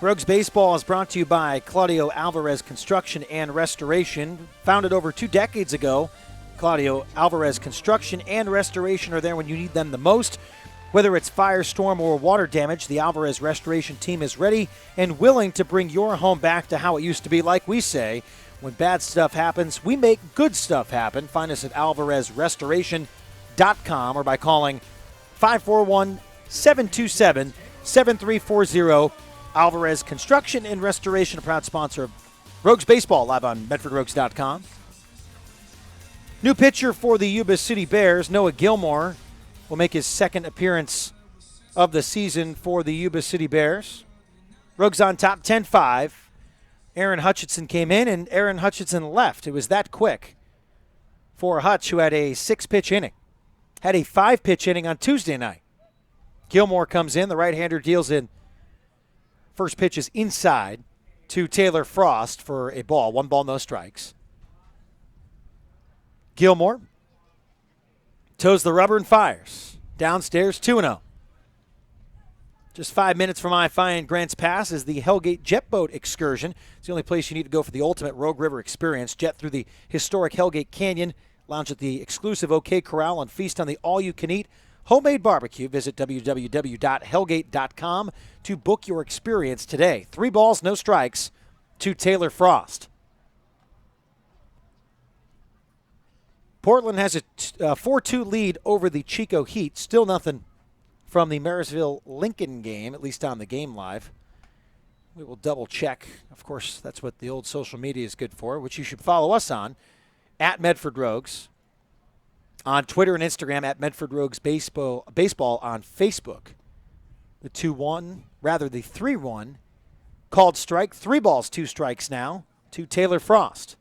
Rogues Baseball is brought to you by Claudio Alvarez Construction and Restoration. Founded over 2 decades ago, Claudio Alvarez Construction and Restoration are there when you need them the most. Whether it's fire, storm, or water damage, the Alvarez Restoration team is ready and willing to bring your home back to how it used to be. Like we say, when bad stuff happens, we make good stuff happen. Find us at alvarezrestoration.com or by calling 541-727-7340. Alvarez Construction and Restoration, a proud sponsor of Rogues Baseball, live on MedfordRogues.com. New pitcher for the Yuba City Bears, Noah Gilmore, will make his second appearance of the season for the Yuba City Bears. Rogues on top 10-5. Aaron Hutchinson came in, and Aaron Hutchinson left. It was that quick for Hutch, who had a 6-pitch inning. Had a 5-pitch inning on Tuesday night. Gilmore comes in. The right-hander deals in. First pitch is inside to Taylor Frost for a ball. 1 ball, no strikes. Gilmore toes the rubber and fires. Downstairs, 2-0. Just 5 minutes from I-5 and Grants Pass is the Hellgate Jet Boat Excursion. It's the only place you need to go for the ultimate Rogue River experience. Jet through the historic Hellgate Canyon, lounge at the exclusive OK Corral, and feast on the all-you-can-eat homemade barbecue. Visit www.hellgate.com to book your experience today. 3 balls, no strikes to Taylor Frost. Portland has a 4-2 lead over the Chico Heat. Still nothing from the Marysville-Lincoln game, at least on the Game Live. We will double check. Of course, that's what the old social media is good for, which you should follow us on, at Medford Rogues, on Twitter and Instagram, at Medford Rogues Baseball on Facebook. The 3-1 called strike. 3 balls, 2 strikes now to Taylor Frost.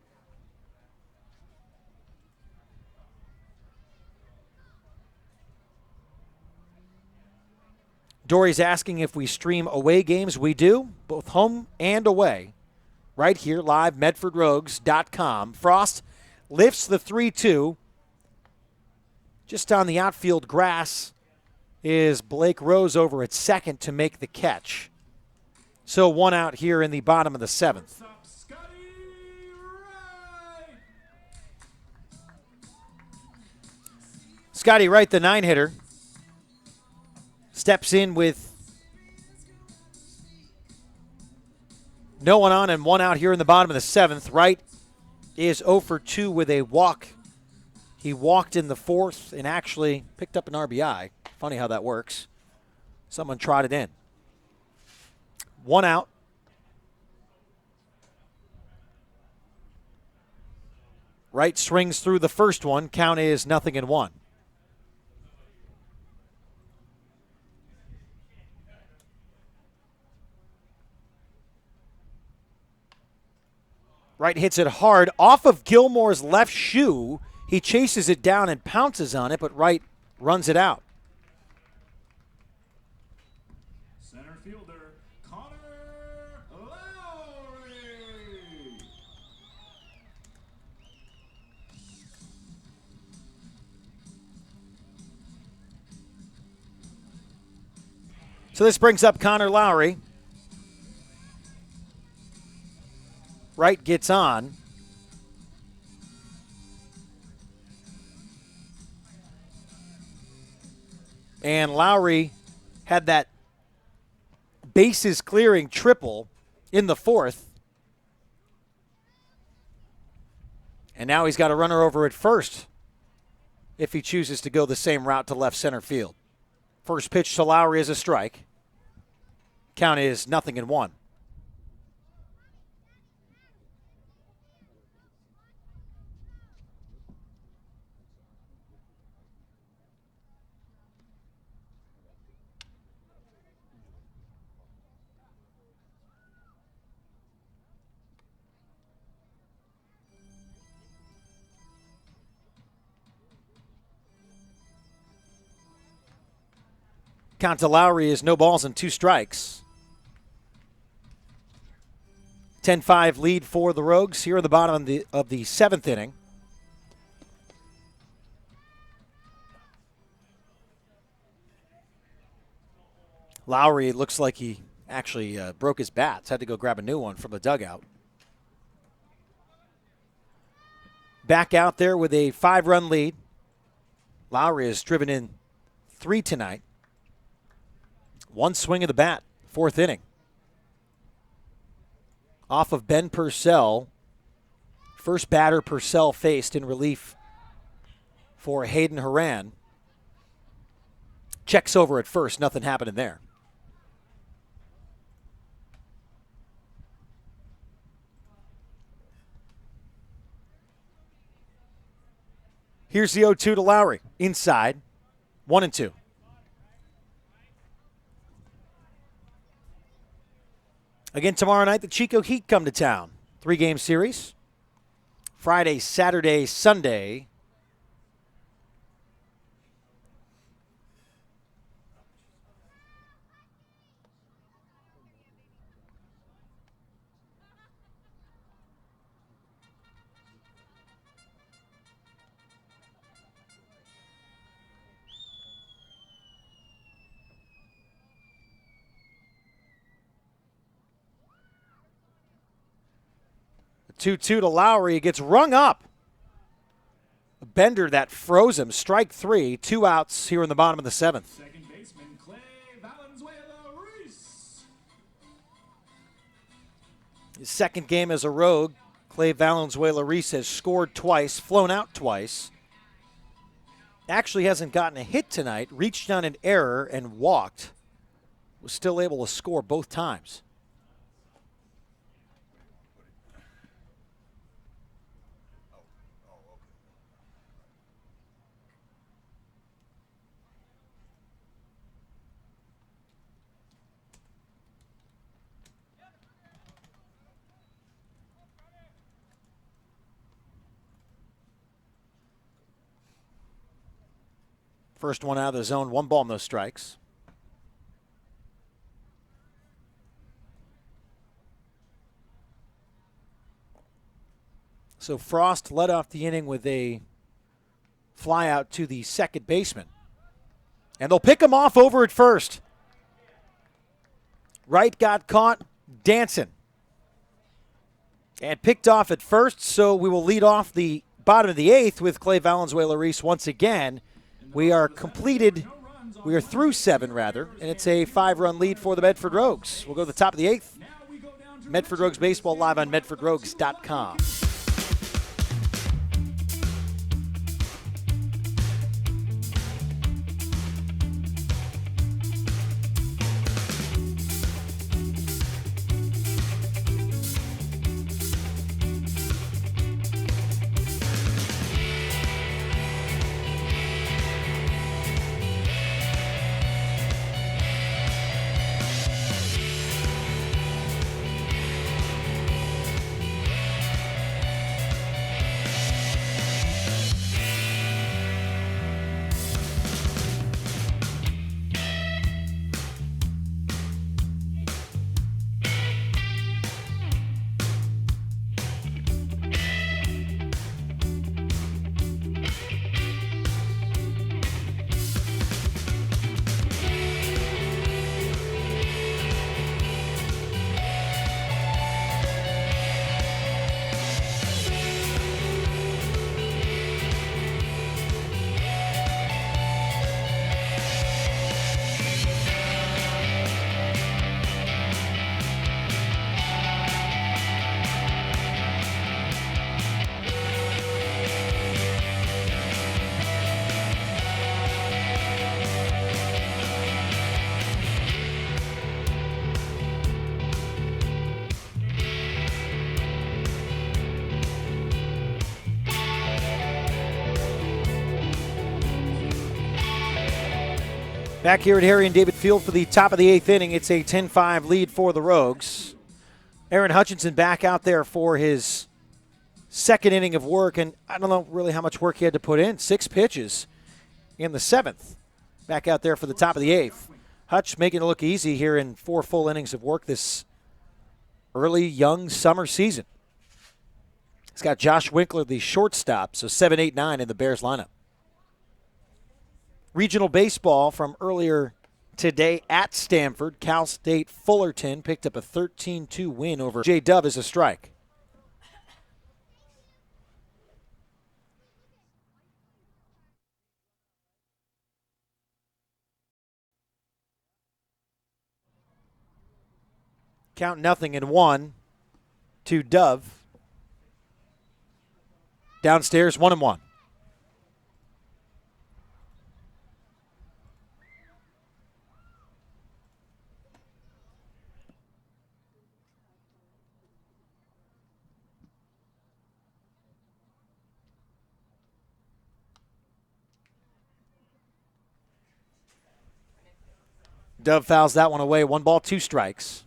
Dory's asking if we stream away games. We do, both home and away, right here, live, MedfordRogues.com. Frost lifts the 3-2. Just on the outfield grass is Blake Rose over at second to make the catch. So 1 out here in the bottom of the 7th. Scotty Wright, the 9-hitter, steps in with no one on and 1 out here in the bottom of the 7th. Wright is 0 for 2 with a walk. He walked in the 4th and actually picked up an RBI. Funny how that works. Someone trotted in. 1 out. Wright swings through the first one. Count is 0-1. Wright hits it hard off of Gilmore's left shoe. He chases it down and pounces on it, but Wright runs it out. Center fielder, Connor Lowry. So this brings up Connor Lowry. Wright gets on. And Lowry had that bases clearing triple in the 4th. And now he's got a runner over at first if he chooses to go the same route to left center field. First pitch to Lowry is a strike. Count is 0-1. Count to Lowry is no balls and 2 strikes. 10-5 lead for the Rogues here at the bottom of the 7th inning. Lowry looks like he actually broke his bats. Had to go grab a new one from the dugout. Back out there with a 5-run lead. Lowry has driven in 3 tonight. 1 swing of the bat, 4th inning. Off of Ben Purcell. First batter Purcell faced in relief for Hayden Horan. Checks over at first, nothing happening there. Here's the 0-2 to Lowry. Inside, 1-2. Again, tomorrow night, the Chico Heat come to town. 3-game series. Friday, Saturday, Sunday. 2-2 to Lowry. He gets rung up. A bender that froze him. Strike 3. 2 outs here in the bottom of the 7th. Second baseman Clay Valenzuela-Ruiz. His second game as a Rogue, Clay Valenzuela-Ruiz has scored twice, flown out twice. Actually hasn't gotten a hit tonight, reached on an error and walked. Was still able to score both times. First one out of the zone, 1 ball, no strikes. So Frost led off the inning with a fly out to the second baseman. And they'll pick him off over at first. Wright got caught dancing and picked off at first, so we will lead off the bottom of the 8th with Clay Valenzuela-Ruiz once again. We are through 7 rather, and it's a 5-run lead for the Medford Rogues. We'll go to the top of the 8th. Medford Rogues Baseball live on MedfordRogues.com. Back here at Harry and David Field for the top of the 8th inning. It's a 10-5 lead for the Rogues. Aaron Hutchinson back out there for his second inning of work, and I don't know really how much work he had to put in. 6 pitches in the 7th. Back out there for the top of the 8th. Hutch making it look easy here in 4 full innings of work this early, young summer season. He's got Josh Winkler, the shortstop, so 7, 8, 9 in the Bears lineup. Regional baseball from earlier today at Stanford. Cal State Fullerton picked up a 13-2 win over J. Dove as a strike. Count 0-1 to Dove. Downstairs 1-1. Dove fouls that one away. 1 ball, 2 strikes.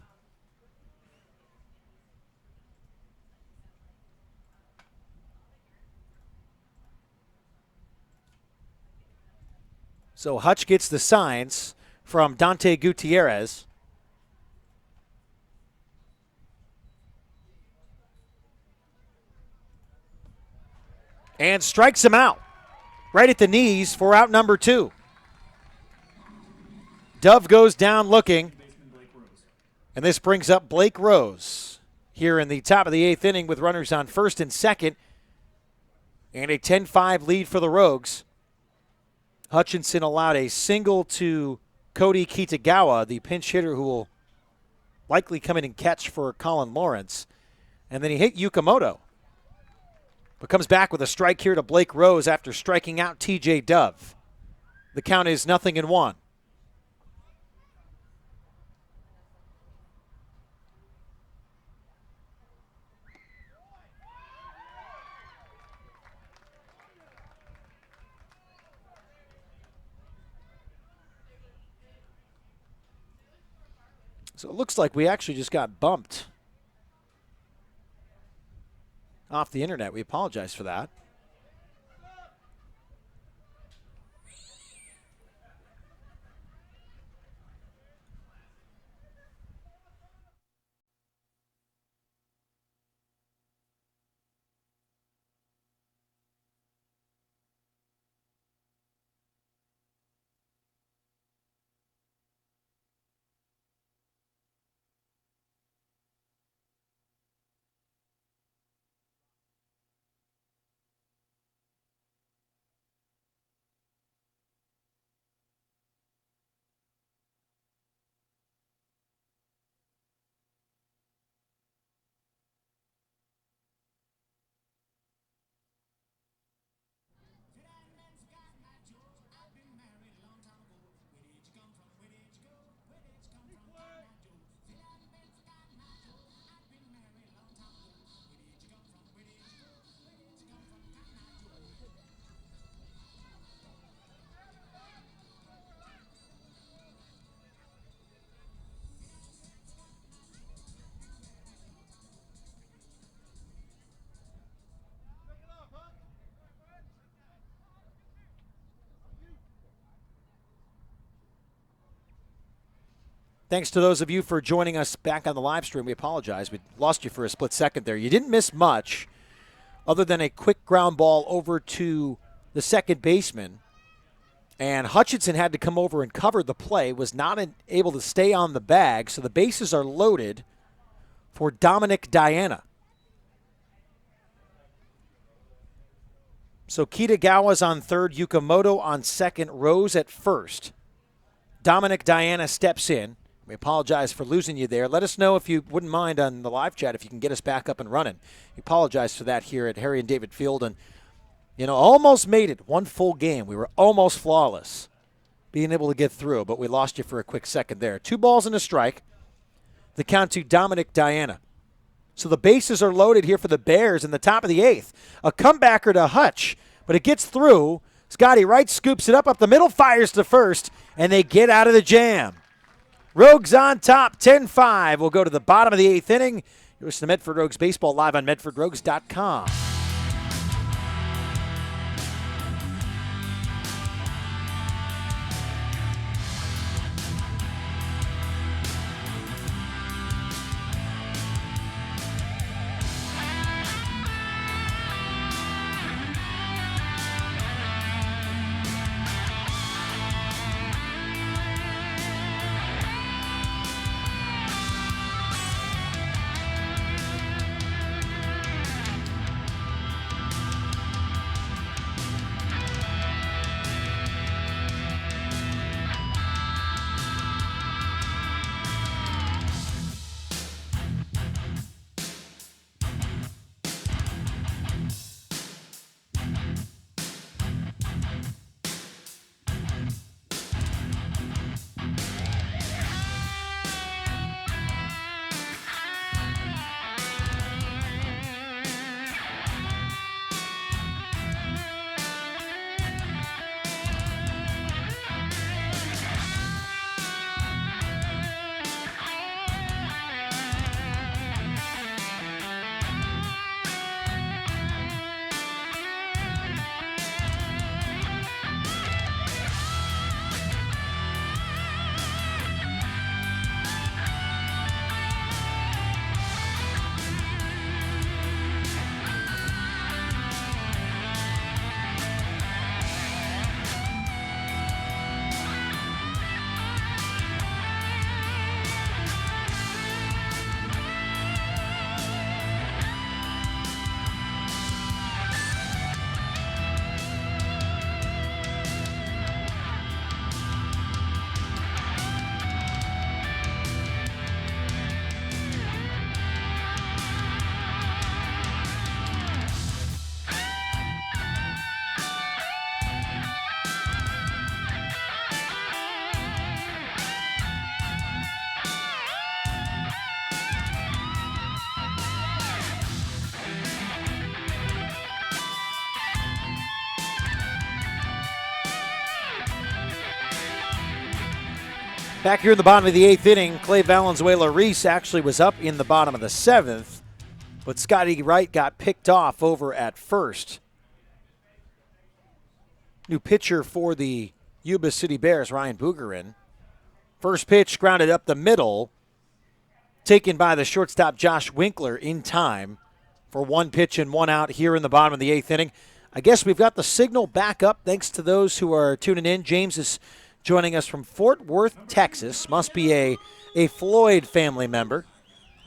So Hutch gets the signs from Dante Gutierrez. And strikes him out right at the knees for out number 2. Dove goes down looking, and this brings up Blake Rose. here in the top of the 8th inning with runners on first and second and a 10-5 lead for the Rogues. Hutchinson allowed a single to Cody Kitagawa, the pinch hitter who will likely come in and catch for Colin Lawrence. And then he hit Yukamoto, but comes back with a strike here to Blake Rose after striking out T.J. Dove. The count is 0-1. So it looks like we actually just got bumped off the internet. We apologize for that. Thanks to those of you for joining us back on the live stream. We apologize. We lost you for a split second there. You didn't miss much other than a quick ground ball over to the second baseman. And Hutchinson had to come over and cover the play, was not able to stay on the bag, so the bases are loaded for Dominic Diana. So Kitagawa's on third, Yukamoto on second, Rose at first. Dominic Diana steps in. We apologize for losing you there. Let us know if you wouldn't mind on the live chat if you can get us back up and running. We apologize for that here at Harry and David Field. And, almost made it one full game. We were almost flawless being able to get through, but we lost you for a quick second there. 2 balls and a strike. The count to Dominic Diana. So the bases are loaded here for the Bears in the top of the 8th. A comebacker to Hutch, but it gets through. Scotty Wright scoops it up the middle, fires to first, and they get out of the jam. Rogues on top, 10-5. We'll go to the bottom of the 8th inning. You're listening to Medford Rogues Baseball live on MedfordRogues.com. Back here in the bottom of the 8th inning, Clay Valenzuela-Reese actually was up in the bottom of the 7th, but Scotty Wright got picked off over at first. New pitcher for the Yuba City Bears, Ryan Boogerin. First pitch grounded up the middle, taken by the shortstop Josh Winkler in time for 1 pitch and 1 out here in the bottom of the 8th inning. I guess we've got the signal back up thanks to those who are tuning in. James is joining us from Fort Worth, Texas. Must be a Floyd family member.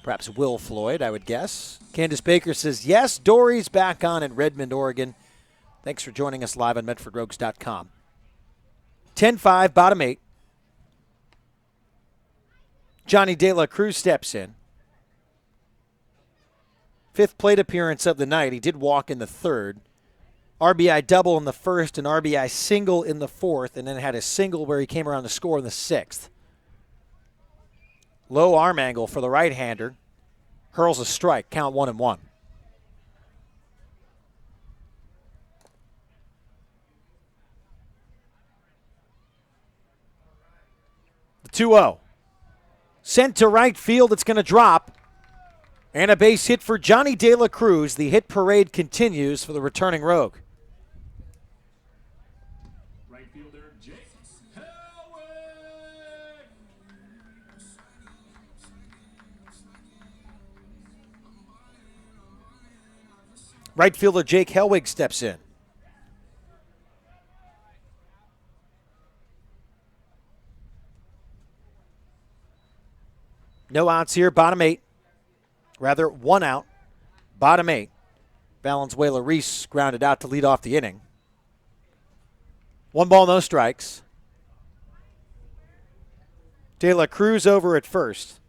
Perhaps Will Floyd, I would guess. Candace Baker says, yes, Dory's back on in Redmond, Oregon. Thanks for joining us live on MedfordRogues.com. 10-5, bottom 8. Johnny De La Cruz steps in. 5th plate appearance of the night. He did walk in the 3rd. RBI double in the 1st, and RBI single in the 4th, and then had a single where he came around to score in the 6th. Low arm angle for the right-hander. Hurls a strike, count 1-1. The 2-0. Sent to right field, it's going to drop. And a base hit for Johnny De La Cruz. The hit parade continues for the returning Rogue. Right fielder Jake Hellwig. Right fielder Jake Hellwig steps in. No outs here, bottom 8. Rather, 1 out, bottom 8. Valenzuela-Reese grounded out to lead off the inning. 1 ball, no strikes. De La Cruz over at first.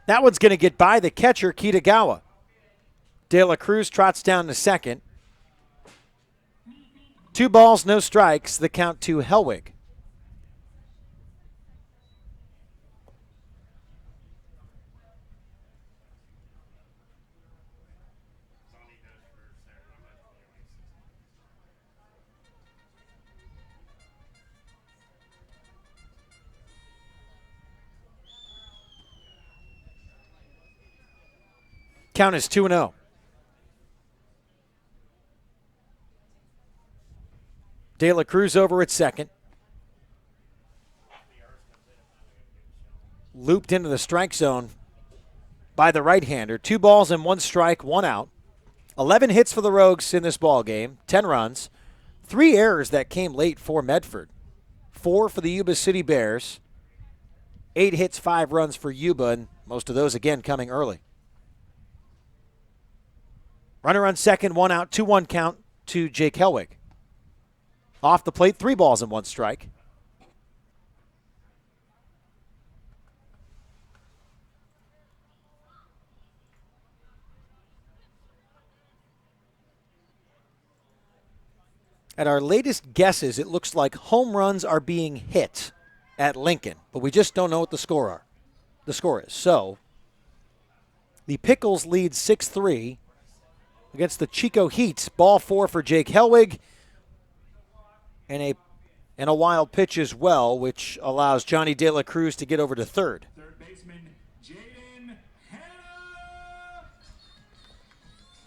That one's going to get by the catcher, Kitagawa. De La Cruz trots down to second. 2 balls, no strikes. The count to Hellwig. Count is 2-0. De La Cruz over at second. Looped into the strike zone by the right-hander. 2 balls and 1 strike, 1 out. 11 hits for the Rogues in this ball game, 10 runs. 3 errors that came late for Medford. 4 for the Yuba City Bears. 8 hits, 5 runs for Yuba, and most of those, again, coming early. Runner on second, 1 out, 2-1 count to Jake Hellwig. Off the plate, 3 balls and 1 strike. At our latest guesses, it looks like home runs are being hit at Lincoln, but we just don't know what the score is. So, the Pickles lead 6-3 against the Chico Heat. Ball 4 for Jake Hellwig, and a wild pitch as well, which allows Johnny De La Cruz to get over to third. Third baseman Jaden Hanna.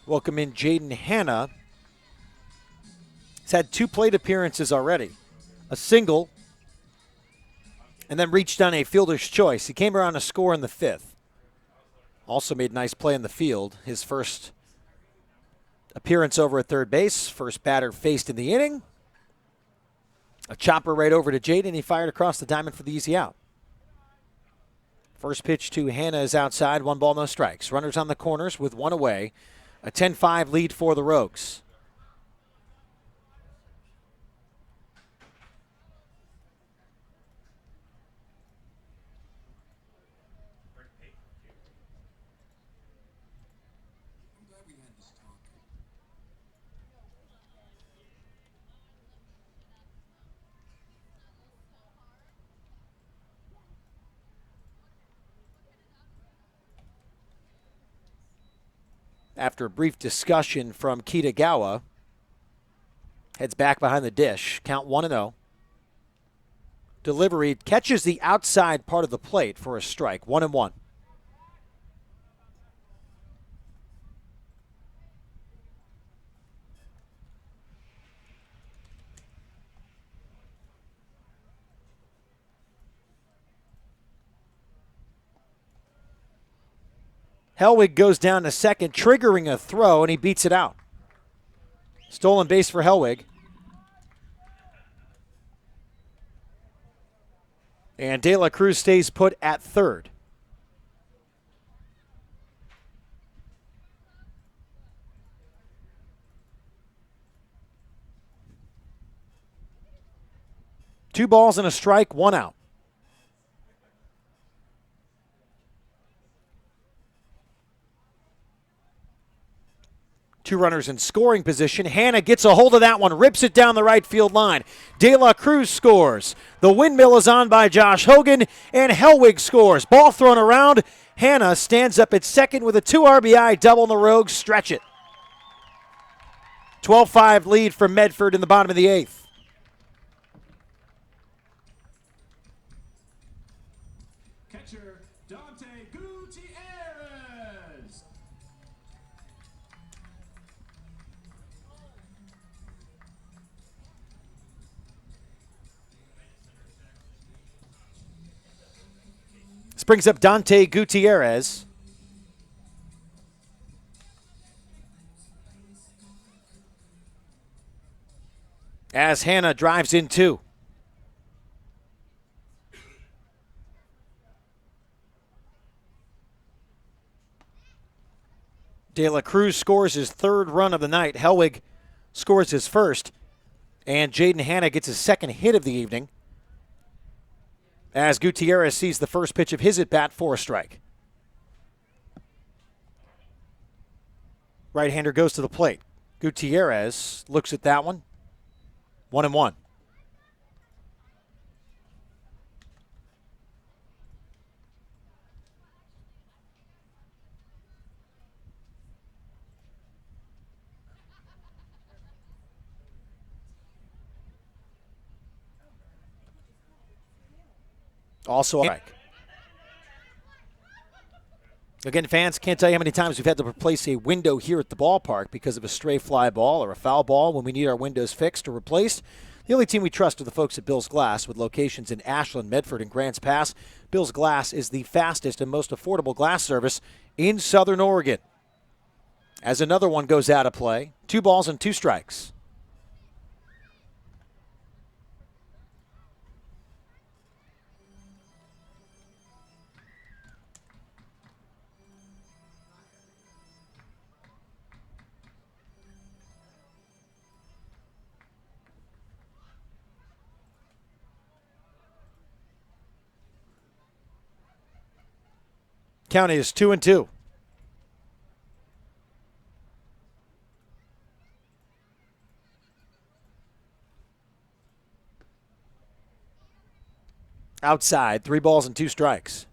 Welcome in Jaden Hanna. He's had 2 plate appearances already. A single, and then reached on a fielder's choice. He came around to score in the 5th. Also made a nice play in the field. His first appearance over at third base. First batter faced in the inning. A chopper right over to Jaden. He fired across the diamond for the easy out. First pitch to Hanna is outside. 1 ball, no strikes. Runners on the corners with 1 away. A 10-5 lead for the Rogues. after a brief discussion from Kitagawa. Heads back behind the dish. Count 1-0. Delivery catches the outside part of the plate for a strike. 1-1. Hellwig goes down to second, triggering a throw, and he beats it out. Stolen base for Hellwig. And De La Cruz stays put at third. Two balls and a strike, one out. Two runners in scoring position. Hannah gets a hold of that one, rips it down the right field line. De La Cruz scores. The windmill is on by Josh Hogan, and Hellwig scores. Ball thrown around. Hannah stands up at second with a 2 RBI double, and the Rogues stretch it. 12-5 lead for Medford in the bottom of the eighth. Catcher Dante Gutierrez. This brings up Dante Gutierrez. As Hannah drives in two. De La Cruz scores his third run of the night. Hellwig scores his first. And Jaden Hannah gets his second hit of the evening, as Gutierrez sees the first pitch of his at-bat for a strike. Right-hander goes to the plate. Gutierrez looks at that one. 1-1. Also a strike. Again, fans, can't tell you how many times we've had to replace a window here at the ballpark because of a stray fly ball or a foul ball when we need our windows fixed or replaced. The only team we trust are the folks at Bill's Glass, with locations in Ashland, Medford, and Grants Pass. Bill's Glass is the fastest and most affordable glass service in Southern Oregon. As another one goes out of play, 2 balls and 2 strikes. Count is 2-2. Outside, 3 balls and 2 strikes.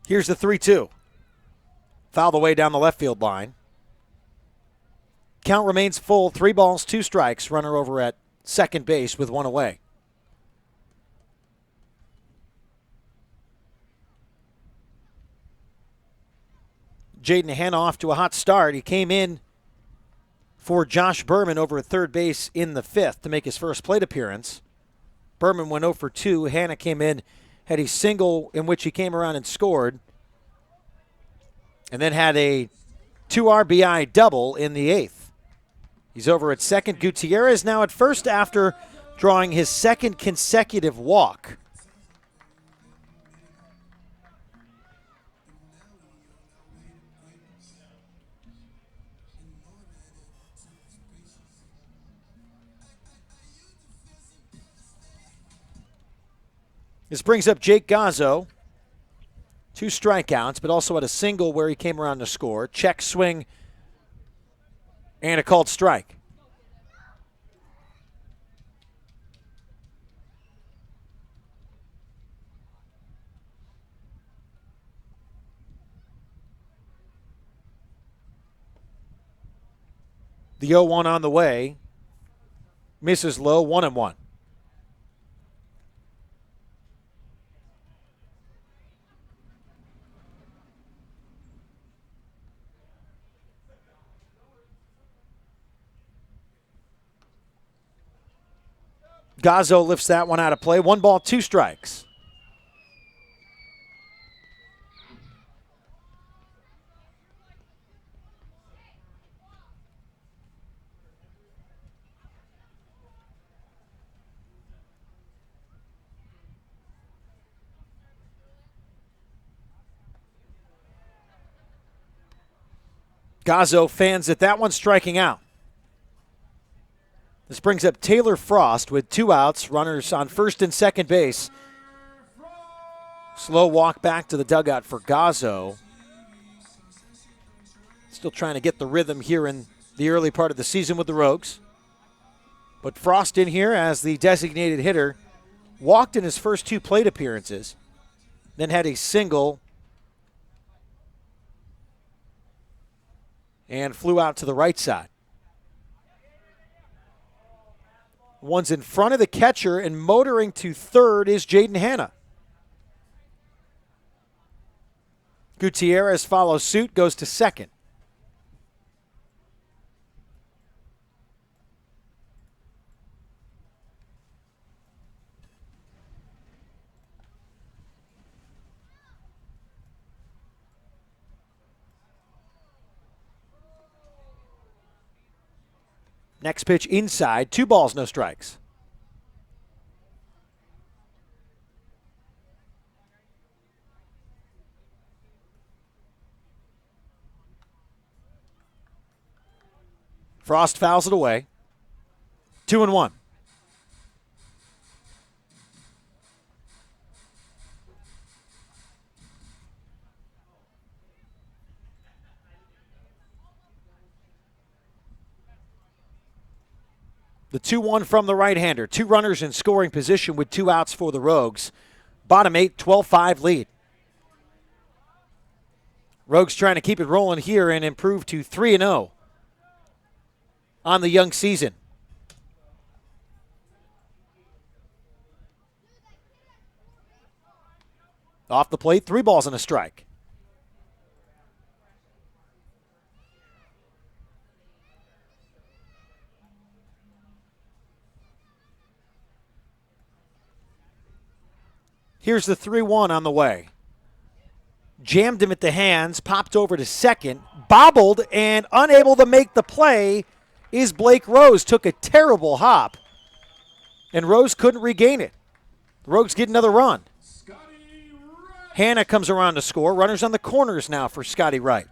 Here's the 3-2. Fouled away down the left field line. Count remains full, 3 balls, 2 strikes. Runner over at second base with 1 away. Jaden Hannah off to a hot start. He came in for Josh Berman over at third base in the 5th to make his first plate appearance. Berman went 0 for 2. Hannah came in, had a single in which he came around and scored, and then had a 2 RBI double in the 8th. He's over at second. Gutierrez now at first after drawing his second consecutive walk. This brings up Jake Gazzo. 2 strikeouts, but also had a single where he came around to score. Check swing and a called strike. The 0-1 on the way. Misses low, 1-1. Gazzo lifts that one out of play. 1 ball, 2 strikes. Gazzo fans at that one, striking out. This brings up Taylor Frost with 2 outs, runners on first and second base. Slow walk back to the dugout for Gazzo. Still trying to get the rhythm here in the early part of the season with the Rogues. But Frost in here as the designated hitter. Walked in his first 2 plate appearances. Then had a single. And flew out to the right side. One's in front of the catcher, and motoring to third is Jaden Hanna. Gutierrez follows suit, goes to second. Next pitch inside, 2 balls, no strikes. Frost fouls it away. 2-1. The 2-1 from the right-hander. 2 runners in scoring position with 2 outs for the Rogues. Bottom 8, 12-5 lead. Rogues trying to keep it rolling here and improve to 3-0 on the young season. Off the plate, 3 balls and a strike. Here's the 3-1 on the way. Jammed him at the hands, popped over to second, bobbled, and unable to make the play is Blake Rose. Took a terrible hop, and Rose couldn't regain it. The Rogues get another run. Hanna comes around to score. Runners on the corners now for Scotty Wright.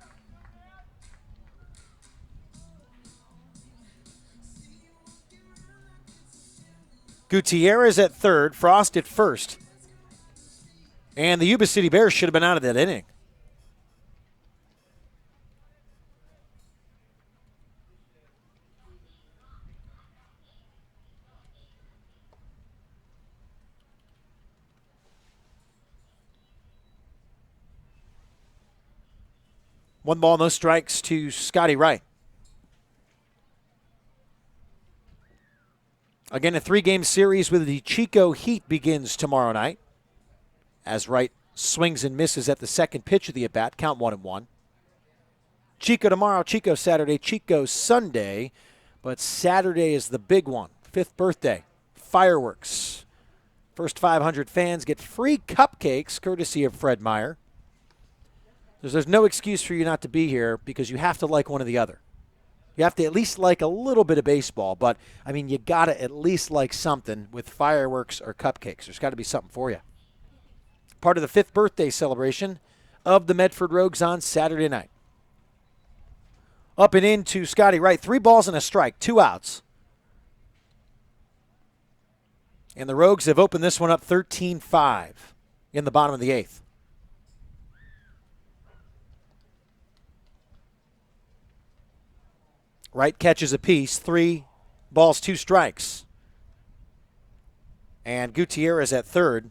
Gutierrez at third, Frost at first. And the Yuba City Bears should have been out of that inning. One ball, no strikes to Scotty Wright. Again, a 3-game series with the Chico Heat begins tomorrow night. As Wright swings and misses at the second pitch of the at-bat, count 1-1. Chico tomorrow, Chico Saturday, Chico Sunday, but Saturday is the big one, 5th birthday, fireworks. First 500 fans get free cupcakes courtesy of Fred Meyer. There's no excuse for you not to be here because you have to like one or the other. You have to at least like a little bit of baseball, but, I mean, you got to at least like something with fireworks or cupcakes. There's got to be something for you. Part of the 5th birthday celebration of the Medford Rogues on Saturday night. Up and into Scotty Wright. 3 balls and a strike, 2 outs. And the Rogues have opened this one up 13-5 in the bottom of the 8th. Wright catches a piece, 3 balls, 2 strikes. And Gutierrez at third.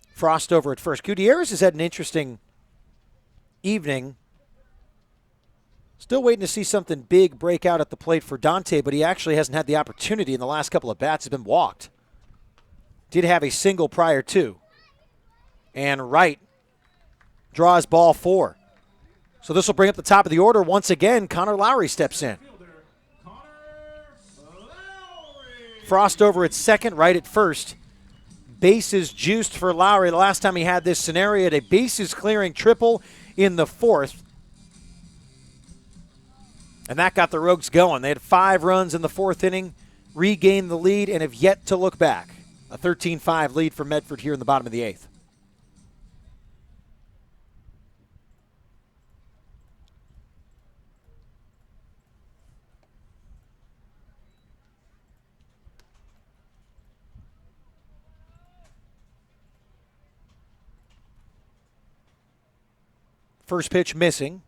Frost over at first. Gutierrez has had an interesting evening. Still waiting to see something big break out at the plate for Dante, but he actually hasn't had the opportunity in the last couple of bats. He's been walked. Did have a single prior to. And Wright draws ball 4. So this will bring up the top of the order. Once again, Connor Lowry steps in. Frost over at second, Wright at first. Bases juiced for Lowry. The last time he had this scenario, he had a bases clearing triple in the 4th. And that got the Rogues going. They had 5 runs in the 4th inning, regained the lead, and have yet to look back. A 13-5 lead for Medford here in the bottom of the 8th. First pitch missing.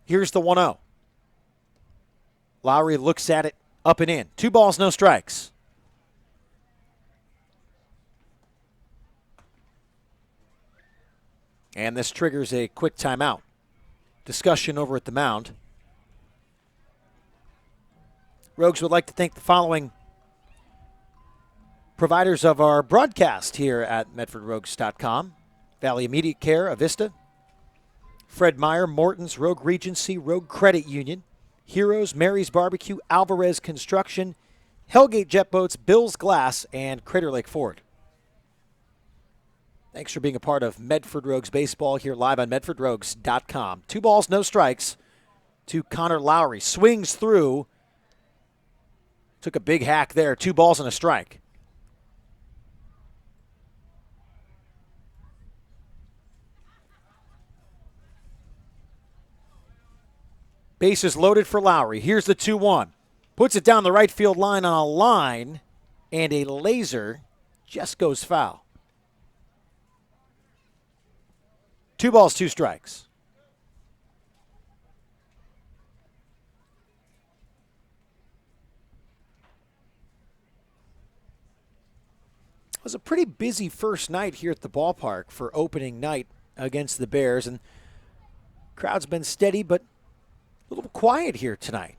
Here's the 1-0. Lowry looks at it, up and in. 2 balls, no strikes. And this triggers a quick timeout. Discussion over at the mound. Rogues would like to thank the following providers of our broadcast here at MedfordRogues.com. Valley Immediate Care, Avista, Fred Meyer, Morton's, Rogue Regency, Rogue Credit Union, Heroes, Mary's Barbecue, Alvarez Construction, Hellgate Jet Boats, Bill's Glass, and Crater Lake Ford. Thanks for being a part of Medford Rogues Baseball here live on MedfordRogues.com. 2 balls, no strikes to Connor Lowry. Swings through. Took a big hack there. 2 balls and a strike. Bases loaded for Lowry. Here's the 2-1. Puts it down the right field line on a line, and a laser just goes foul. 2 balls, 2 strikes. It was a pretty busy first night here at the ballpark for opening night against the Bears, and crowd's been steady, but a little quiet here tonight.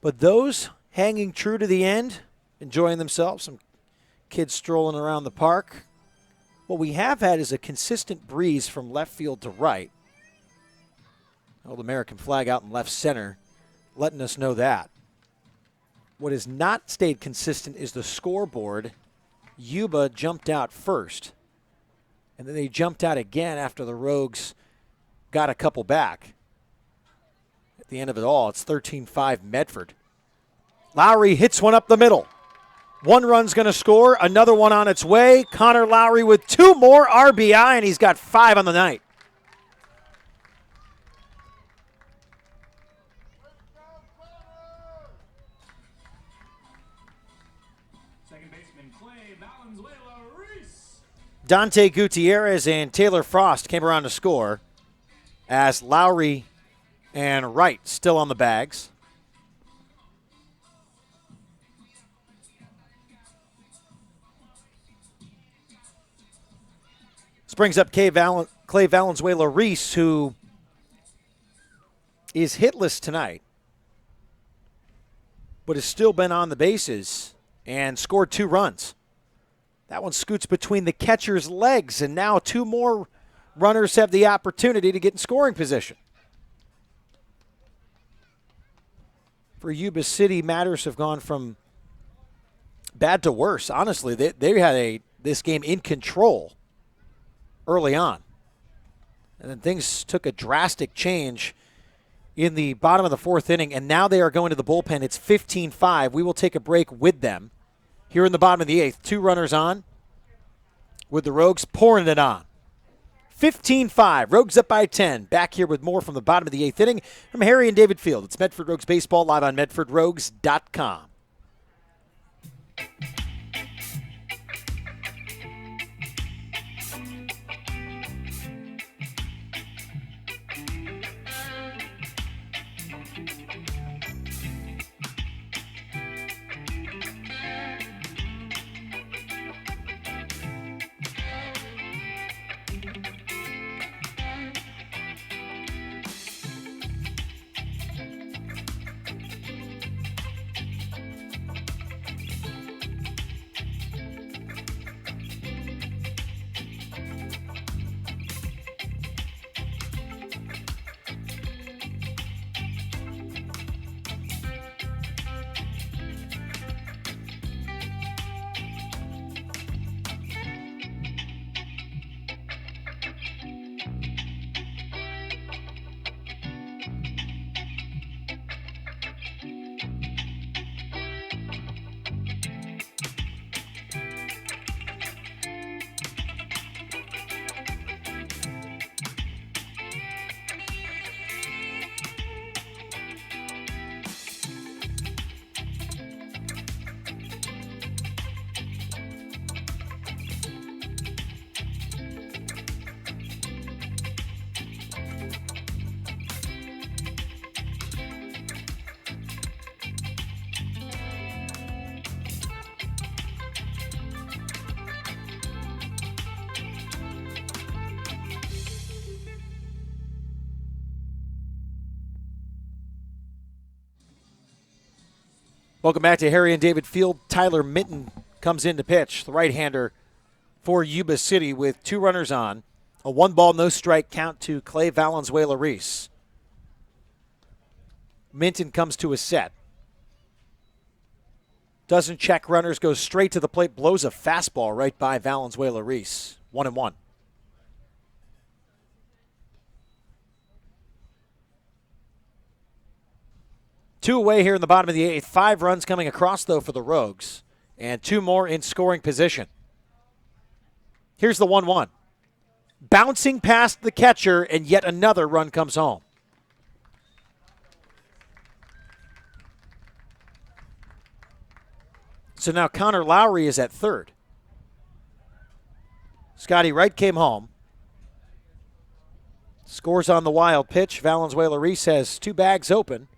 But those hanging true to the end, enjoying themselves, some kids strolling around the park. What we have had is a consistent breeze from left field to right. Old American flag out in left center, letting us know that. What has not stayed consistent is the scoreboard. Yuba jumped out first, and then they jumped out again after the Rogues got a couple back. At the end of it all, it's 13-5 Medford. Lowry hits one up the middle. 1 run's going to score, another one on its way. Connor Lowry with 2 more RBI, and he's got 5 on the night. Second baseman Clay Valenzuela-Reese. Dante Gutierrez and Taylor Frost came around to score, as Lowry and Wright still on the bags. This brings up Clay Valenzuela-Reese, who is hitless tonight, but has still been on the bases and scored 2 runs. That one scoots between the catcher's legs, and now 2 more runners have the opportunity to get in scoring position. For Yuba City, matters have gone from bad to worse. Honestly, they had this game in control early on. And then things took a drastic change in the bottom of the 4th inning, and now they are going to the bullpen. It's 15-5. We will take a break with them here in the bottom of the 8th. 2 runners on with the Rogues pouring it on. 15-5. Rogues up by 10. Back here with more from the bottom of the 8th inning from Harry and David Field. It's Medford Rogues Baseball live on MedfordRogues.com. Welcome back to Harry and David Field. Tyler Minton comes in to pitch, the right-hander for Yuba City with 2 runners on. A 1-ball, no-strike count to Clay Valenzuela-Reese. Minton comes to a set. Doesn't check runners, goes straight to the plate, blows a fastball right by Valenzuela-Reese. 1-1. Two away here in the bottom of the 8th. 5 runs coming across, though, for the Rogues. And 2 more in scoring position. Here's the 1-1. Bouncing past the catcher, and yet another run comes home. So now Connor Lowry is at third. Scotty Wright came home. Scores on the wild pitch. Valenzuela-Reese has 2 bags open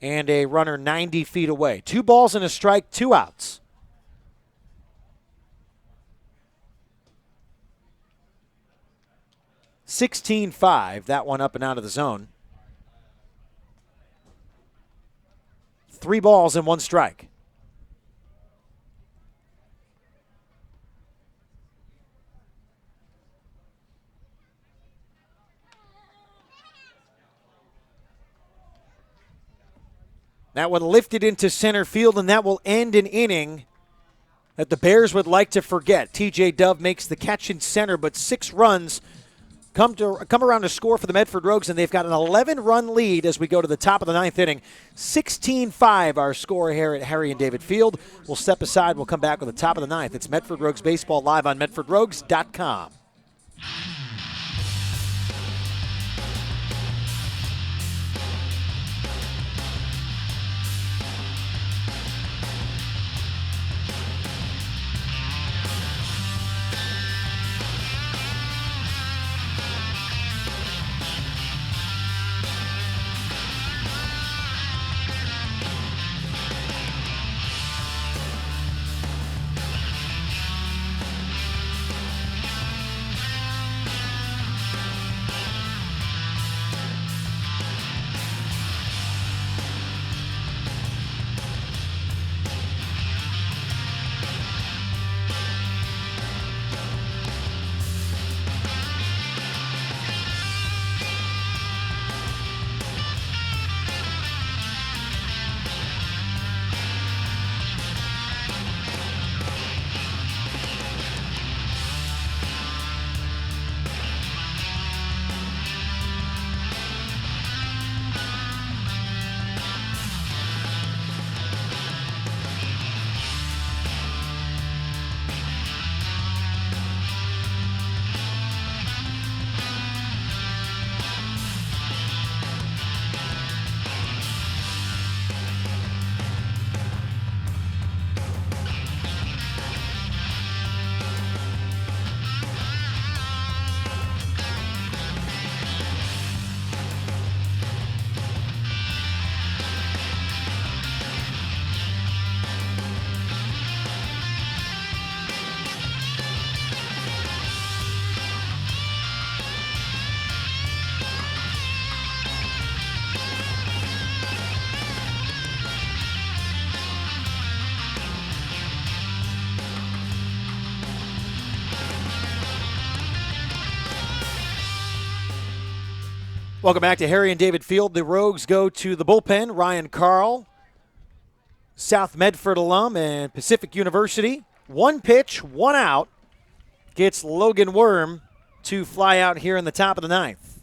and a runner 90 feet away. 2 balls and a strike, 2 outs. (16-5), that one up and out of the zone. 3 balls and 1 strike. That one lifted into center field, and that will end an inning that the Bears would like to forget. TJ Dove makes the catch in center, but 6 runs come around to score for the Medford Rogues, and they've got an 11-run lead as we go to the top of the 9th inning. 16-5 our score here at Harry and David Field. We'll step aside. We'll come back with the top of the 9th. It's Medford Rogues Baseball live on MedfordRogues.com. Welcome back to Harry and David Field. The Rogues go to the bullpen. Ryan Carl, South Medford alum and Pacific University. 1 pitch, 1 out. Gets Logan Worm to fly out here in the top of the 9th.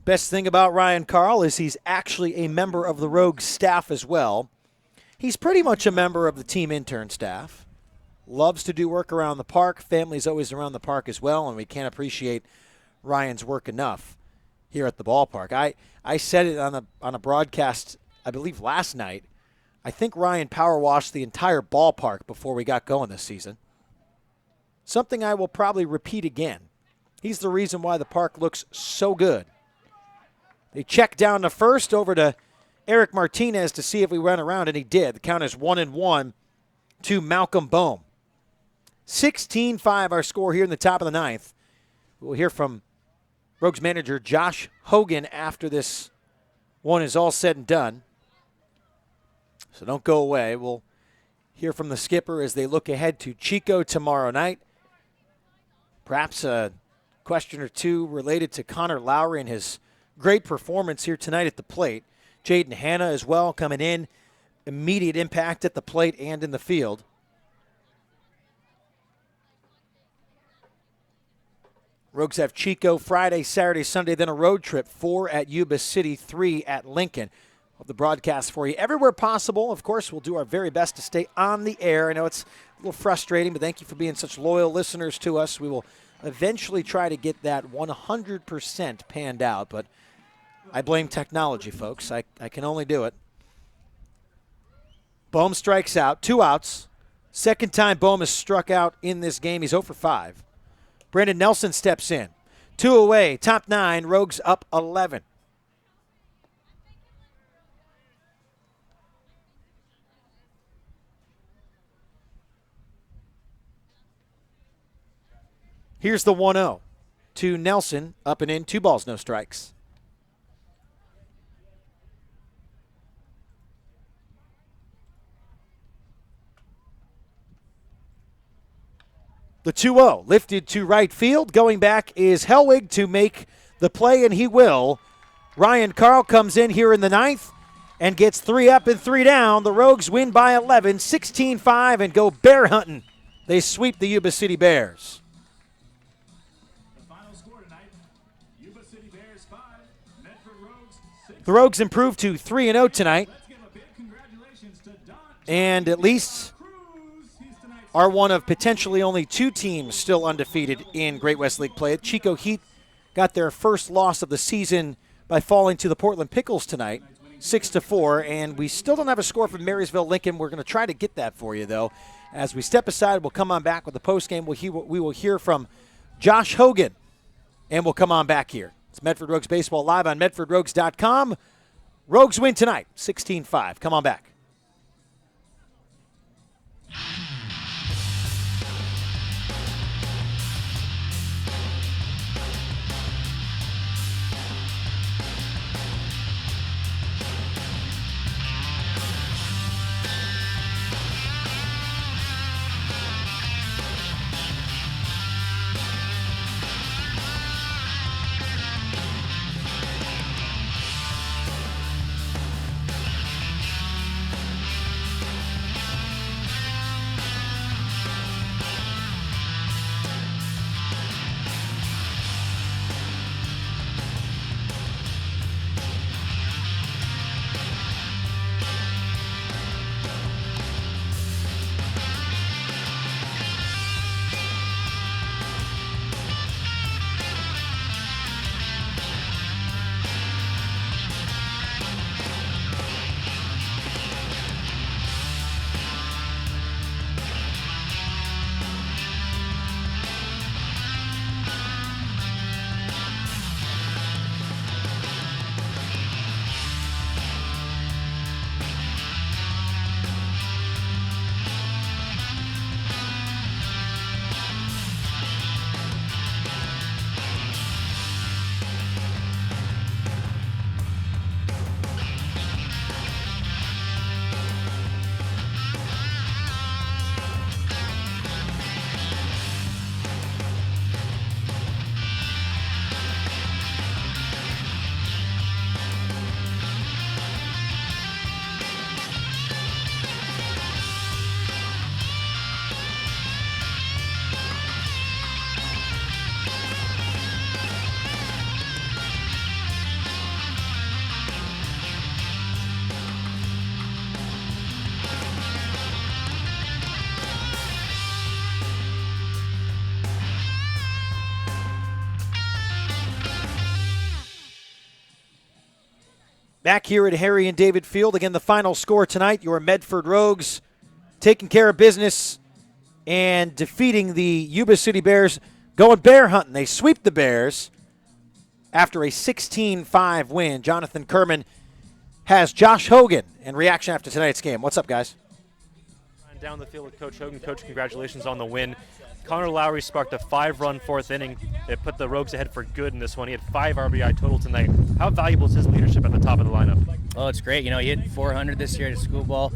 Best thing about Ryan Carl is he's actually a member of the Rogues staff as well. He's pretty much a member of the team intern staff. Loves to do work around the park. Family's always around the park as well, and we can't appreciate Ryan's work enough here at the ballpark. I said it on a broadcast, I believe last night. I think Ryan power washed the entire ballpark before we got going this season. Something I will probably repeat again. He's the reason why the park looks so good. They check down to first over to Eric Martinez to see if we run around, and he did. The count is 1-1 to Malcolm Bohm. 16-5 our score here in the top of the 9th. We'll hear from Rogues manager Josh Hogan after this one is all said and done. So don't go away. We'll hear from the skipper as they look ahead to Chico tomorrow night. Perhaps a question or two related to Connor Lowry and his great performance here tonight at the plate. Jaden Hanna as well coming in. Immediate impact at the plate and in the field. Rogues have Chico Friday, Saturday, Sunday, then a road trip. 4 at Yuba City, 3 at Lincoln. We'll have the broadcast for you everywhere possible. Of course, we'll do our very best to stay on the air. I know it's a little frustrating, but thank you for being such loyal listeners to us. We will eventually try to get that 100% panned out, but I blame technology, folks. I can only do it. Bohm strikes out, 2 outs. Second time Bohm has struck out in this game. He's 0 for 5. Brandon Nelson steps in. 2 away, top 9, Rogues up 11. Here's the 1-0 to Nelson, up and in, 2 balls, no strikes. The 2-0 lifted to right field. Going back is Hellwig to make the play, and he will. Ryan Carl comes in here in the 9th and gets 3 up and 3 down. The Rogues win by 11, 16-5, and go bear hunting. They sweep the Yuba City Bears. The final score tonight, Yuba City Bears 5, Medford Rogues 6. The Rogues improve to 3-0 tonight, Let's give a big congratulations to Don and at least Cruz. He's tonight's are one of potentially only 2 teams still undefeated in Great West League play. Chico Heat got their first loss of the season by falling to the Portland Pickles tonight, 6-4, and we still don't have a score from Marysville Lincoln. We're going to try to get that for you, though. As we step aside, we'll come on back with the postgame. We will hear from Josh Hogan, and we'll come on back here. It's Medford Rogues Baseball live on MedfordRogues.com. Rogues win tonight, 16-5. Come on back. Back here at Harry and David Field. Again, the final score tonight, your Medford Rogues taking care of business and defeating the Yuba City Bears, going bear hunting. They sweep the Bears after a 16-5 win. Jonathan Kerman has Josh Hogan in reaction after tonight's game. What's up, guys? Down the field with Coach Hogan. Coach, congratulations on the win. Connor Lowry sparked a 5-run fourth inning. It put the Rogues ahead for good in this one. He had 5 RBI total tonight. How valuable is his leadership at the top of the lineup? Well, it's great. You know, he hit 400 this year at school ball.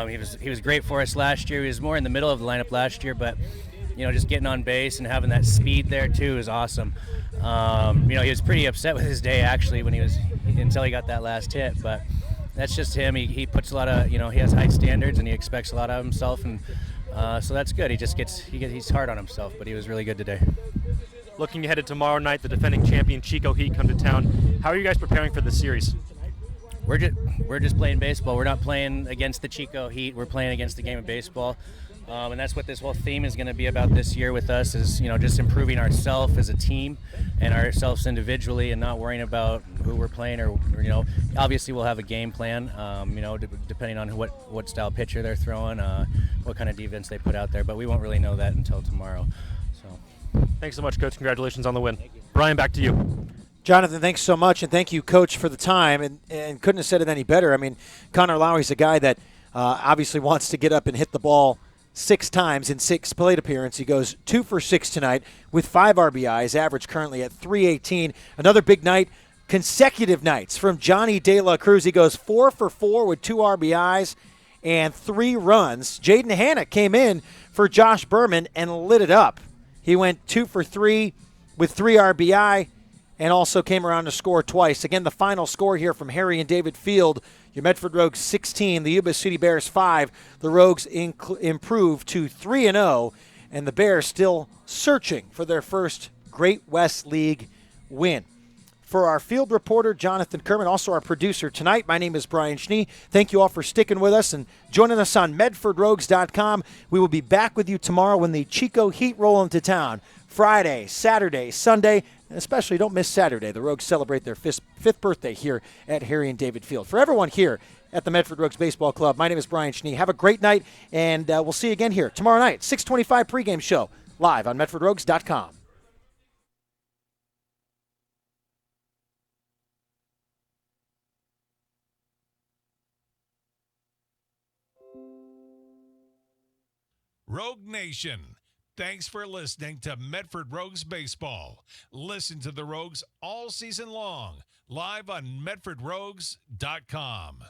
He was great for us last year. He was more in the middle of the lineup last year, but you know, just getting on base and having that speed there too is awesome. You know, he was pretty upset with his day actually until he got that last hit, but that's just him. He puts a lot of, you know, he has high standards and he expects a lot of himself, and so that's good. He's hard on himself, but he was really good today. Looking ahead to tomorrow night, the defending champion Chico Heat come to town. How are you guys preparing for the series? We're just playing baseball. We're not playing against the Chico Heat. We're playing against the game of baseball. And that's what this whole theme is going to be about this year with us, is, you know, just improving ourselves as a team and ourselves individually, and not worrying about who we're playing, or you know, obviously we'll have a game plan, you know, depending on what style pitcher they're throwing, what kind of defense they put out there, but we won't really know that until tomorrow. So thanks so much, Coach. Congratulations on the win. Brian, back to you. Jonathan, thanks so much, and thank you, Coach, for the time, and couldn't have said it any better. I mean, Connor Lowry's a guy that obviously wants to get up and hit the ball 6 times in 6 plate appearances. He goes 2 for 6 tonight with 5 RBIs, average currently at 318. Another big night, consecutive nights from Johnny De La Cruz. He goes 4 for 4 with 2 RBIs and 3 runs. Jaden Hanna came in for Josh Berman and lit it up. He went 2 for 3 with 3 RBI and also came around to score twice. Again, the final score here from Harry and David Field. Your Medford Rogues 16, the Yuba City Bears 5. The Rogues improved to 3-0, and the Bears still searching for their first Great West League win. For our field reporter, Jonathan Kerman, also our producer tonight, my name is Brian Schnee. Thank you all for sticking with us and joining us on MedfordRogues.com. We will be back with you tomorrow when the Chico Heat roll into town. Friday, Saturday, Sunday, and especially don't miss Saturday. The Rogues celebrate their 5th birthday here at Harry and David Field. For everyone here at the Medford Rogues Baseball Club, my name is Brian Schnee. Have a great night, and we'll see you again here tomorrow night, 6:25 pregame show, live on MedfordRogues.com. Rogue Nation, thanks for listening to Medford Rogues Baseball. Listen to the Rogues all season long, live on MedfordRogues.com.